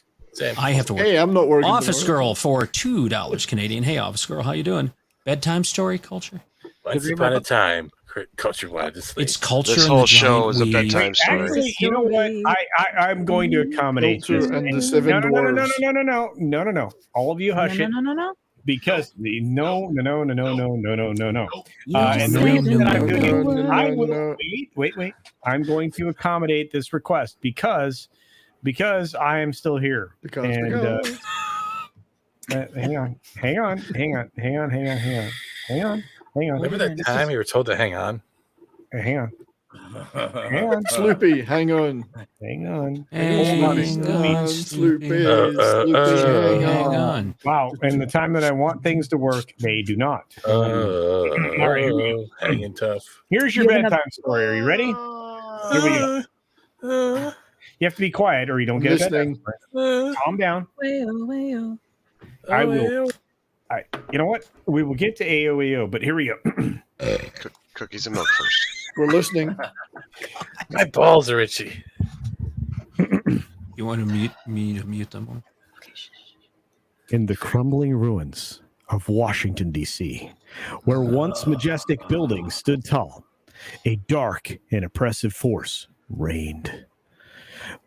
I have to work. Hey, I'm not working. Office tomorrow. Girl for $2 Canadian. Hey, Office Girl, how you doing? Bedtime story, Culture? Once upon a time, culture wanted to sleep. It's culture. This in whole the show giant is a weave. bedtime story. Actually, you know what? I'm going to accommodate Culture this. and the Seven Dwarves. No. All of you hush it. No. Because no. And You the reason that I'm doing it, no, I will no. wait. I'm going to accommodate this request because I am still here. Because. Hang on. Remember that time you were told to hang on? Hang on. Sloopy, hang on. Hang on. Sloopy, hang on. Wow. And the time that I want things to work, they do not. All right, here we go. Hanging tough. Here's your bedtime story. Are you ready? Here we go. You have to be quiet or you don't get a bedtime story. Calm down. I will. You know what? We will get to AOAO, but here we go. Cookies and milk first. We're listening. My balls are itchy. You want to mute me to mute them? In the crumbling ruins of Washington, D.C., where once majestic buildings stood tall, a dark and oppressive force reigned.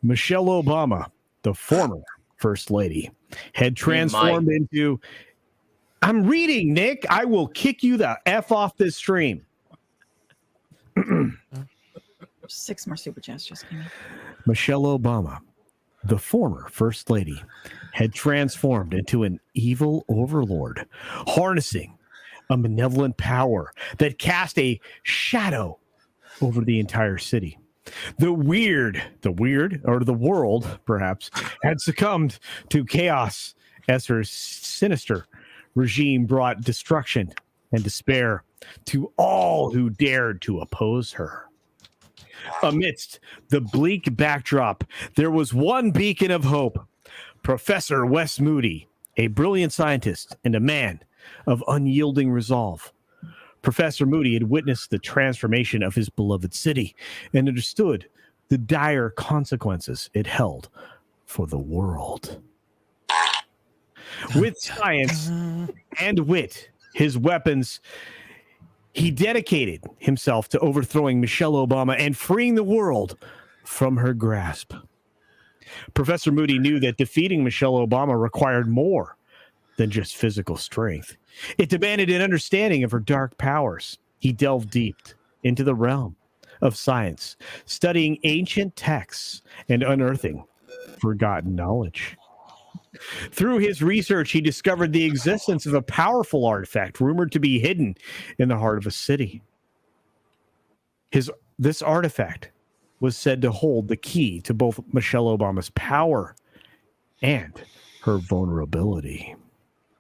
Michelle Obama, the former First Lady, had transformed into... I'm reading, Nick. I will kick you the F off this stream. 6 more super chats just came in. Michelle Obama, the former First Lady, had transformed into an evil overlord, harnessing a malevolent power that cast a shadow over the entire city. The world, perhaps, had succumbed to chaos as her sinister regime brought destruction and despair to all who dared to oppose her. Amidst the bleak backdrop, there was one beacon of hope. Professor Wes Moody, a brilliant scientist and a man of unyielding resolve. Professor Moody had witnessed the transformation of his beloved city and understood the dire consequences it held for the world. With science and wit, his weapons, he dedicated himself to overthrowing Michelle Obama and freeing the world from her grasp. Professor Moody knew that defeating Michelle Obama required more than just physical strength. It demanded an understanding of her dark powers. He delved deep into the realm of science, studying ancient texts and unearthing forgotten knowledge. Through his research, he discovered the existence of a powerful artifact rumored to be hidden in the heart of a city. This artifact was said to hold the key to both Michelle Obama's power and her vulnerability.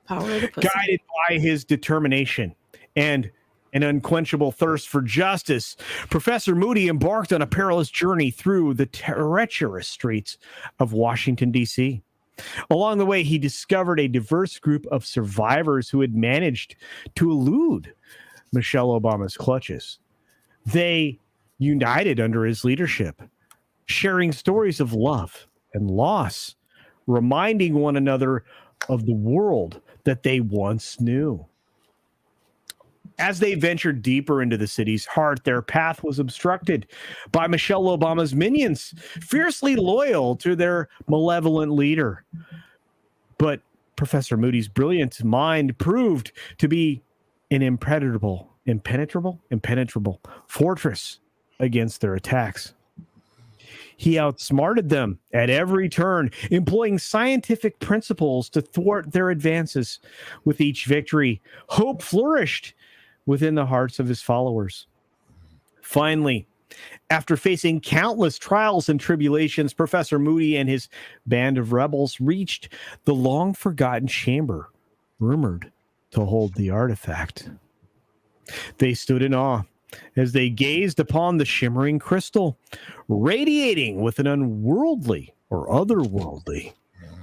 Power of the pussy. Guided by his determination and an unquenchable thirst for justice, Professor Moody embarked on a perilous journey through the treacherous streets of Washington, D.C. Along the way, he discovered a diverse group of survivors who had managed to elude Michelle Obama's clutches. They united under his leadership, sharing stories of love and loss, reminding one another of the world that they once knew. As they ventured deeper into the city's heart, their path was obstructed by Michelle Obama's minions, fiercely loyal to their malevolent leader. But Professor Moody's brilliant mind proved to be an impenetrable fortress against their attacks. He outsmarted them at every turn, employing scientific principles to thwart their advances. With each victory, hope flourished within the hearts of his followers. Finally, After facing countless trials and tribulations, Professor Moody and his band of rebels reached the long-forgotten chamber, rumored to hold the artifact. They stood in awe as they gazed upon the shimmering crystal, radiating with an unworldly or otherworldly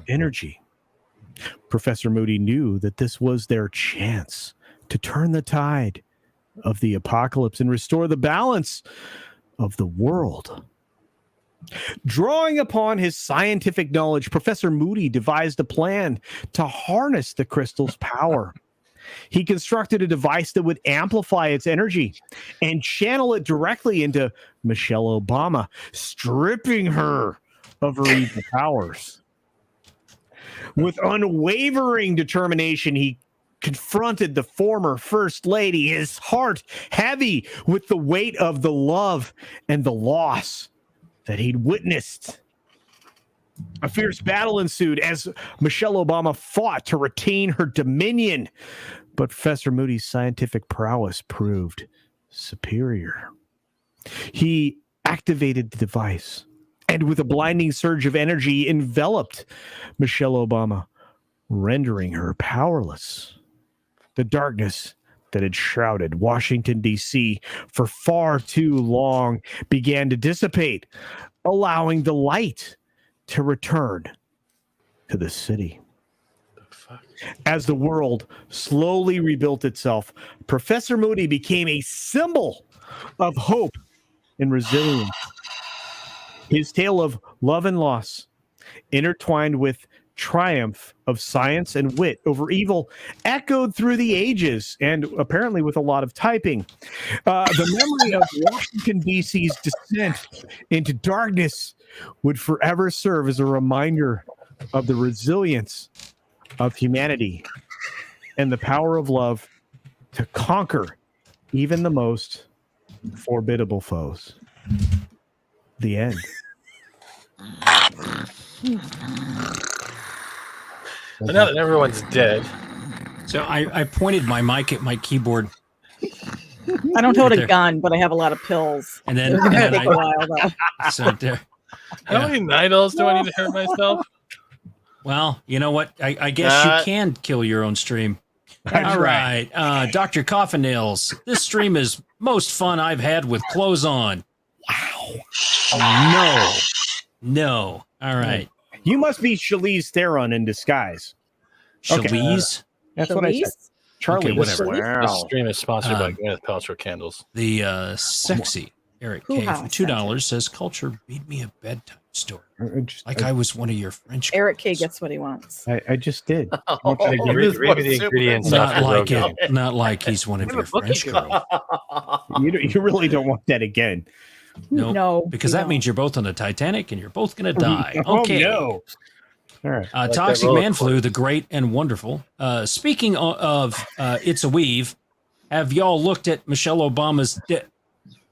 energy. Professor Moody knew that this was their chance to turn the tide of the apocalypse and restore the balance of the world. Drawing upon his scientific knowledge, Professor Moody devised a plan to harness the crystal's power. He constructed a device that would amplify its energy and channel it directly into Michelle Obama, stripping her of her evil powers. With unwavering determination, he confronted the former First Lady, his heart heavy with the weight of the love and the loss that he'd witnessed. A fierce battle ensued as Michelle Obama fought to retain her dominion, but Professor Moody's scientific prowess proved superior. He activated the device, and with a blinding surge of energy, enveloped Michelle Obama, rendering her powerless. The darkness that had shrouded Washington, D.C. for far too long began to dissipate, allowing the light to return to the city. As the world slowly rebuilt itself, Professor Moody became a symbol of hope and resilience. His tale of love and loss, intertwined with triumph of science and wit over evil, echoed through the ages, and apparently with a lot of typing. The memory of Washington, D.C.'s descent into darkness would forever serve as a reminder of the resilience of humanity and the power of love to conquer even the most formidable foes. The end. But now that everyone's dead. So I pointed my mic at my keyboard. I don't hold Right a there. gun, but I have a lot of pills. And then, It's gonna take a while, though. So there. How many nidals do I need to hurt myself? Well, you know what? I guess That- you can kill your own stream. That's All right. Dr. Coffin Nails, this stream is most fun I've had with clothes on. Wow. No. All right. You must be Charlize Theron in disguise. Charlize? That's what I said. Charlie, Okay, whatever. This stream is sponsored by Gwyneth Paltrow candles. The sexy Eric K. Hoo-ha, from $2 says, Culture, read me a bedtime story. Like I was one of your French Eric K gets what he wants. I just did. Read me the ingredients. Not after like Rogan. it. Not like he's one of your French girls. You really don't want that again. No, because we that don't. means you're both on the Titanic and you're both going to die. Oh, Okay. no. All right. Toxic Man Flu, the great and wonderful. Speaking of It's a Weave, have y'all looked at Michelle Obama's...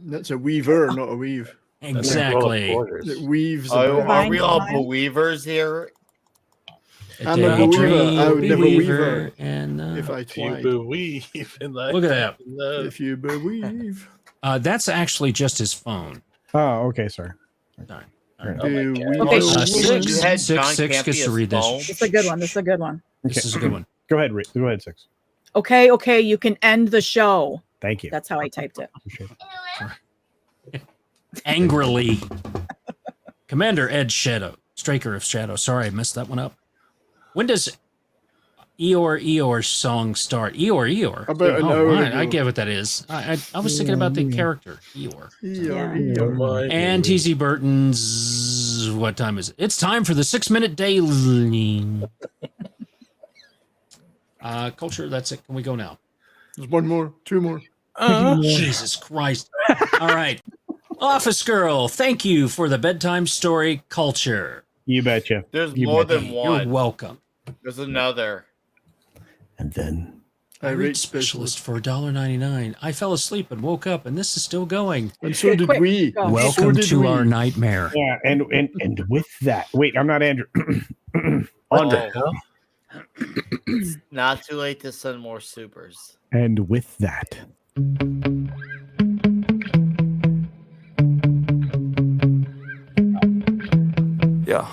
That's a weaver, not a weave. Exactly. It weaves. Are we all believers here? I'm a believer. I would never weave Weaver her and if I If you tried. believe in life. Look at that. If you believe. That's actually just his phone. Oh, okay. Sorry. Sorry. Okay, Six gets to read this. This is a good one. This is a good one. This is a good one. Go ahead, Six. Okay, you can end the show. Thank you. That's how I typed it. Angrily. Commander Ed Shadow. Straker of Shadow. Sorry, I messed that one up. When does Eeyore's song start? Eeyore. About an hour right. ago. I get what that is. I was thinking about the character Eeyore. Eeyore. And TZ Burton's. What time is it? It's time for the 6-minute daily. Culture. That's it. Can we go now? There's one more, two more. Jesus Christ! All right, Office Girl. Thank you for the bedtime story, Culture. You betcha. There's You more betcha. than one. You're welcome. There's another. And then I read specialist for $1.99. I fell asleep and woke up, and this is still going. And so did we. Welcome to our nightmare. Yeah, and with that, wait, I'm not Andrew. Andre. It's not too late to send more supers. And with that, Yeah.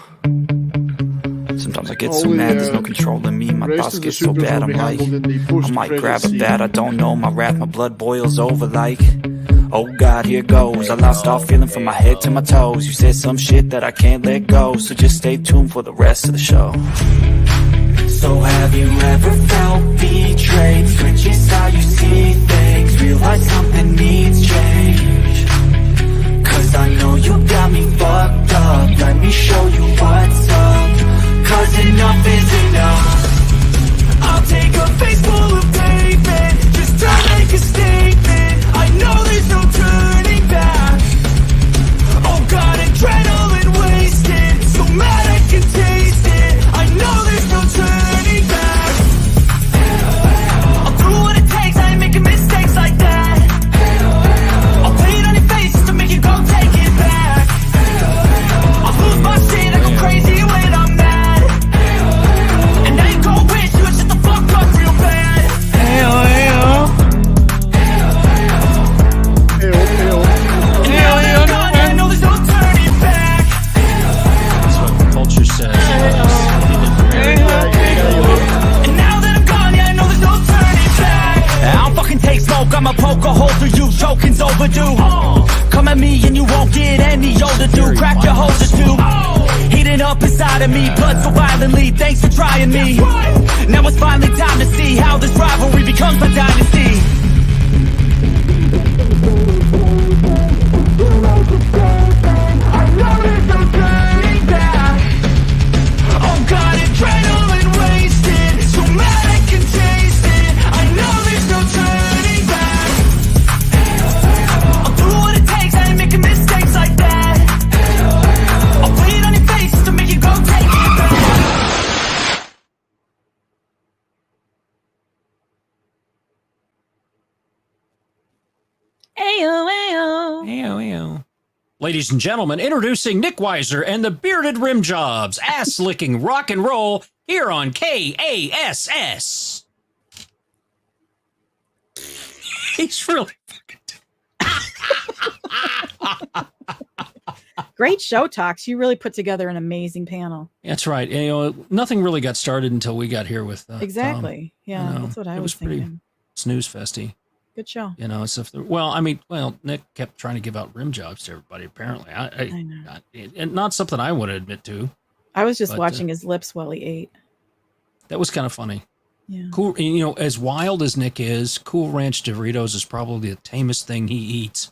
Sometimes I get so mad, there's no controlling me. My thoughts get so bad, I'm like, I might grab a bat, I don't know. My wrath, my blood boils over like, oh God, here goes. I lost all feeling from my head to my toes. You said some shit that I can't let go, so just stay tuned for the rest of the show. So have you ever felt betrayed? Switches how you see things, realize something needs change. Cause I know you got me fucked up, let me show you what's up. Cause enough is enough. I'll take a face full of pavement just to make a statement. I know there's no turning back. Oh God, adrenaline wasted, so mad I can taste it. I know there's no turning back. I'll do what it takes, I ain't making mistakes like that. I'll pay it on your face just to make you go take it back. I'll lose my shit, I go crazy when I'm mad. And now you go wish you would shut the fuck up real bad. Ayo, ayo. I know there's no turning back. That's what the culture says. And now that I'm gone, yeah, I know there's no turning back. I don't fucking take smoke, I'ma poke a hole through you. Choking's overdue. Come at me and you won't get any older, dude. Crack your hose or two. Heating up inside of me, blood so violently. Thanks for trying me. Now it's finally time to see how this rivalry becomes my dynasty. I know there's no turning back. Oh God, adrenaline wasted, so mad I can taste it. I know there's no turning back. I'll do what it takes, I ain't making mistakes like that. I'll play it on your face just to make you go take it back. Ayo, ayo. Ayo, ayo. Ladies and gentlemen, introducing Nick Weiser and the Bearded Rim Jobs, ass-licking rock and roll here on KASS. He's really Great show talks. You really put together an amazing panel. That's right. You know, nothing really got started until we got here with Exactly. Tom. Yeah, You know, that's what I it was pretty thinking. snooze festy. Good show. You know, so Nick kept trying to give out rim jobs to everybody. Apparently, I know. And not something I want to admit to. I was just but, watching his lips while he ate. That was kind of funny. Yeah. Cool. You know, as wild as Nick is, Cool Ranch Doritos is probably the tamest thing he eats.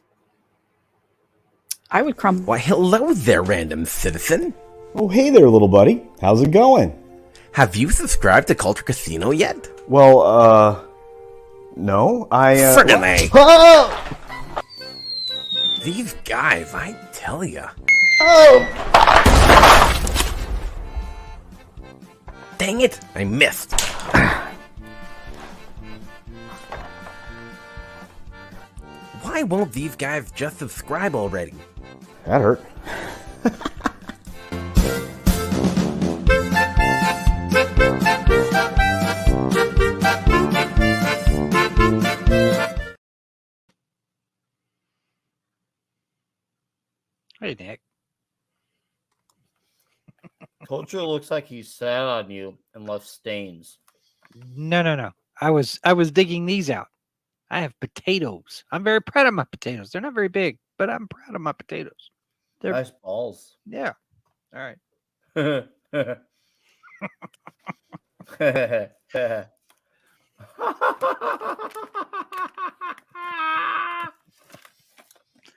I would crumble. Why, hello there, random citizen. Oh, hey there, little buddy. How's it going? Have you subscribed to Culture Casino yet? Well, no. Friggin' Oh! These guys, I tell ya. Oh! Dang it, I missed. Why won't these guys just subscribe already? That hurt. Hey, Nick. Culture looks like he sat on you and left stains. No. I was digging these out. I have potatoes. I'm very proud of my potatoes. They're not very big, but I'm proud of my potatoes. They're nice balls. Yeah. All right. The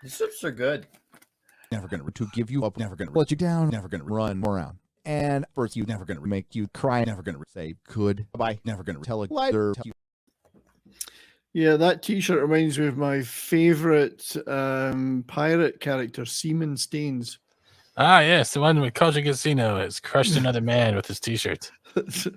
chips are good. Never gonna to give you up, never gonna let you down, never gonna run around. And first, you never gonna make you cry, never gonna say goodbye, never gonna tell a lie. Yeah, that T-shirt reminds me of my favorite pirate character, Seaman Staines. Ah, yes, the one with CultureCasino has crushed another man with his T-shirt.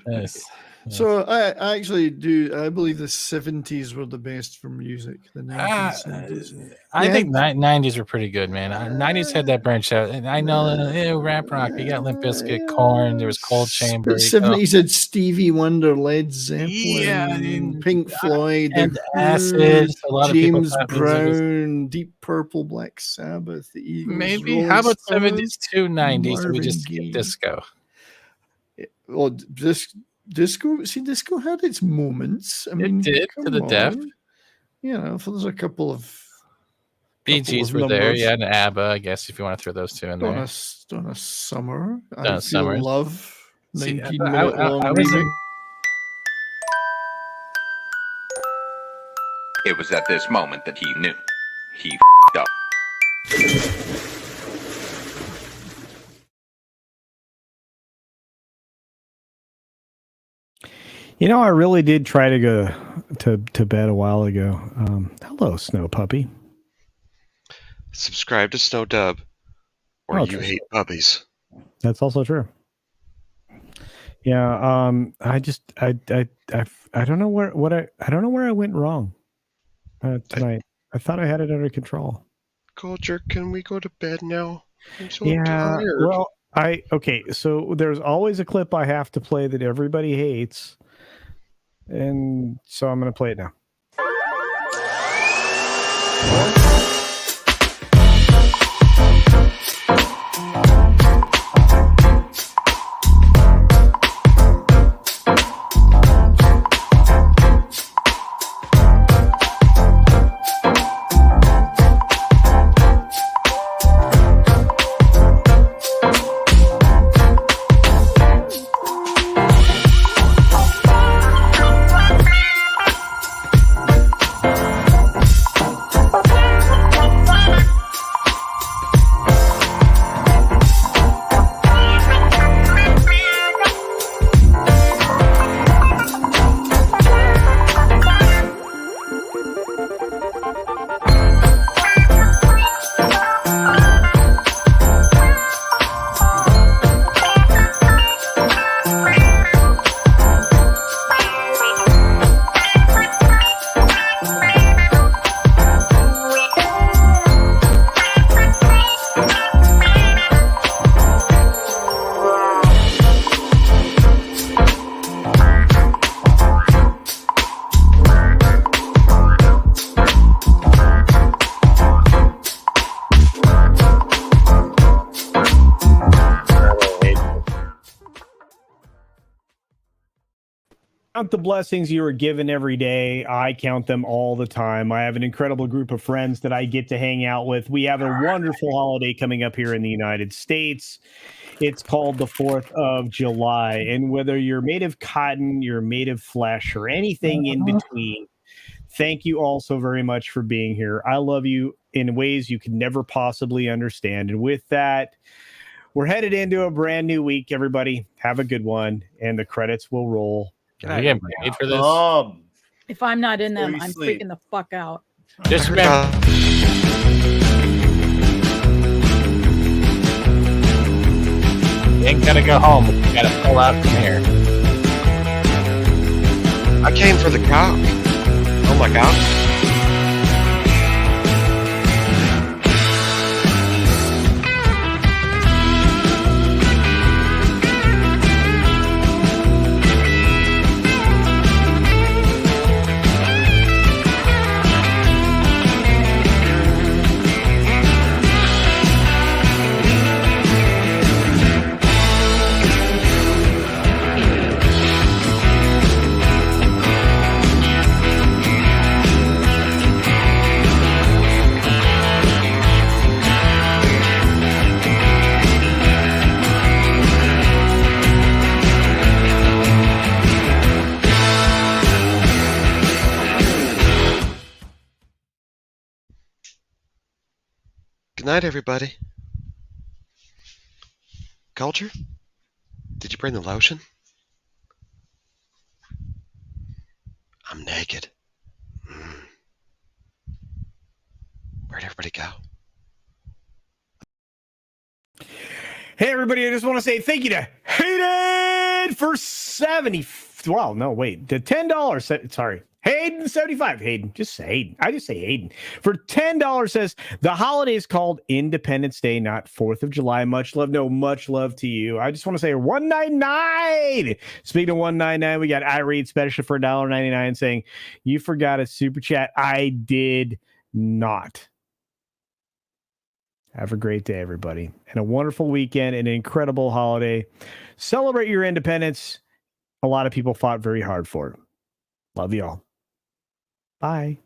Yes. So I actually do. I believe the 70s were the best for music. The 1970s. I think 90s were pretty good, man. 90s had that branch out. And I know rap rock. You got Limp Bizkit, Korn. There was Cold Chamber. 70s had Stevie Wonder, Led Zeppelin, Pink Floyd, and The Acid. Who, A lot James of people thought music was Brown, Deep Purple, Black Sabbath, The Eagles. maybe. Rolling How about Stones, 70s to 90s? And we Marvin just skip Gaye. disco. Well, disco. See, disco had its moments. I mean, did, to the deaf. You know, if there's a couple of Bee Gees were there, yeah, and ABBA, I guess, if you want to throw those two in there. Donna Summer. Donna I Feel Summer. Love. See, 19-minute long I was remix. It was at this moment that he knew. He f***ed up. You know, I really did try to go to bed a while ago. Hello, Snow Puppy. Subscribe to Snow Dub, or you hate puppies. That's also true. Yeah. I don't know I don't know where I went wrong tonight. I thought I had it under control. Culture, can we go to bed now? I'm so Yeah. tired. Well, okay. So there's always a clip I have to play that everybody hates. And so I'm going to play it now. Count the blessings you are given every day. I count them all the time. I have an incredible group of friends that I get to hang out with. We have a wonderful holiday coming up here in the United States. It's called the 4th of July. And whether you're made of cotton, you're made of flesh, or anything in between, thank you all so very much for being here. I love you in ways you can never possibly understand. And with that, we're headed into a brand new week, everybody. Have a good one, and the credits will roll. Can we get paid for this? If I'm not in them, Go to I'm sleep. freaking the fuck out. Just remember. You ain't gotta go home. You gotta pull out from here. I came for the cock. Oh my god. Good night, everybody. Culture? Did you bring the lotion? I'm naked. Where'd everybody go? Hey, everybody, I just want to say thank you to Hayden for 70 well, no, wait. The $10. Sorry. Hayden 75. Hayden, just say Hayden. I just say Hayden. For $10 says the holiday is called Independence Day, not 4th of July. Much love. No, much love to you. I just want to say 199. Speaking of 199, we got Irene special for $1.99 saying, you forgot a super chat. I did not. Have a great day, everybody. And a wonderful weekend, an incredible holiday. Celebrate your independence. A lot of people fought very hard for it. Love you all. Bye.